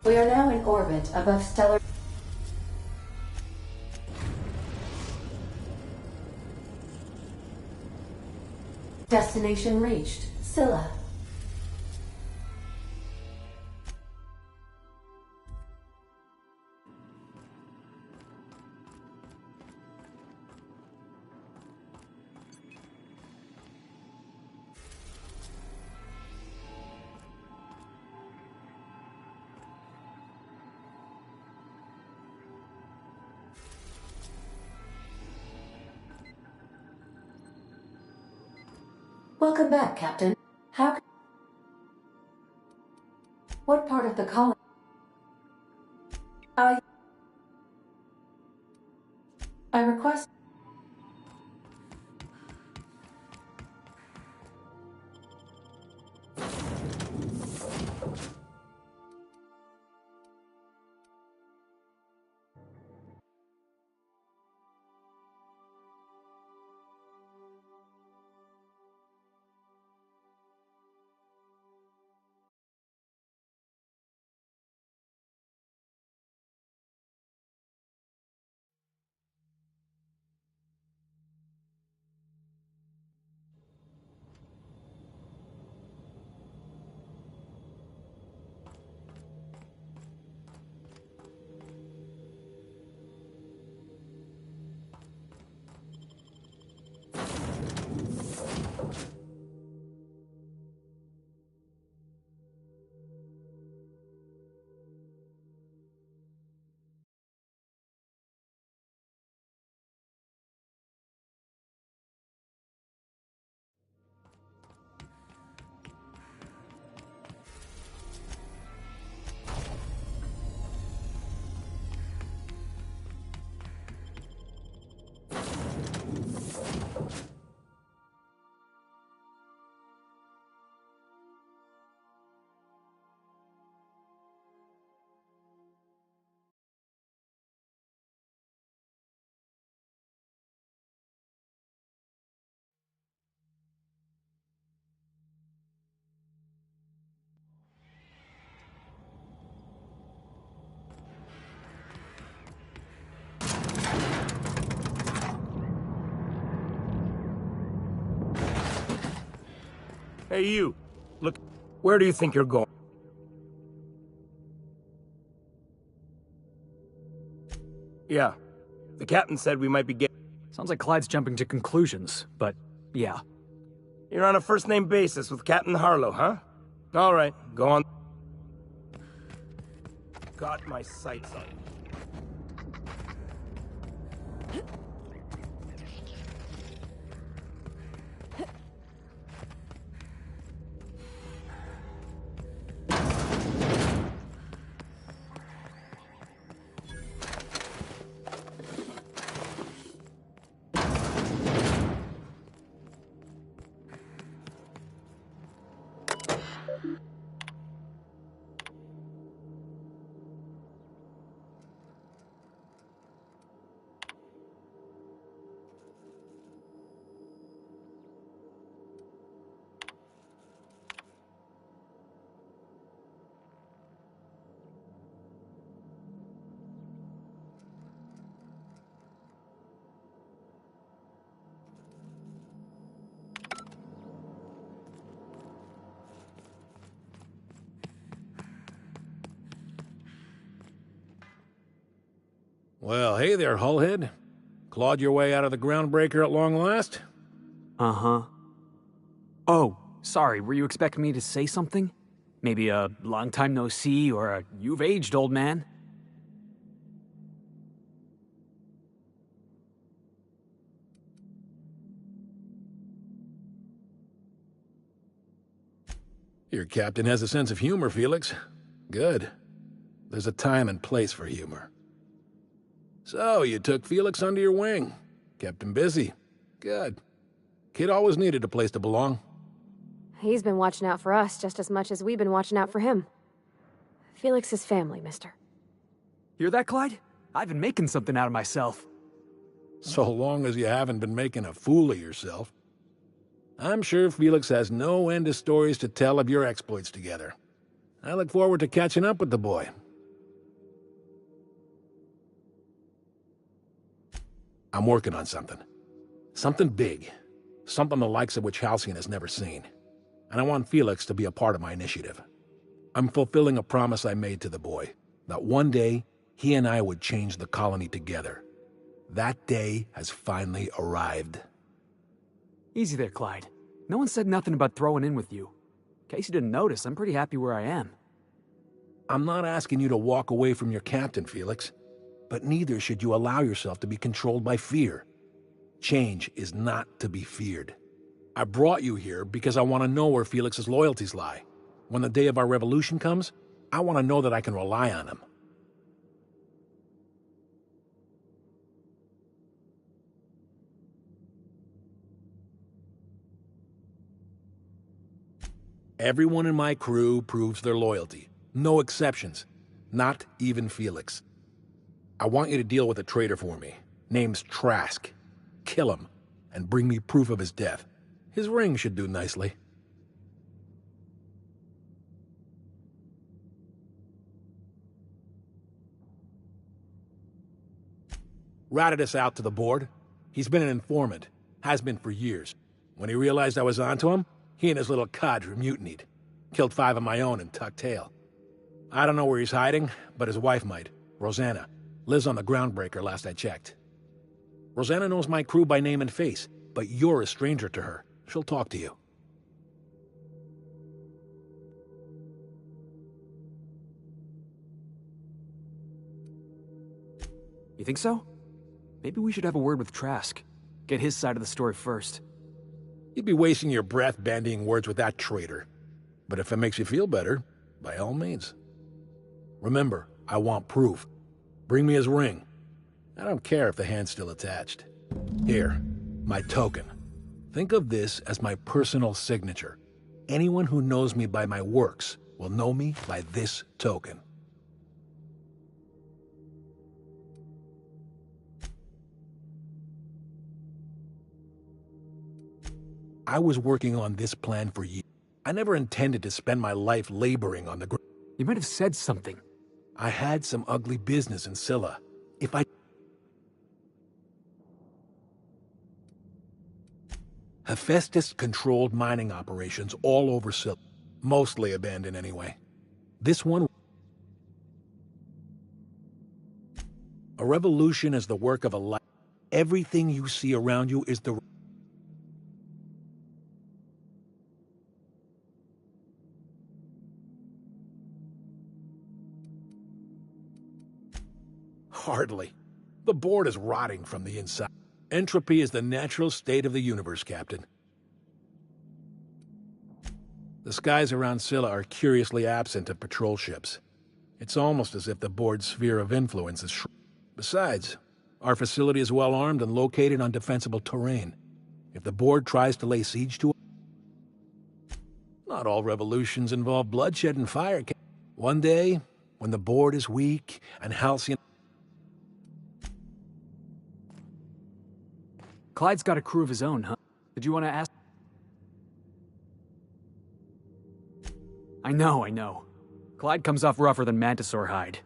G: We are now in orbit above stellar... Destination reached. Scylla. Welcome back, Captain. What part of the colony? I request...
M: Hey, you. Look, where do you think you're going? Yeah. The captain said we might be getting...
H: Sounds like Clyde's jumping to conclusions, but yeah.
M: You're on a first-name basis with Captain Harlow, huh? All right, go on. Got my sights on you.
S: Well, hey there, Hullhead. Clawed your way out of the groundbreaker at long last?
H: Uh-huh. Oh, sorry, were you expecting me to say something? Maybe a long time no see, or a you've aged, old man?
S: Your captain has a sense of humor, Felix. Good. There's a time and place for humor. So, you took Felix under your wing. Kept him busy. Good. Kid always needed a place to belong.
D: He's been watching out for us just as much as we've been watching out for him. Felix is family, mister.
H: Hear that, Clyde? I've been making something out of myself.
S: So long as you haven't been making a fool of yourself. I'm sure Felix has no end of stories to tell of your exploits together. I look forward to catching up with the boy. I'm working on something. Something big. Something the likes of which Halcyon has never seen. And I want Felix to be a part of my initiative. I'm fulfilling a promise I made to the boy, that one day he and I would change the colony together. That day has finally arrived.
H: Easy there, Clyde. No one said nothing about throwing in with you. In case you didn't notice, I'm pretty happy where I am.
S: I'm not asking you to walk away from your captain, Felix. But neither should you allow yourself to be controlled by fear. Change is not to be feared. I brought you here because I want to know where Felix's loyalties lie. When the day of our revolution comes, I want to know that I can rely on him. Everyone in my crew proves their loyalty. No exceptions. Not even Felix. I want you to deal with a traitor for me. Name's Trask. Kill him, and bring me proof of his death. His ring should do nicely. Ratted us out to the board. He's been an informant. Has been for years. When he realized I was onto him, he and his little cadre mutinied. Killed 5 of my own and tucked tail. I don't know where he's hiding, but his wife might. Rosanna. Lives on the Groundbreaker last I checked. Rosanna knows my crew by name and face, but you're a stranger to her. She'll talk to you.
H: You think so? Maybe we should have a word with Trask. Get his side of the story first.
S: You'd be wasting your breath bandying words with that traitor. But if it makes you feel better, by all means. Remember, I want proof. Bring me his ring. I don't care if the hand's still attached. Here, my token. Think of this as my personal signature. Anyone who knows me by my works will know me by this token. I was working on this plan for years. I never intended to spend my life laboring on the ground.
H: You might have said something.
S: I had some ugly business in Scylla. Hephaestus controlled mining operations all over Scylla. Mostly abandoned anyway. This one... A revolution is the work of a life. Everything you see around you is the... Hardly. The board is rotting from the inside. Entropy is the natural state of the universe, Captain. The skies around Scylla are curiously absent of patrol ships. It's almost as if the board's sphere of influence is Besides, our facility is well armed and located on defensible terrain. If the board tries to lay siege to it... Not all revolutions involve bloodshed and fire. One day, when the board is weak and Halcyon...
H: Clyde's got a crew of his own, huh? Did you want to ask? I know. Clyde comes off rougher than Mantisaur hide.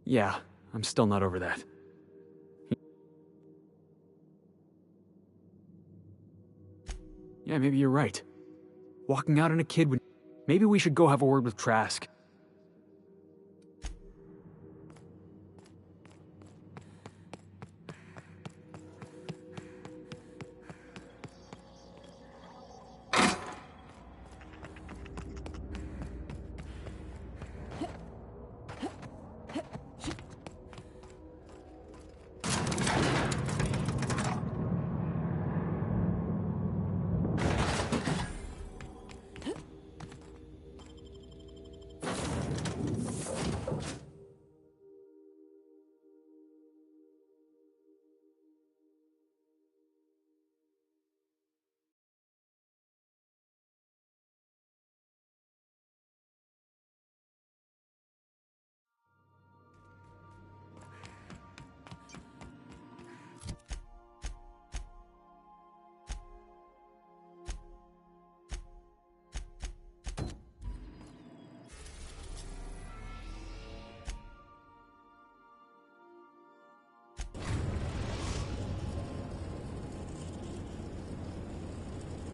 H: Yeah, I'm still not over that. Yeah, maybe you're right. Walking out on a kid would... Maybe we should go have a word with Trask.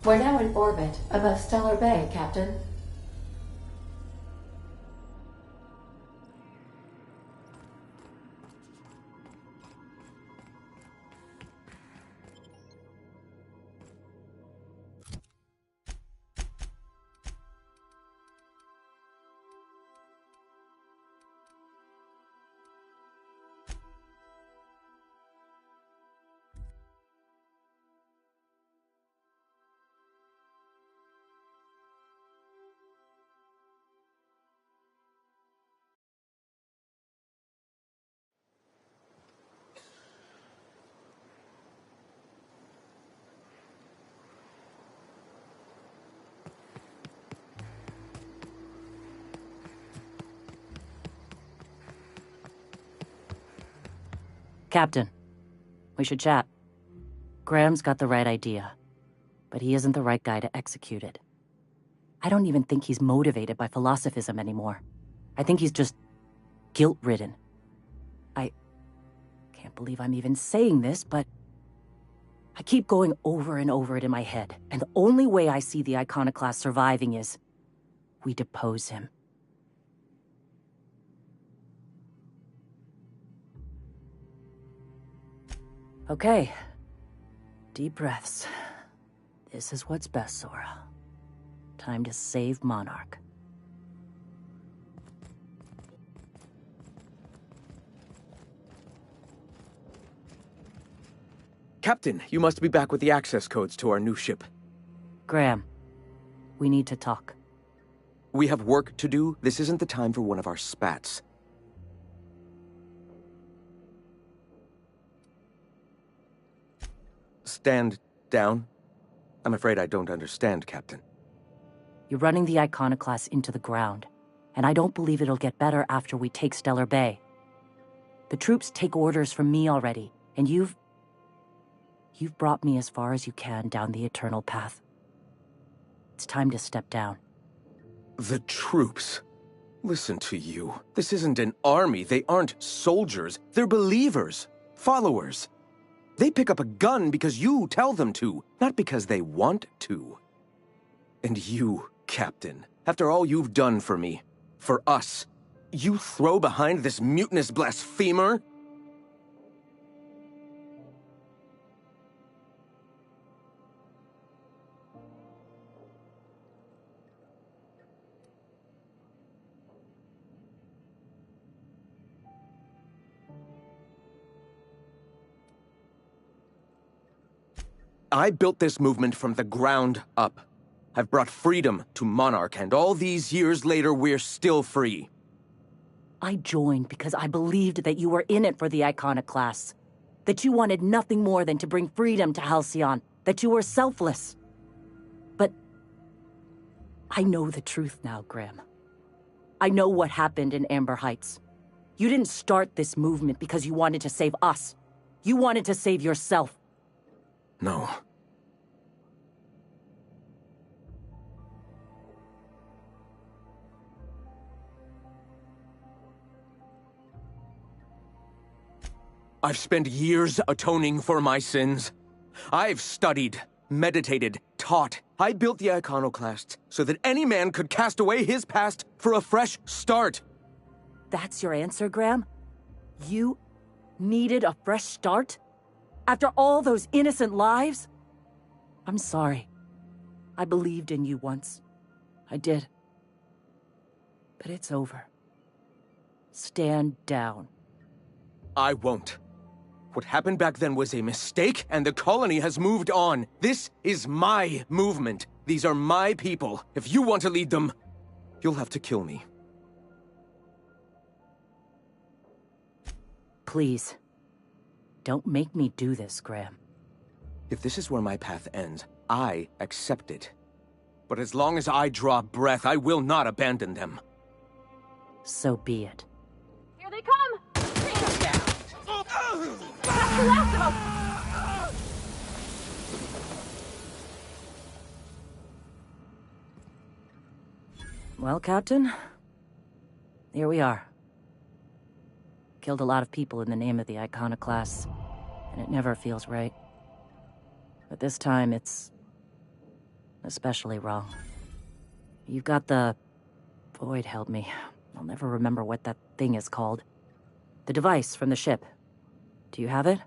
G: We're now in orbit above Stellar Bay, Captain.
J: Captain, we should chat. Graham's got the right idea, but he isn't the right guy to execute it. I don't even think he's motivated by philosophism anymore. I think he's just guilt-ridden. I can't believe I'm even saying this, but I keep going over and over it in my head, and the only way I see the Iconoclast surviving is we depose him. Okay. Deep breaths. This is what's best, Sora. Time to save Monarch.
V: Captain, you must be back with the access codes to our new ship.
J: Graham, we need to talk.
V: We have work to do. This isn't the time for one of our spats. Stand down. I'm afraid I don't understand, Captain.
J: You're running the Iconoclast into the ground, and I don't believe it'll get better after we take Stellar Bay. The troops take orders from me already, and you've brought me as far as you can down the eternal path. It's time to step down.
V: The troops? Listen to you. This isn't an army. They aren't soldiers. They're believers. Followers. They pick up a gun because you tell them to, not because they want to. And you, Captain, after all you've done for me, for us, you throw behind this mutinous blasphemer? I built this movement from the ground up. I've brought freedom to Monarch, and all these years later, we're still free.
J: I joined because I believed that you were in it for the Iconoclasts. That you wanted nothing more than to bring freedom to Halcyon. That you were selfless. But I know the truth now, Graham. I know what happened in Amber Heights. You didn't start this movement because you wanted to save us. You wanted to save yourself.
V: No. I've spent years atoning for my sins. I've studied, meditated, taught. I built the Iconoclasts so that any man could cast away his past for a fresh start.
J: That's your answer, Graham? You needed a fresh start? After all those innocent lives? I'm sorry. I believed in you once. I did. But it's over. Stand down.
V: I won't. What happened back then was a mistake, and the colony has moved on. This is my movement. These are my people. If you want to lead them, you'll have to kill me.
J: Please. Don't make me do this, Graham.
V: If this is where my path ends, I accept it. But as long as I draw breath, I will not abandon them.
J: So be it.
D: Here they come! Stand down! That's the last of them!
J: Well, Captain, here we are. Killed a lot of people in the name of the Iconoclasts, and it never feels right. But this time, it's especially wrong. You've got the... Void help me. I'll never remember what that thing is called. The device from the ship. Do you have it?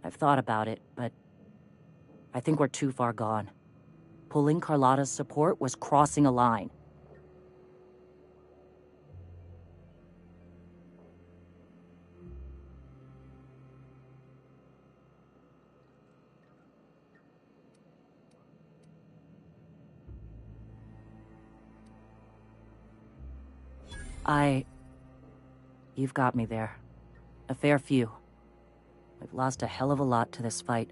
J: I've thought about it, but I think we're too far gone. Pulling Carlotta's support was crossing a line. You've got me there. A fair few. We've lost a hell of a lot to this fight.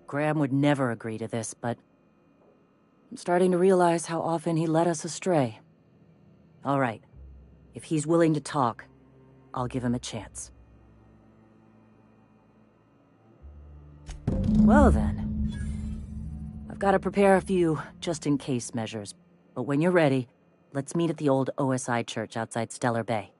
J: Graham would never agree to this, but I'm starting to realize how often he led us astray. All right. If he's willing to talk, I'll give him a chance. Well then. I've got to prepare a few just-in-case measures, but when you're ready, let's meet at the old OSI church outside Stellar Bay.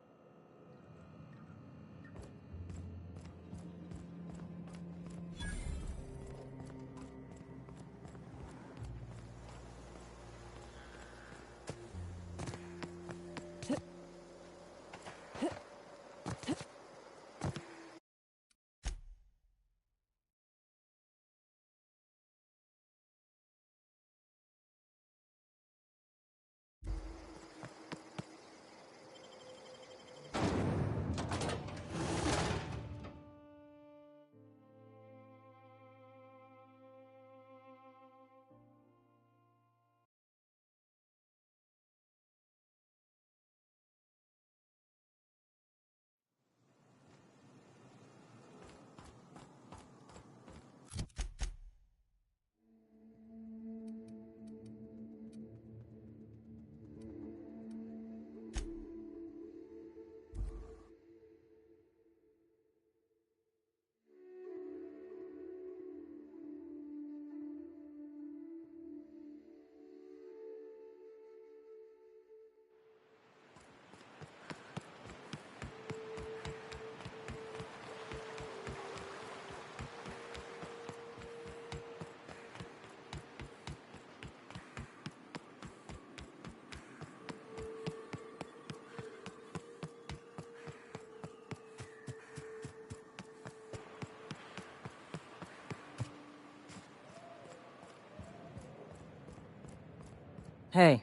J: Hey,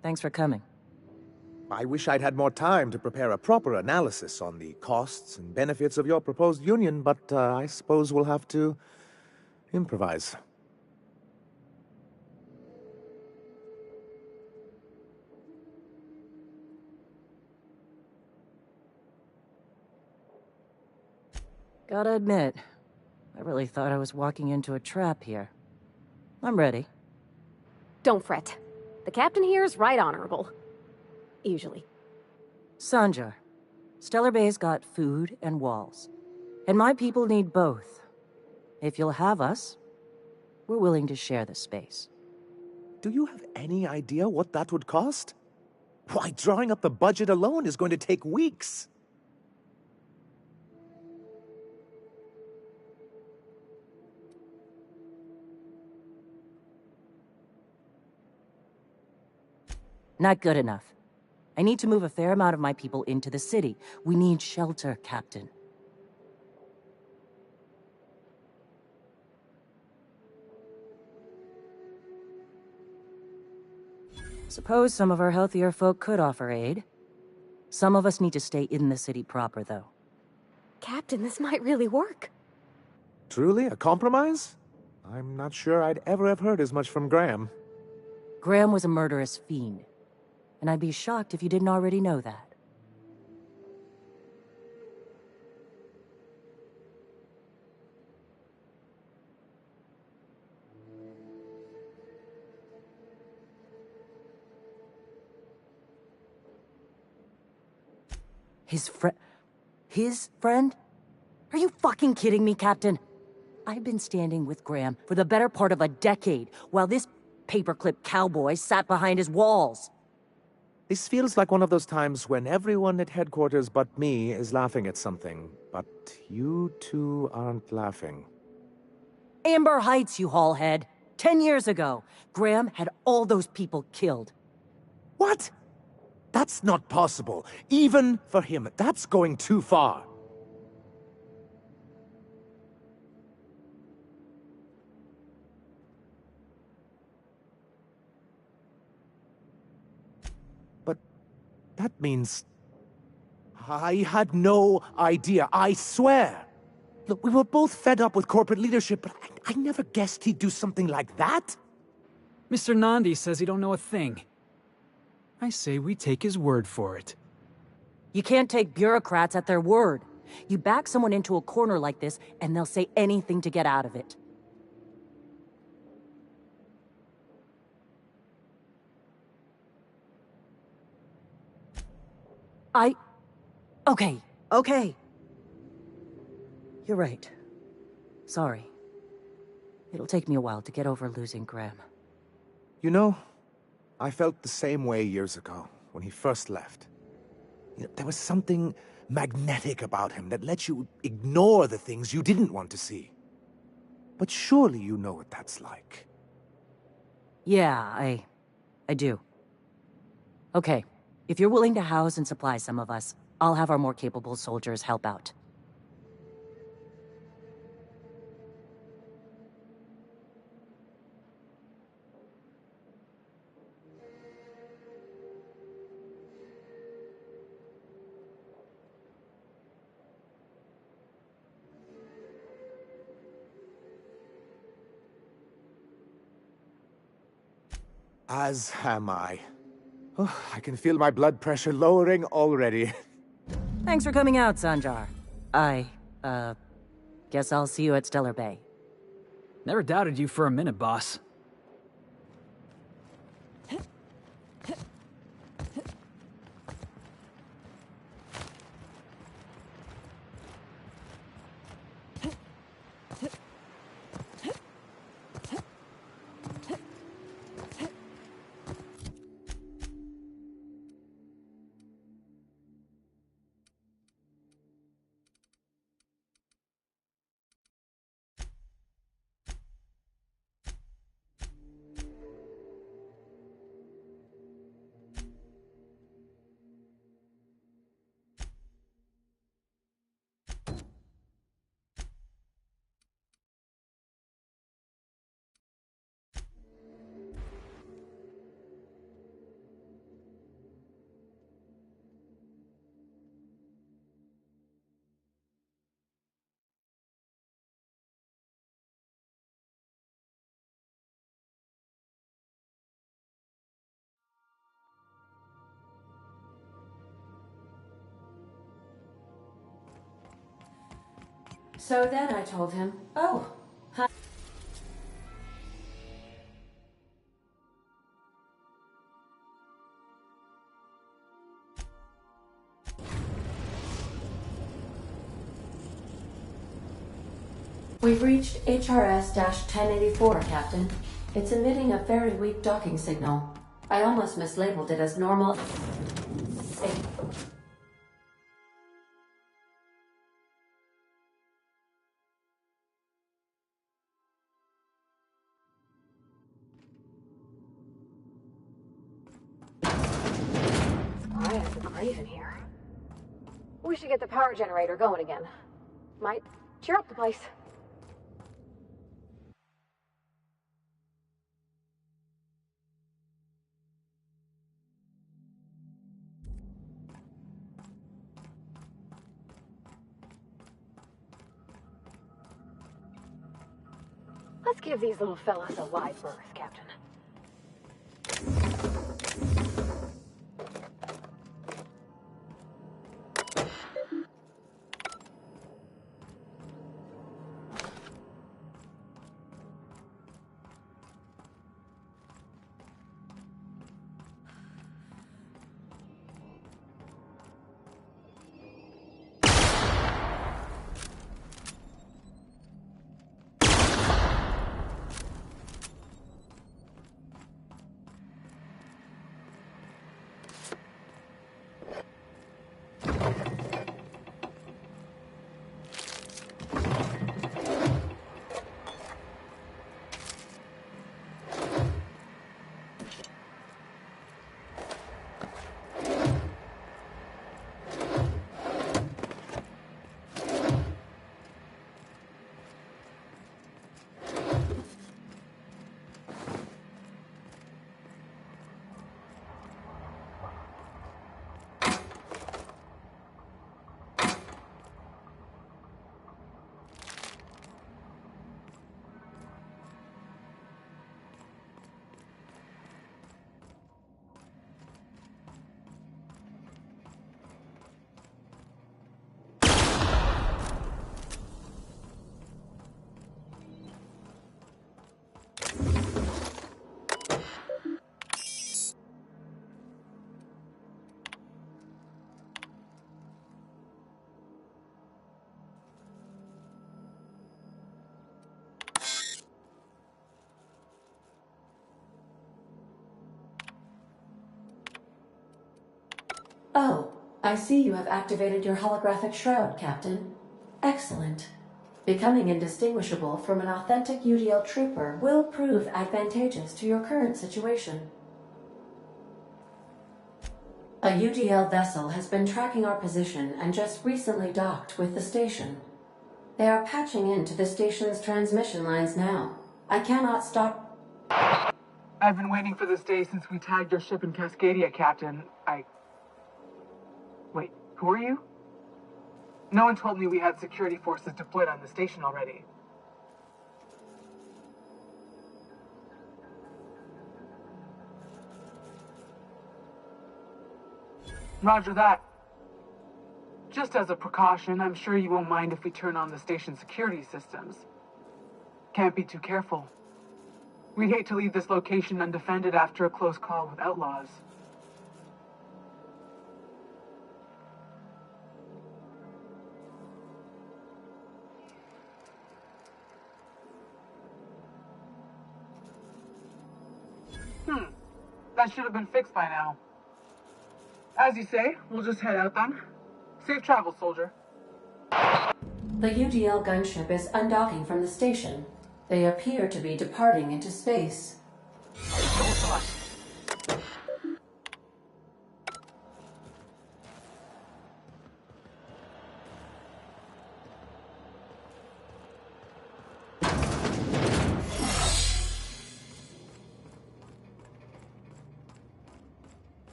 J: thanks for coming.
P: I wish I'd had more time to prepare a proper analysis on the costs and benefits of your proposed union, but I suppose we'll have to improvise.
J: Gotta admit, I really thought I was walking into a trap here. I'm ready.
D: Don't fret. The captain here is right honorable. Usually.
J: Sanjar, Stellar Bay's got food and walls. And my people need both. If you'll have us, we're willing to share the space.
P: Do you have any idea what that would cost? Why, drawing up the budget alone is going to take weeks.
J: Not good enough. I need to move a fair amount of my people into the city. We need shelter, Captain. Suppose some of our healthier folk could offer aid. Some of us need to stay in the city proper, though.
D: Captain, this might really work.
P: Truly? A compromise? I'm not sure I'd ever have heard as much from Graham.
J: Graham was a murderous fiend. And I'd be shocked if you didn't already know that. His friend? Are you fucking kidding me, Captain? I've been standing with Graham for the better part of a decade, while this paperclip cowboy sat behind his walls.
P: This feels like one of those times when everyone at headquarters but me is laughing at something, but you two aren't laughing.
J: Amber Heights, you haulhead. 10 years ago, Graham had all those people killed.
P: What? That's not possible. Even for him, that's going too far. But that means... I had no idea, I swear. Look, we were both fed up with corporate leadership, but I never guessed he'd do something like that.
H: Mr. Nandi says he don't know a thing. I say we take his word for it.
J: You can't take bureaucrats at their word. You back someone into a corner like this, and they'll say anything to get out of it. Okay. You're right. Sorry. It'll take me a while to get over losing Graham.
P: You know, I felt the same way years ago, when he first left. You know, there was something magnetic about him that let you ignore the things you didn't want to see. But surely you know what that's like.
J: Yeah, I do. Okay, if you're willing to house and supply some of us, I'll have our more capable soldiers help out.
P: As am I. Oh, I can feel my blood pressure lowering already.
J: Thanks for coming out, Sanjar. Guess I'll see you at Stellar Bay.
H: Never doubted you for a minute, boss.
G: So then I told him, oh, hi. We've reached HRS-1084, Captain. It's emitting a very weak docking signal. I almost mislabeled it as normal.
D: Quiet as a grave in here. We should get the power generator going again. Might cheer up the place. Let's give these little fellas a wide berth, Captain.
G: Oh, I see you have activated your holographic shroud, Captain. Excellent. Becoming indistinguishable from an authentic UDL trooper will prove advantageous to your current situation. A UDL vessel has been tracking our position and just recently docked with the station. They are patching into the station's transmission lines now. I cannot stop...
B: I've been waiting for this day since we tagged your ship in Cascadia, Captain. Wait, who are you? No one told me we had security forces deployed on the station already. Roger that. Just as a precaution, I'm sure you won't mind if we turn on the station's security systems. Can't be too careful. We'd hate to leave this location undefended after a close call with outlaws. That should have been fixed by now. As you say, we'll just head out then. Safe travel, soldier.
G: The UDL gunship is undocking from the station. They appear to be departing into space.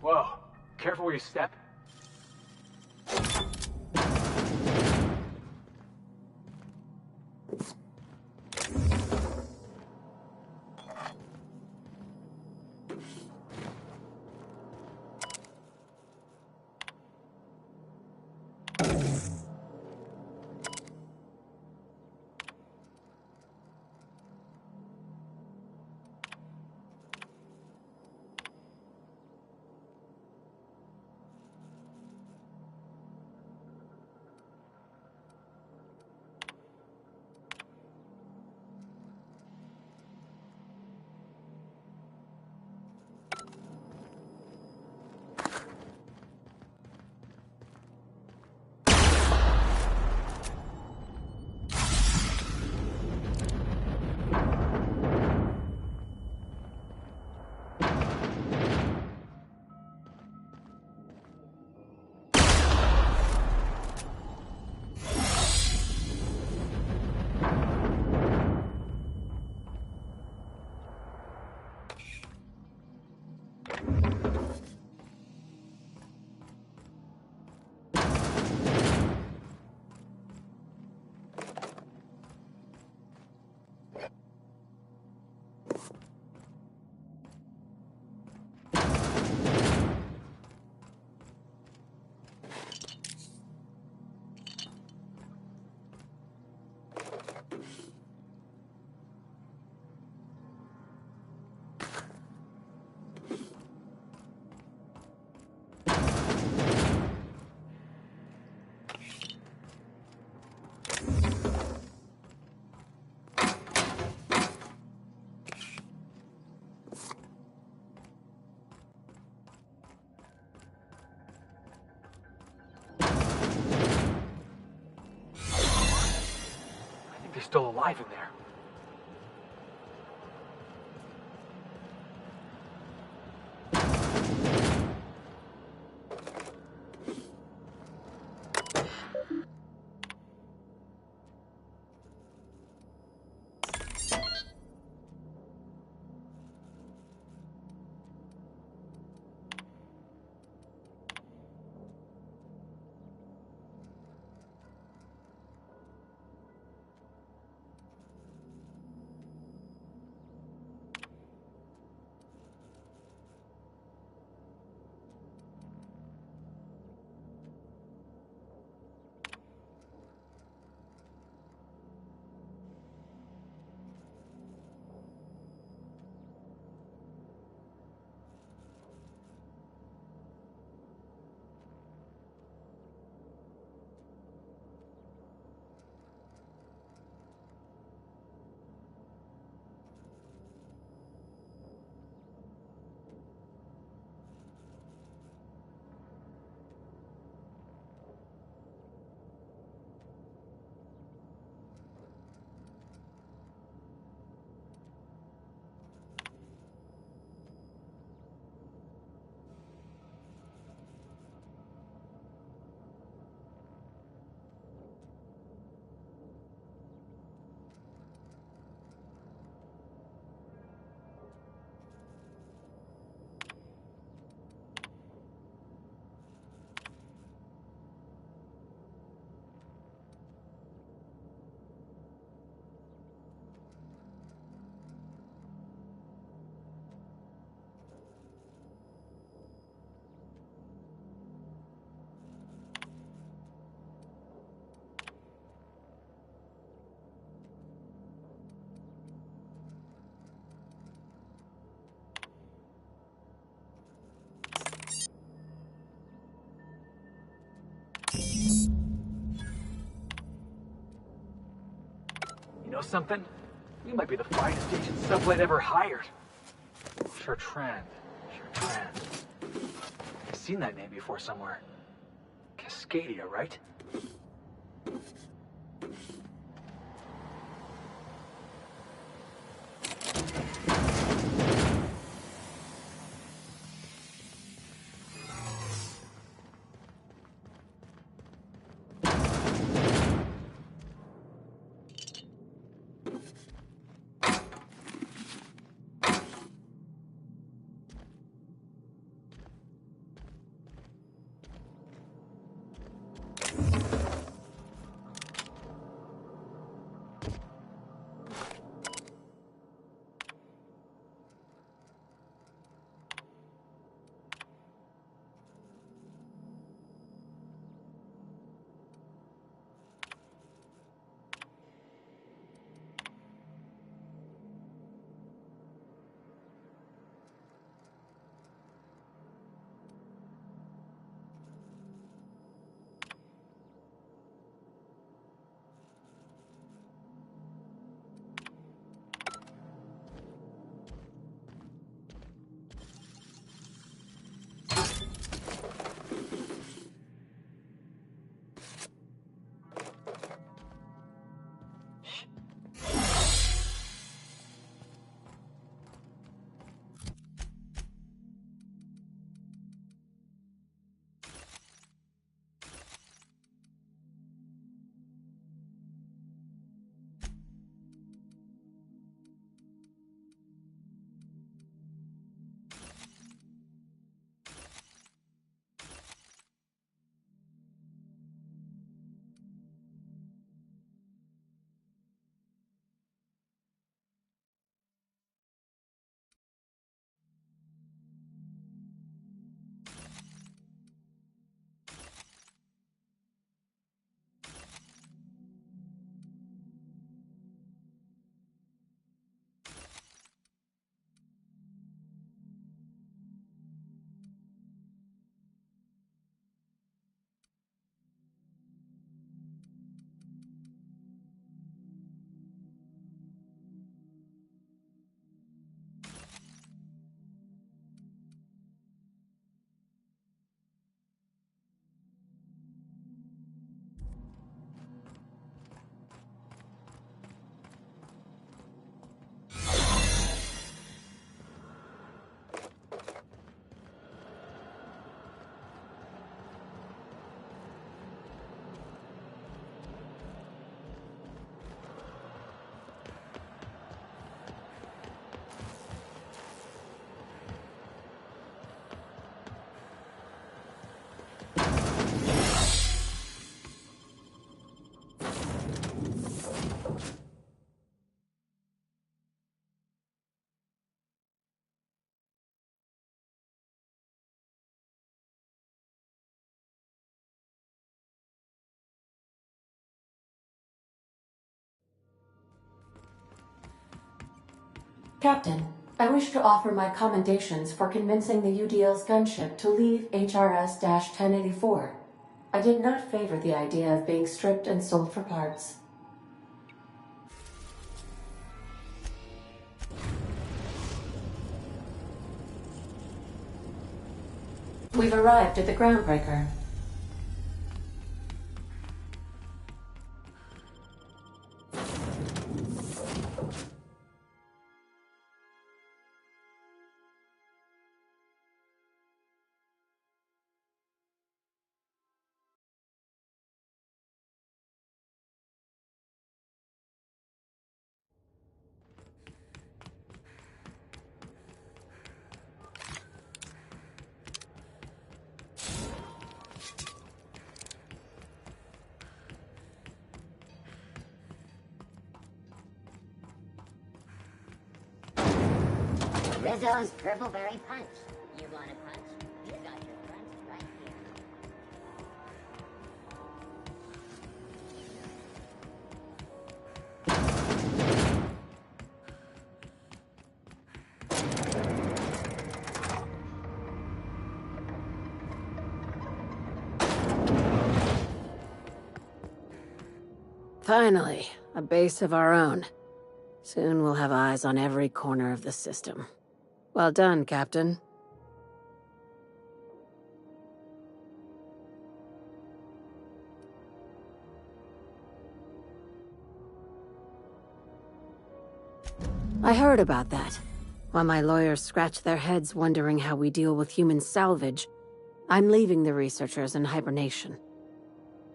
K: Whoa, careful where you step. still alive in there. You know something? You might be the finest agent Sublet ever hired. Chartrand. I've seen that name before somewhere. Cascadia, right?
G: Captain, I wish to offer my commendations for convincing the UDL's gunship to leave HRS-1084. I did not favor the idea of being stripped and sold for parts. We've arrived at the groundbreaker.
N: Rizzo's Purpleberry Punch. You want a punch? You got your punch right here.
D: Finally, a base of our own. Soon we'll have eyes on every corner of the system. Well done, Captain. I heard about that. While my lawyers scratch their heads wondering how we deal with human salvage, I'm leaving the researchers in hibernation.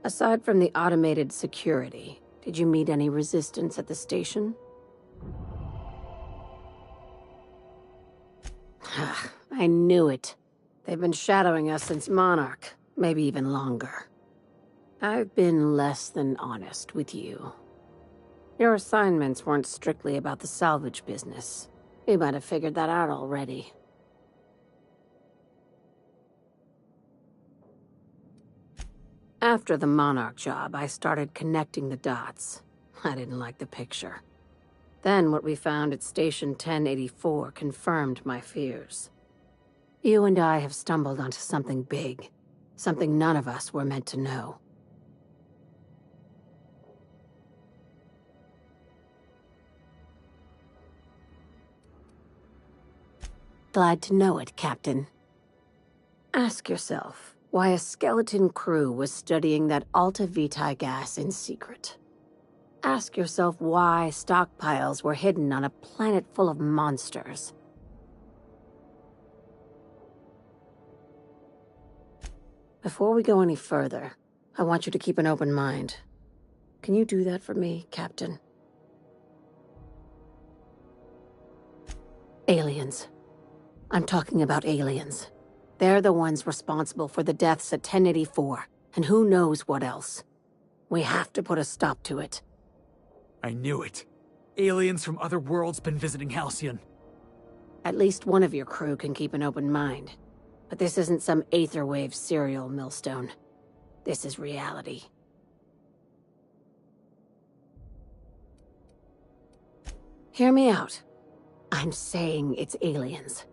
D: Aside from the automated security, did you meet any resistance at the station? I knew it. They've been shadowing us since Monarch, maybe even longer. I've been less than honest with you. Your assignments weren't strictly about the salvage business. You might have figured that out already. After the Monarch job, I started connecting the dots. I didn't like the picture. Then what we found at Station 1084 confirmed my fears. You and I have stumbled onto something big. Something none of us were meant to know. Glad to know it, Captain. Ask yourself why a skeleton crew was studying that Alta Vitae gas in secret. Ask yourself why stockpiles were hidden on a planet full of monsters. Before we go any further, I want you to keep an open mind. Can you do that for me, Captain? Aliens. I'm talking about aliens. They're the ones responsible for the deaths at 1084, and who knows what else. We have to put a stop to it.
H: I knew it. Aliens from other worlds been visiting Halcyon.
D: At least one of your crew can keep an open mind. But this isn't some Aetherwave serial, Millstone. This is reality. Hear me out. I'm saying it's aliens.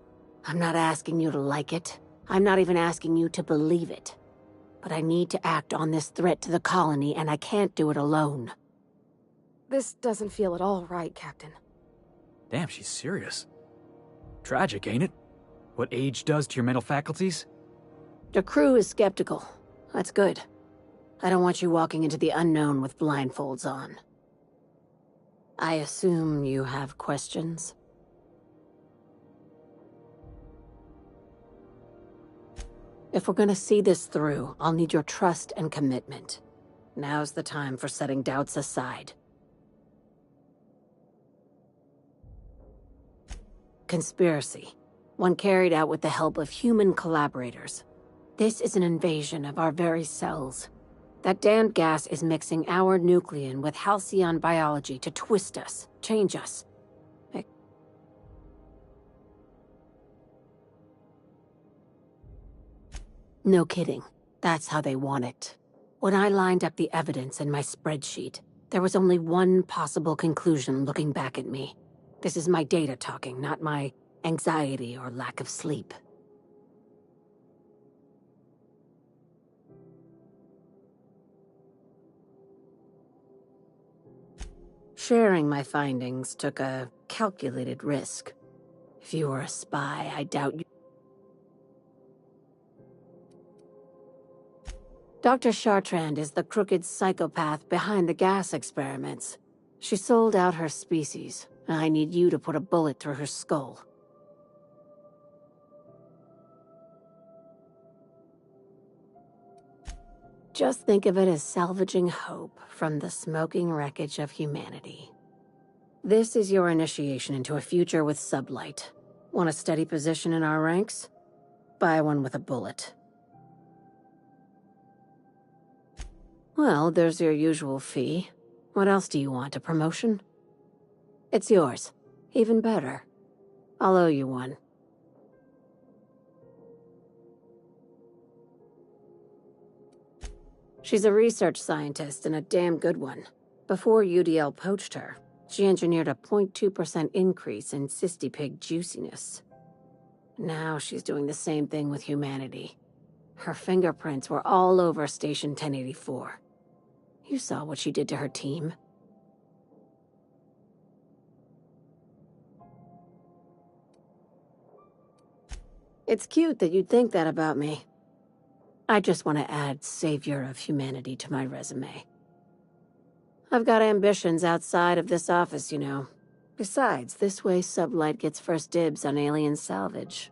D: I'm not asking you to like it. I'm not even asking you to believe it. But I need to act on this threat to the colony, and I can't do it alone. This doesn't feel at all right, Captain.
H: Damn, she's serious. Tragic, ain't it? What age does to your mental faculties?
D: The crew is skeptical. That's good. I don't want you walking into the unknown with blindfolds on. I assume you have questions? If we're gonna see this through, I'll need your trust and commitment. Now's the time for setting doubts aside. Conspiracy. One carried out with the help of human collaborators. This is an invasion of our very cells. That damned gas is mixing our nucleon with halcyon biology to twist us, change us. No kidding. That's how they want it. When I lined up the evidence in my spreadsheet, there was only one possible conclusion looking back at me.
Q: This is my data talking, not my anxiety or lack of sleep. Sharing my findings took a calculated risk. If you were a spy, I doubt you... Dr. Chartrand is the crooked psychopath behind the gas experiments. She sold out her species, and I need you to put a bullet through her skull. Just think of it as salvaging hope from the smoking wreckage of humanity. This is your initiation into a future with sublight. Want a steady position in our ranks? Buy one with a bullet. Well, there's your usual fee. What else do you want, a promotion? It's yours. Even better. I'll owe you one. She's a research scientist and a damn good one. Before UDL poached her, she engineered a 0.2% increase in cystipig juiciness. Now she's doing the same thing with humanity. Her fingerprints were all over Station 1084. You saw what she did to her team. It's cute that you'd think that about me. I just want to add savior of humanity to my resume. I've got ambitions outside of this office, you know. Besides, this way Sublight gets first dibs on alien salvage.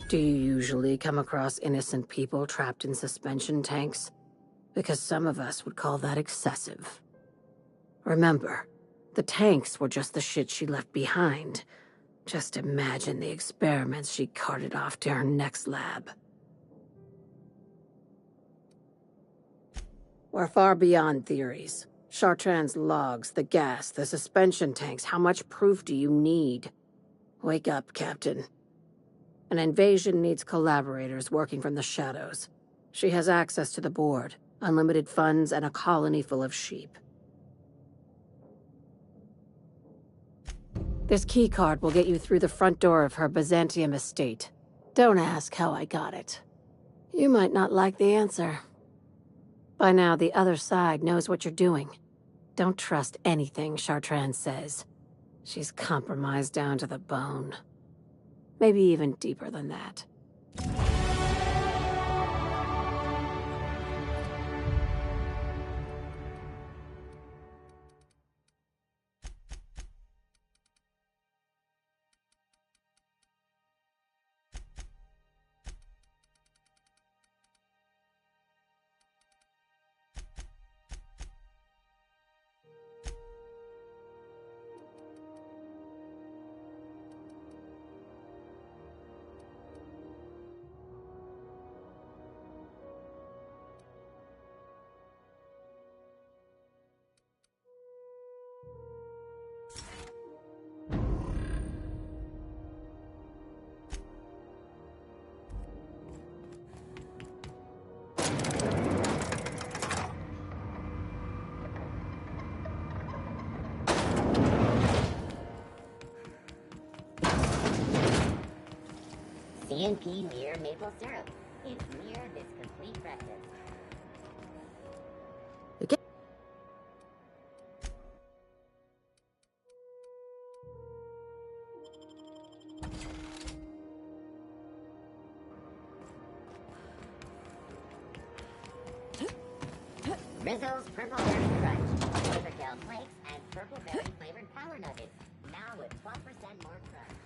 Q: Do you usually come across innocent people trapped in suspension tanks? Because some of us would call that excessive. Remember, the tanks were just the shit she left behind. Just imagine the experiments she carted off to her next lab. We're far beyond theories. Chartrand's logs, the gas, the suspension tanks, how much proof do you need? Wake up, Captain. An invasion needs collaborators working from the shadows. She has access to the board, unlimited funds, and a colony full of sheep. This keycard will get you through the front door of her Byzantium estate. Don't ask how I got it. You might not like the answer. By now, the other side knows what you're doing. Don't trust anything Chartrand says. She's compromised down to the bone. Maybe even deeper than that.
N: CNP near maple syrup. It's near this complete breakfast.
Q: Okay.
N: Rizzo's Purple Berry Crunch. Overkill flakes and purple berry flavored power nuggets. Now with 12% more crunch.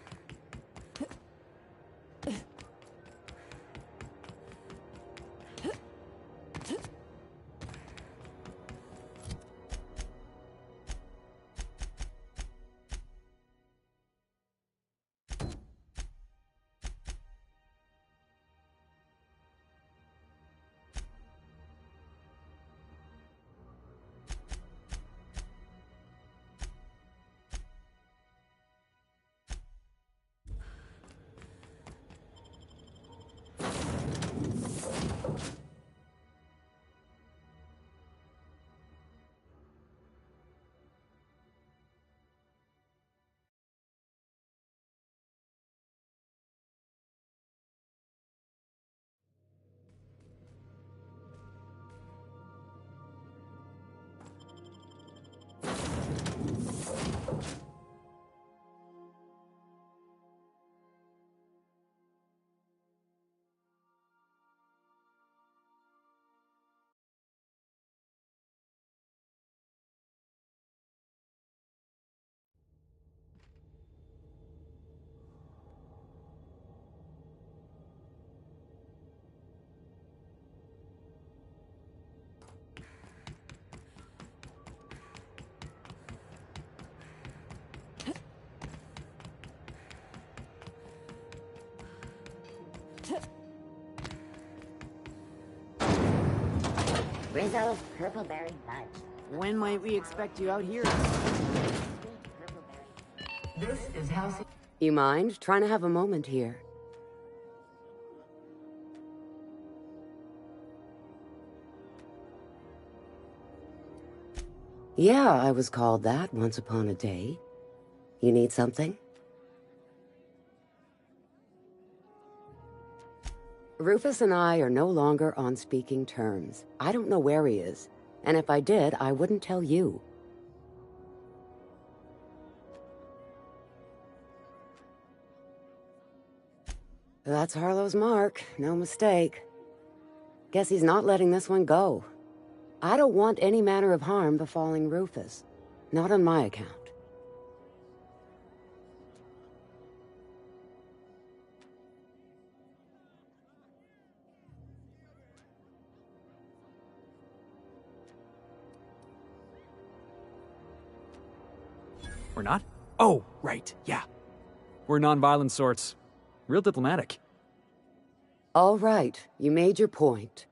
N: Rizzo's Purpleberry Fudge.
F: When might we expect you out here?
N: This is Halcyon.
T: You mind? Trying to have a moment here. Yeah, I was called that once upon a day. You need something? Rufus and I are no longer on speaking terms. I don't know where he is, and if I did, I wouldn't tell you. That's Harlow's mark, no mistake. Guess he's not letting this one go. I don't want any manner of harm befalling Rufus. Not on my account.
H: We're not? Oh, right, yeah. We're non-violent sorts. Real diplomatic.
T: All right, you made your point.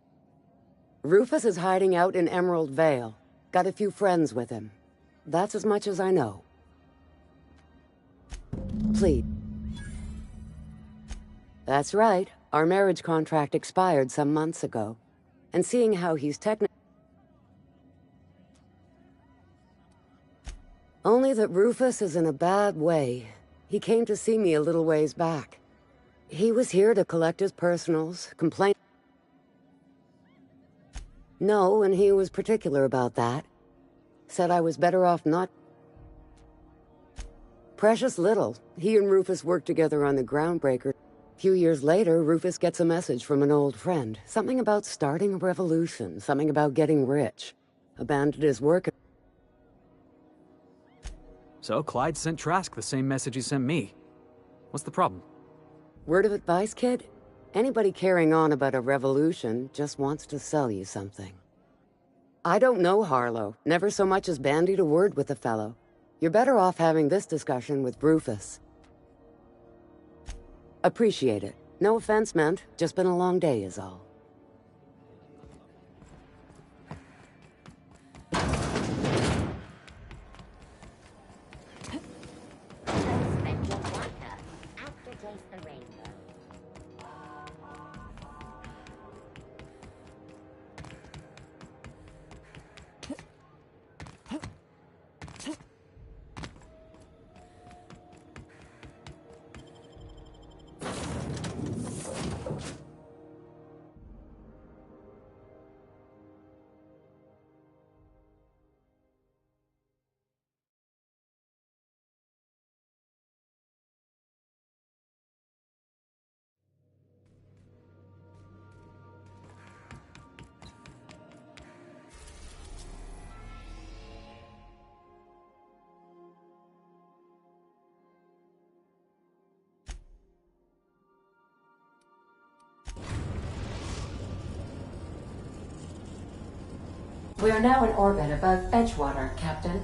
T: Rufus is hiding out in Emerald Vale. Got a few friends with him. That's as much as I know. Please. That's right. Our marriage contract expired some months ago. And seeing how he's Only that Rufus is in a bad way. He came to see me a little ways back. He was here to collect his personals, complain. No, and he was particular about that. Said I was better off not. Precious little. He and Rufus worked together on the Groundbreaker. A few years later, Rufus gets a message from an old friend. Something about starting a revolution, something about getting rich. Abandoned his work.
H: So Clyde sent Trask the same message he sent me. What's the problem?
T: Word of advice, kid? Anybody carrying on about a revolution just wants to sell you something. I don't know Harlow. Never so much as bandied a word with the fellow. You're better off having this discussion with Rufus. Appreciate it. No offense meant. Just been a long day is all.
G: We are now in orbit above Edgewater, Captain.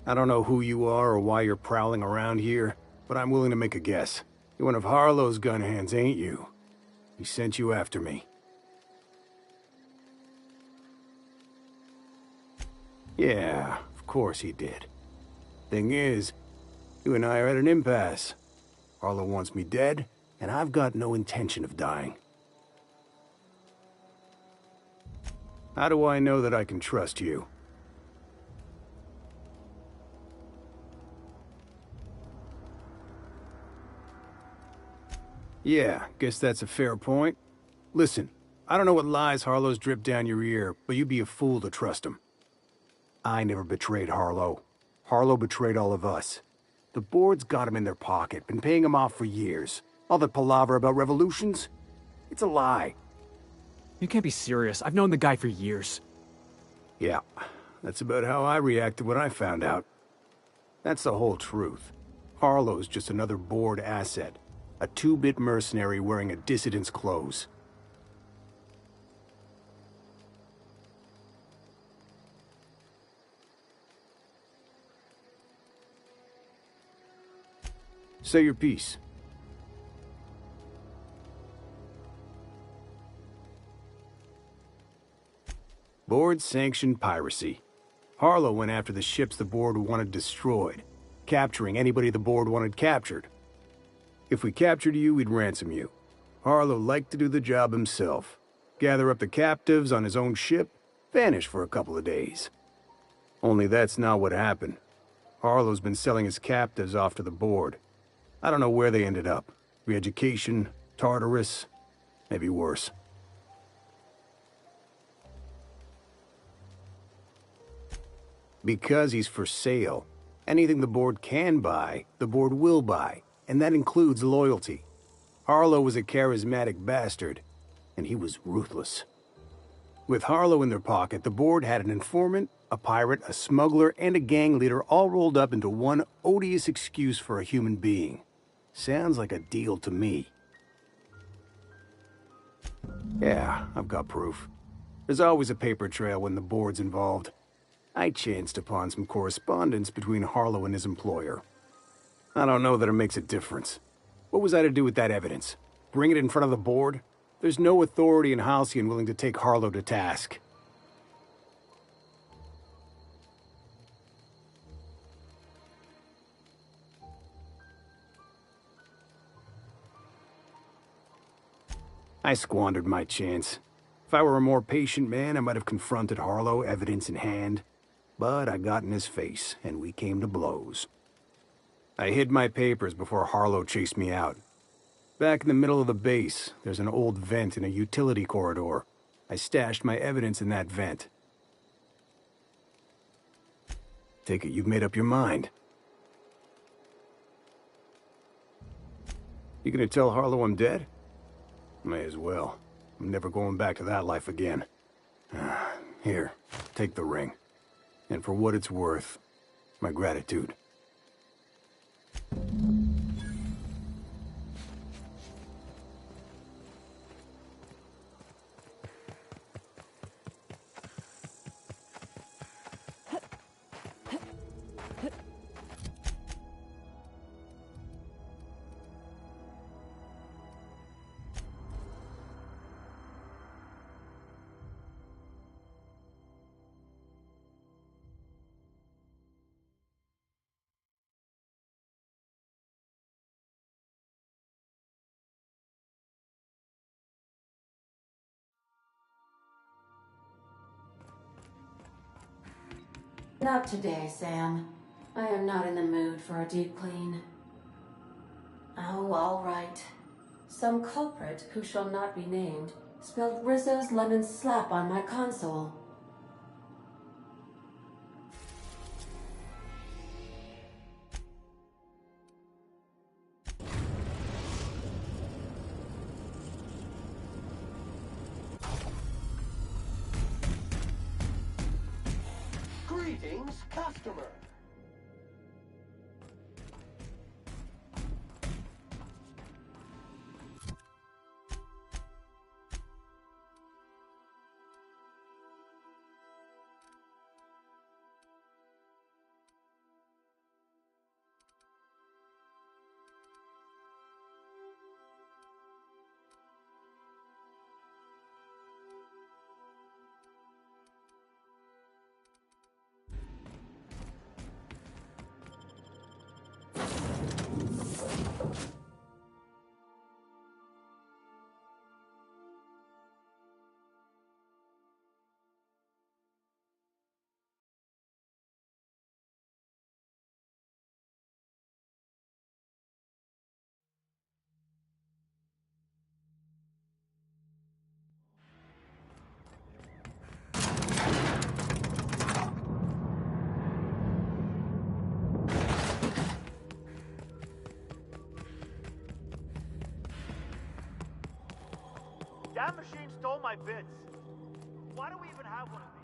I: I don't know who you are or why you're prowling around here, but I'm willing to make a guess. You're one of Harlow's gun hands, ain't you? He sent you after me. Yeah, of course he did. Thing is, you and I are at an impasse. Harlow wants me dead, and I've got no intention of dying. How do I know that I can trust you? Yeah, guess that's a fair point. Listen, I don't know what lies Harlow's dripped down your ear, but you'd be a fool to trust him. I never betrayed Harlow. Harlow betrayed all of us. The board's got him in their pocket, been paying him off for years. All that palaver about revolutions? It's a lie.
H: You can't be serious. I've known the guy for years.
I: Yeah, that's about how I reacted when I found out. That's the whole truth. Harlow's just another board asset. A two-bit mercenary wearing a dissident's clothes. Say your piece. Board-sanctioned piracy. Harlow went after the ships the board wanted destroyed, capturing anybody the board wanted captured. If we captured you, we'd ransom you. Harlow liked to do the job himself. Gather up the captives on his own ship, vanish for a couple of days. Only that's not what happened. Harlow's been selling his captives off to the board. I don't know where they ended up. Re-education, Tartarus, maybe worse. Because he's for sale. Anything the board can buy, the board will buy. And that includes loyalty. Harlow was a charismatic bastard, and he was ruthless. With Harlow in their pocket, the board had an informant, a pirate, a smuggler, and a gang leader all rolled up into one odious excuse for a human being. Sounds like a deal to me. Yeah, I've got proof. There's always a paper trail when the board's involved. I chanced upon some correspondence between Harlow and his employer. I don't know that it makes a difference. What was I to do with that evidence? Bring it in front of the board? There's no authority in Halcyon willing to take Harlow to task. I squandered my chance. If I were a more patient man, I might have confronted Harlow, evidence in hand. But I got in his face, and we came to blows. I hid my papers before Harlow chased me out. Back in the middle of the base, there's an old vent in a utility corridor. I stashed my evidence in that vent. Take it you've made up your mind. You gonna tell Harlow I'm dead? May as well. I'm never going back to that life again. Here, take the ring. And for what it's worth, my gratitude.
G: Not today, Sam. I am not in the mood for a deep clean. Oh, all right. Some culprit, who shall not be named, spilled Rizzo's lemon slap on my console.
O: Greetings, customer.
A: That machine stole my bits. Why do we even have one of these?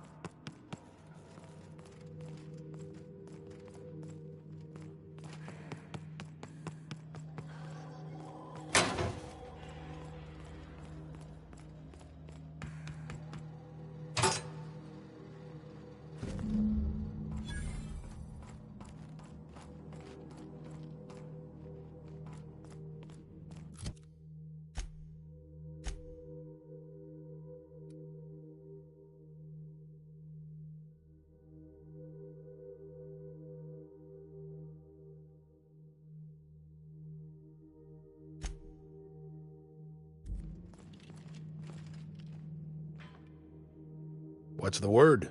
S: What's the word?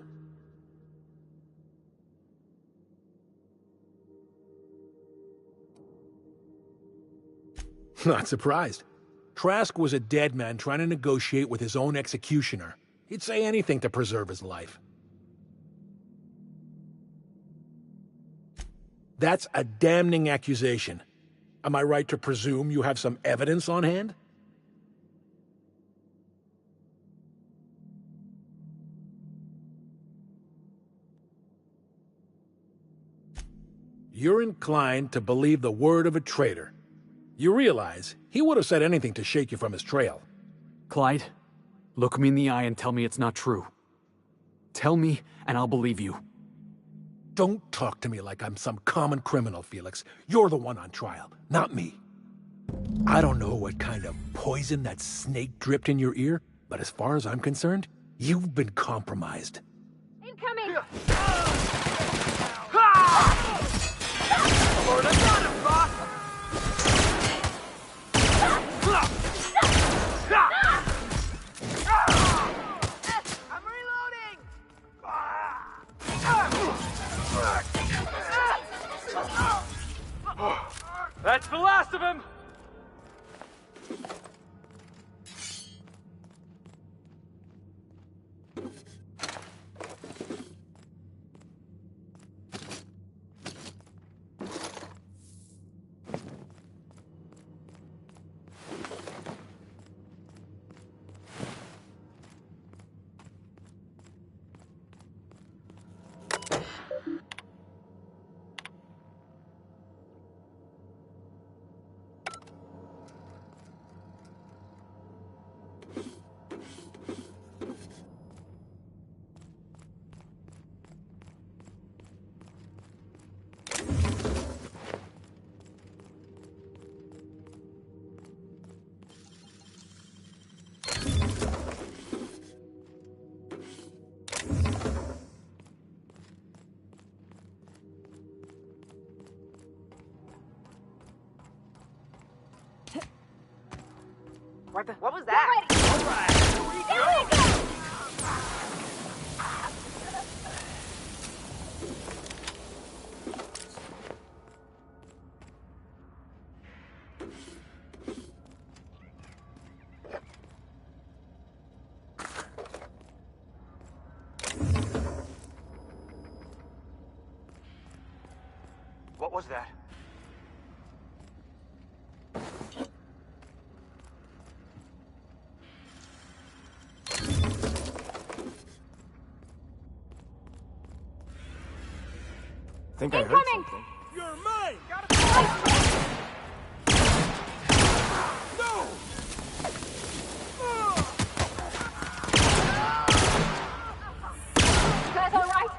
S: Not surprised. Trask was a dead man trying to negotiate with his own executioner. He'd say anything to preserve his life. That's a damning accusation. Am I right to presume you have some evidence on hand? You're inclined to believe the word of a traitor. You realize he would have said anything to shake you from his trail.
H: Clyde, look me in the eye and tell me it's not true. Tell me, and I'll believe you.
S: Don't talk to me like I'm some common criminal, Felix. You're the one on trial, not me. I don't know what kind of poison that snake dripped in your ear, but as far as I'm concerned, you've been compromised.
D: Incoming!
A: Lord, I got him, boss! I'm reloading! That's the last of him!
F: What was that?
A: What was that?
P: I think I heard something.
A: You're mine! No!
D: You guys all right?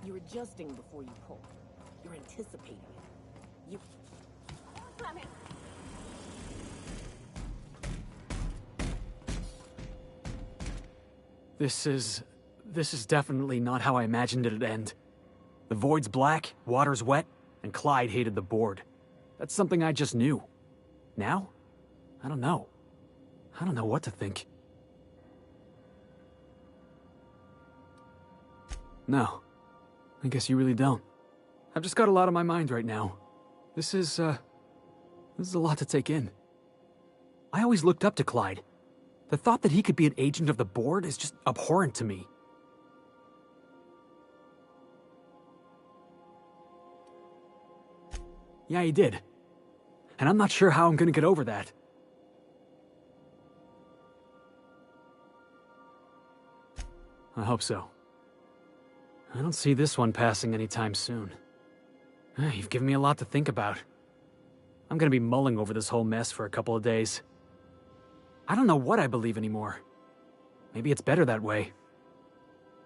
F: You're adjusting before you pull. You're anticipating it. You... Come here.
H: This is definitely not how I imagined it'd end. The void's black, water's wet, and Clyde hated the board. That's something I just knew. Now? I don't know. I don't know what to think. No. I guess you really don't. I've just got a lot on my mind right now. This is a lot to take in. I always looked up to Clyde. The thought that he could be an agent of the board is just abhorrent to me. Yeah, he did. And I'm not sure how I'm gonna get over that. I hope so. I don't see this one passing anytime soon. You've given me a lot to think about. I'm gonna be mulling over this whole mess for a couple of days. I don't know what I believe anymore. Maybe it's better that way.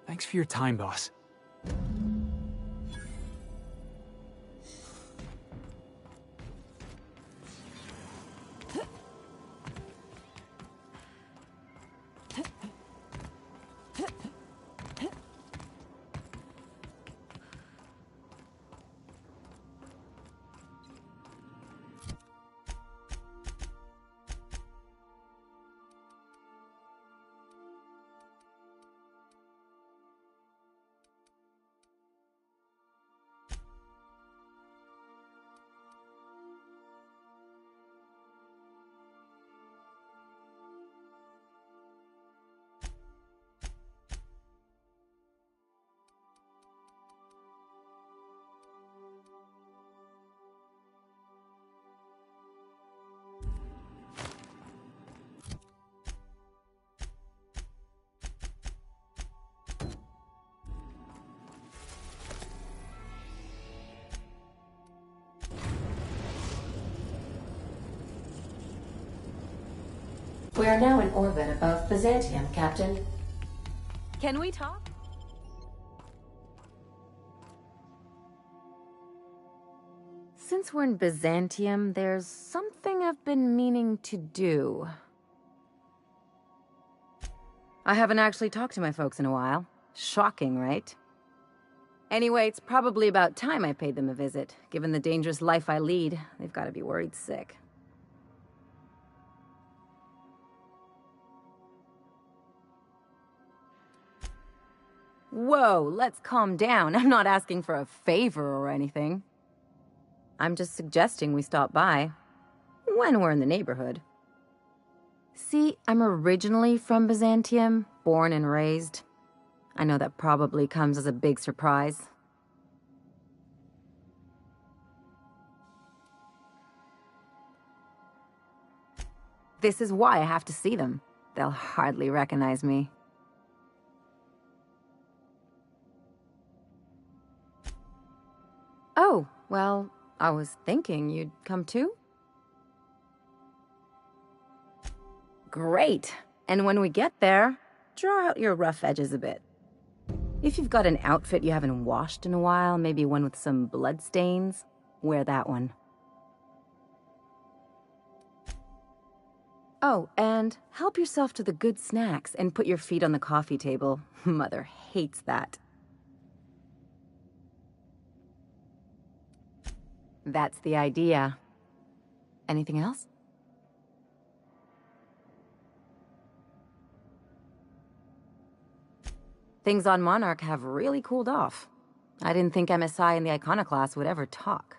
H: Thanks for your time, boss.
G: We are now in orbit above Byzantium, Captain.
L: Can we talk? Since we're in Byzantium, there's something I've been meaning to do. I haven't actually talked to my folks in a while. Shocking, right? Anyway, it's probably about time I paid them a visit. Given the dangerous life I lead, they've got to be worried sick. Whoa, let's calm down. I'm not asking for a favor or anything. I'm just suggesting we stop by when we're in the neighborhood. See, I'm originally from Byzantium, born and raised. I know that probably comes as a big surprise. This is why I have to see them. They'll hardly recognize me. Oh, well, I was thinking you'd come too? Great. And when we get there, draw out your rough edges a bit. If you've got an outfit you haven't washed in a while, maybe one with some blood stains, wear that one. Oh, and help yourself to the good snacks and put your feet on the coffee table. Mother hates that. That's the idea. Anything else? Things on Monarch have really cooled off. I didn't think MSI and the Iconoclasts would ever talk.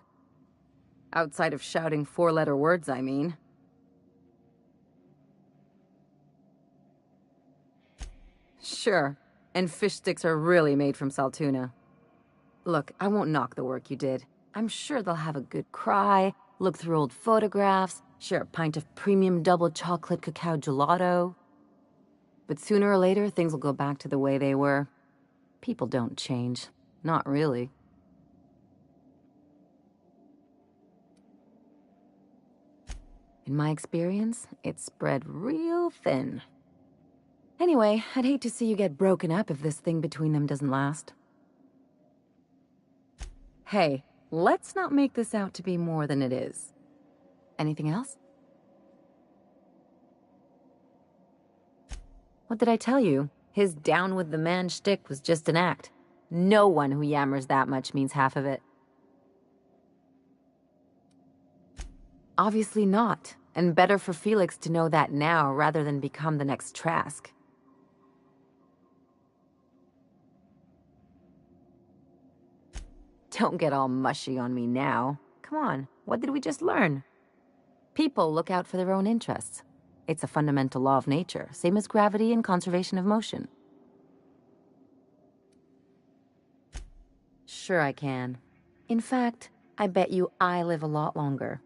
L: Outside of shouting four-letter words, I mean. Sure, and fish sticks are really made from Saltuna. Look, I won't knock the work you did. I'm sure they'll have a good cry, look through old photographs, share a pint of premium double chocolate cacao gelato. But sooner or later, things will go back to the way they were. People don't change. Not really. In my experience, it's spread real thin. Anyway, I'd hate to see you get broken up if this thing between them doesn't last. Hey, let's not make this out to be more than it is. Anything else? What did I tell you? His down with the man shtick was just an act. No one who yammers that much means half of it. Obviously not. And better for Felix to know that now rather than become the next Trask. Don't get all mushy on me now. Come on, what did we just learn? People look out for their own interests. It's a fundamental law of nature, same as gravity and conservation of motion. Sure I can. In fact, I bet you I live a lot longer.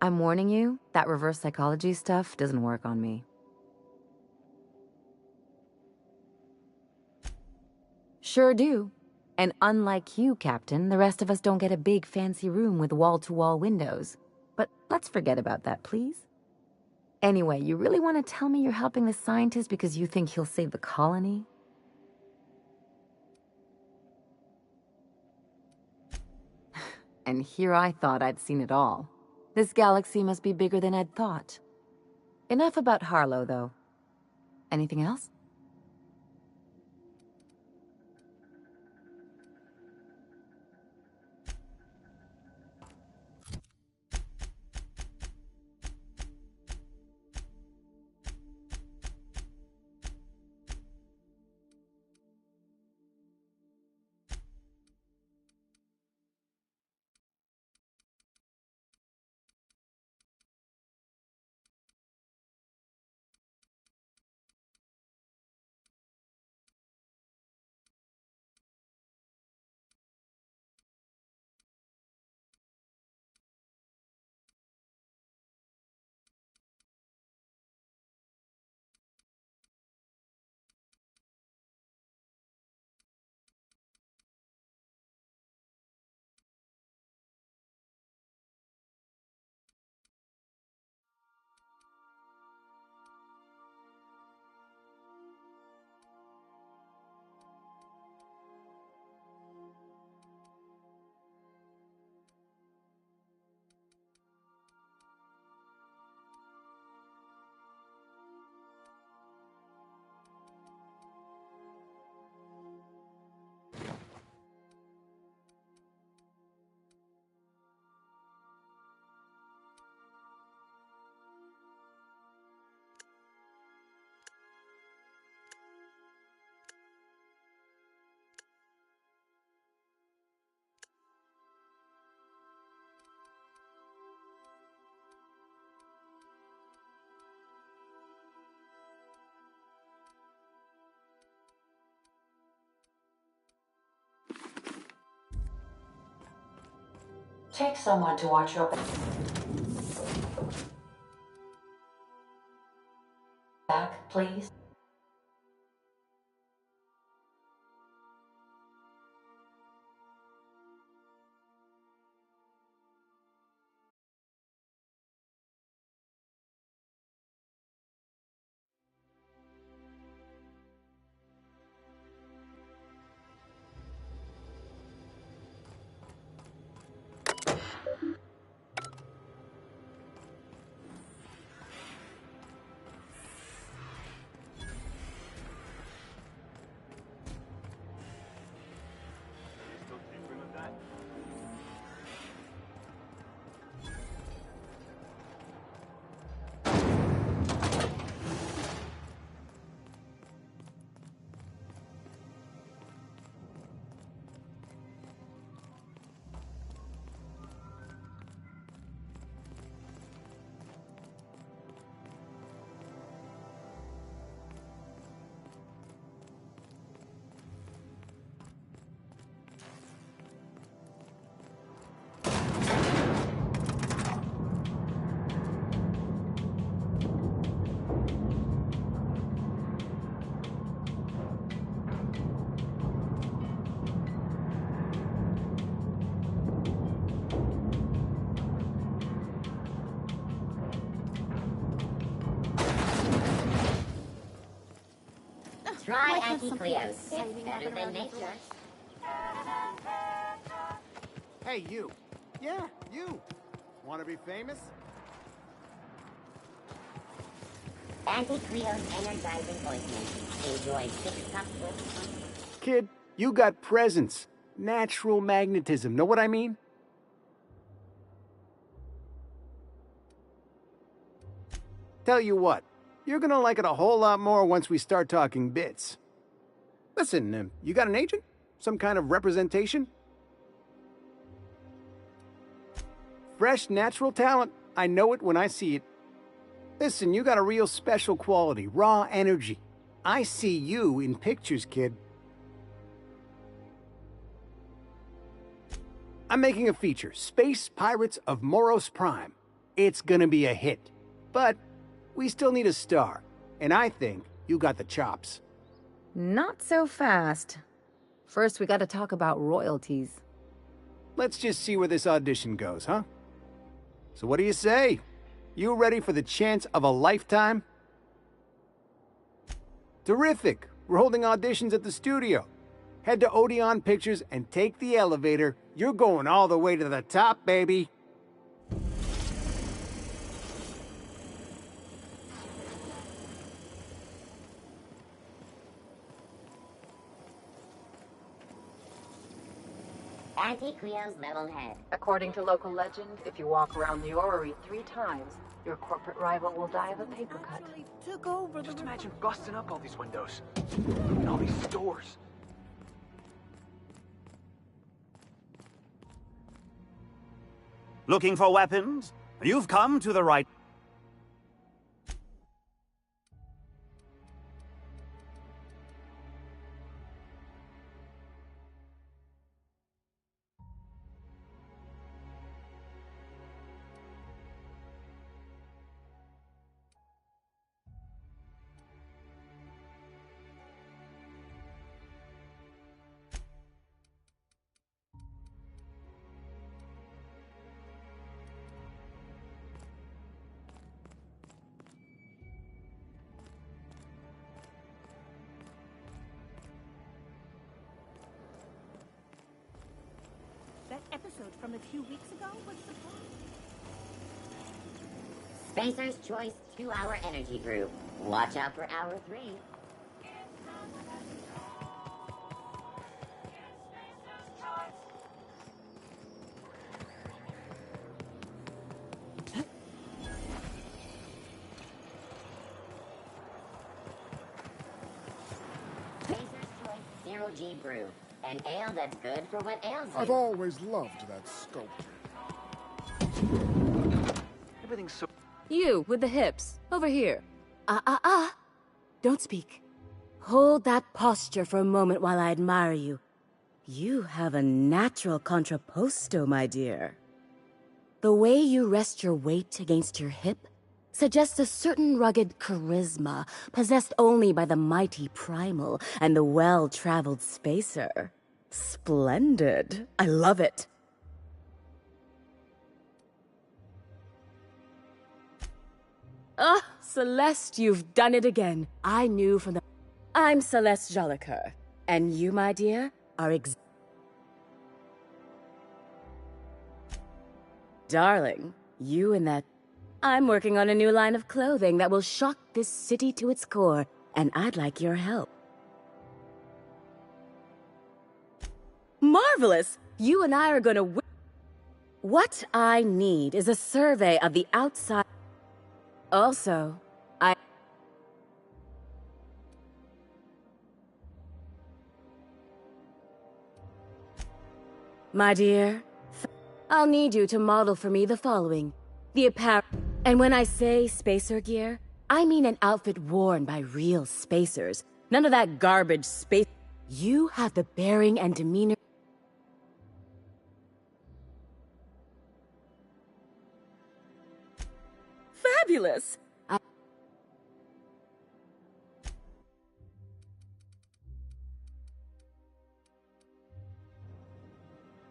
L: I'm warning you, that reverse psychology stuff doesn't work on me. Sure do. And unlike you, Captain, the rest of us don't get a big fancy room with wall-to-wall windows. But let's forget about that, please. Anyway, you really want to tell me you're helping the scientist because you think he'll save the colony? And here I thought I'd seen it all. This galaxy must be bigger than I'd thought. Enough about Harlow, though. Anything else?
G: Take someone to watch your back, please.
N: Try anti-Cleos. It's better than nature.
I: Hey, you. Yeah, you. Want to be famous?
N: Anti-Cleos energizing ointment. Enjoy 6 cups with...
I: Kid, you got presence. Natural magnetism. Know what I mean? Tell you what, you're gonna like it a whole lot more once we start talking bits. Listen, you got an agent? Some kind of representation? Fresh, natural talent. I know it when I see it. Listen, you got a real special quality, raw energy. I see you in pictures, kid. I'm making a feature, Space Pirates of Moros Prime. It's gonna be a hit. But we still need a star, and I think you got the chops.
L: Not so fast. First, we gotta talk about royalties.
I: Let's just see where this audition goes, huh? So what do you say? You ready for the chance of a lifetime? Terrific! We're holding auditions at the studio. Head to Odeon Pictures and take the elevator. You're going all the way to the top, baby!
N: Anti-Cleos level head.
G: According to local legend, if you walk around the orrery 3 times, your corporate rival will die of a paper cut.
K: Took over. Just imagine busting up all these windows. And all these doors.
A: Looking for weapons? You've come to the right...
R: That episode from a few weeks ago was the
N: Spacer's Choice 2-hour energy group. Watch out for hour 3. Spacer's Choice 0G brew. An ale that's good for what ails you.
U: I've always loved that sculpture.
K: Everything's so...
L: You, with the hips. Over here.
C: Don't speak. Hold that posture for a moment while I admire you. You have a natural contrapposto, my dear. The way you rest your weight against your hip suggests a certain rugged charisma possessed only by the mighty primal and the well-traveled spacer. Splendid. I love it. Ah, Celeste, you've done it again. I knew from the... I'm Celeste Jolicoeur, and you, my dear, are Darling, you and that... I'm working on a new line of clothing that will shock this city to its core, and I'd like your help. Marvelous! You and I are gonna win. What I need is a survey of the outside... Also, My dear, I'll need you to model for me the following. The apparel... And when I say spacer gear, I mean an outfit worn by real spacers. None of that garbage space... You have the bearing and demeanor... Fabulous!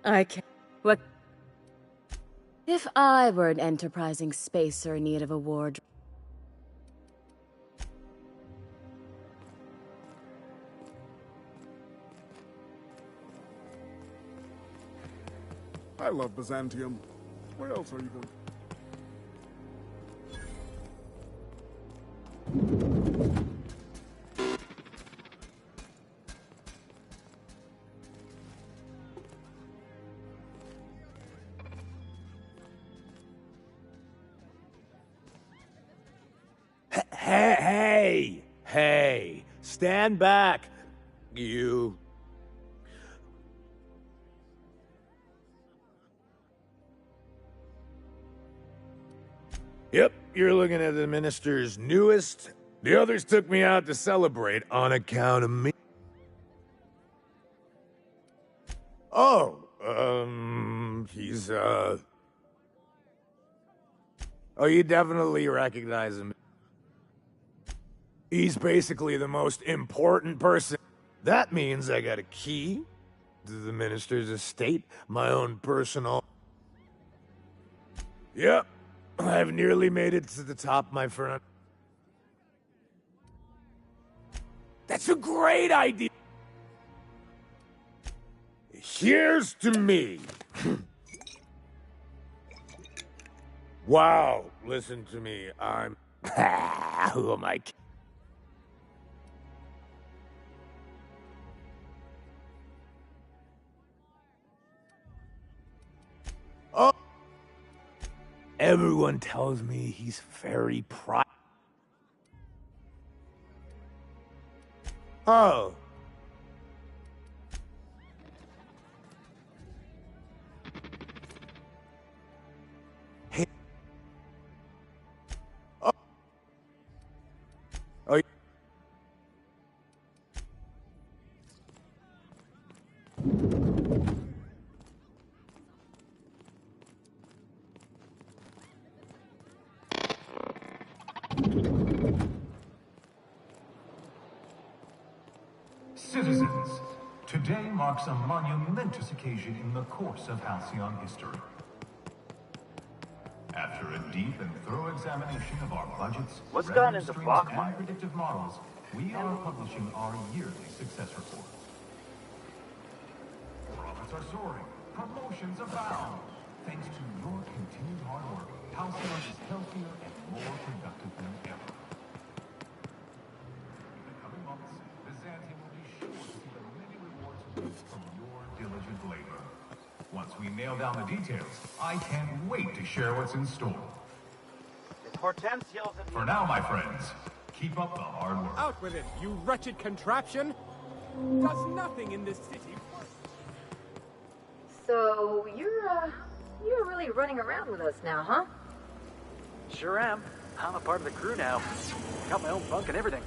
C: I can't... What... If I were an enterprising spacer in need of a wardrobe...
U: I love Byzantium. Where else are you going?
P: Hey! Stand back! You... Yep, you're looking at the minister's newest. The others took me out to celebrate on account of me. Oh, he's, Oh, you definitely recognize him. He's basically the most important person. That means I got a key to the minister's estate, my own personal... Yep, I've nearly made it to the top, my friend. That's a great idea! Here's to me. Wow, listen to me, I'm... Who am I? Oh! Everyone tells me he's very proud. Oh. Hey. Oh. Oh.
E: Citizens, today marks a monumentous occasion in the course of Halcyon history. After a deep and thorough examination of our budgets,
A: What's gone
E: revenue
A: into
E: streams,
A: Bachmeyer?
E: and predictive models, we are publishing our yearly success report. Profits are soaring, promotions abound. Thanks to your continued hard work, Halcyon is healthier and more productive than ever. In the coming months, Byzantium will be sure to see the many rewards from your diligent labor. Once we nail down the details, I can't wait to share what's in store.
A: Hortense yells at me.
E: For now, my friends, keep up the hard work.
M: Out with it, you wretched contraption! Does nothing in this city.
L: So, you're really running around with us now, huh?
K: Sure am. I'm a part of the crew now. Got my own bunk and everything.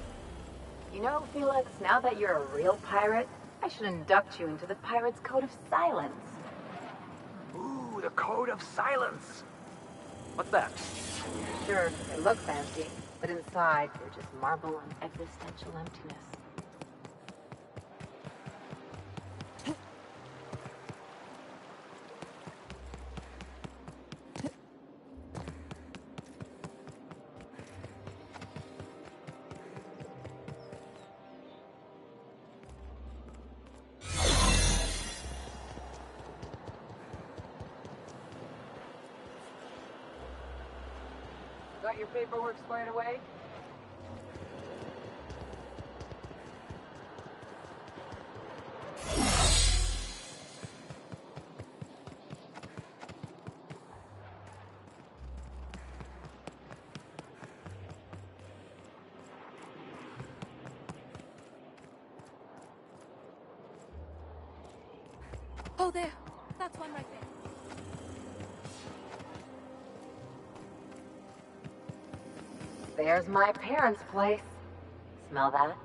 L: You know, Felix, now that you're a real pirate, I should induct you into the Pirate's Code of Silence.
K: Ooh, the Code of Silence. What's that?
L: Sure, it looks fancy, but inside, you're just marble and existential emptiness. Got your paperwork squared away?
R: Oh, there. That's one right there.
L: There's my parents' place. Smell that?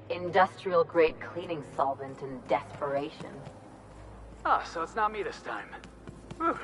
L: Industrial-grade cleaning solvent in desperation.
K: Ah, so it's not me this time. Whew.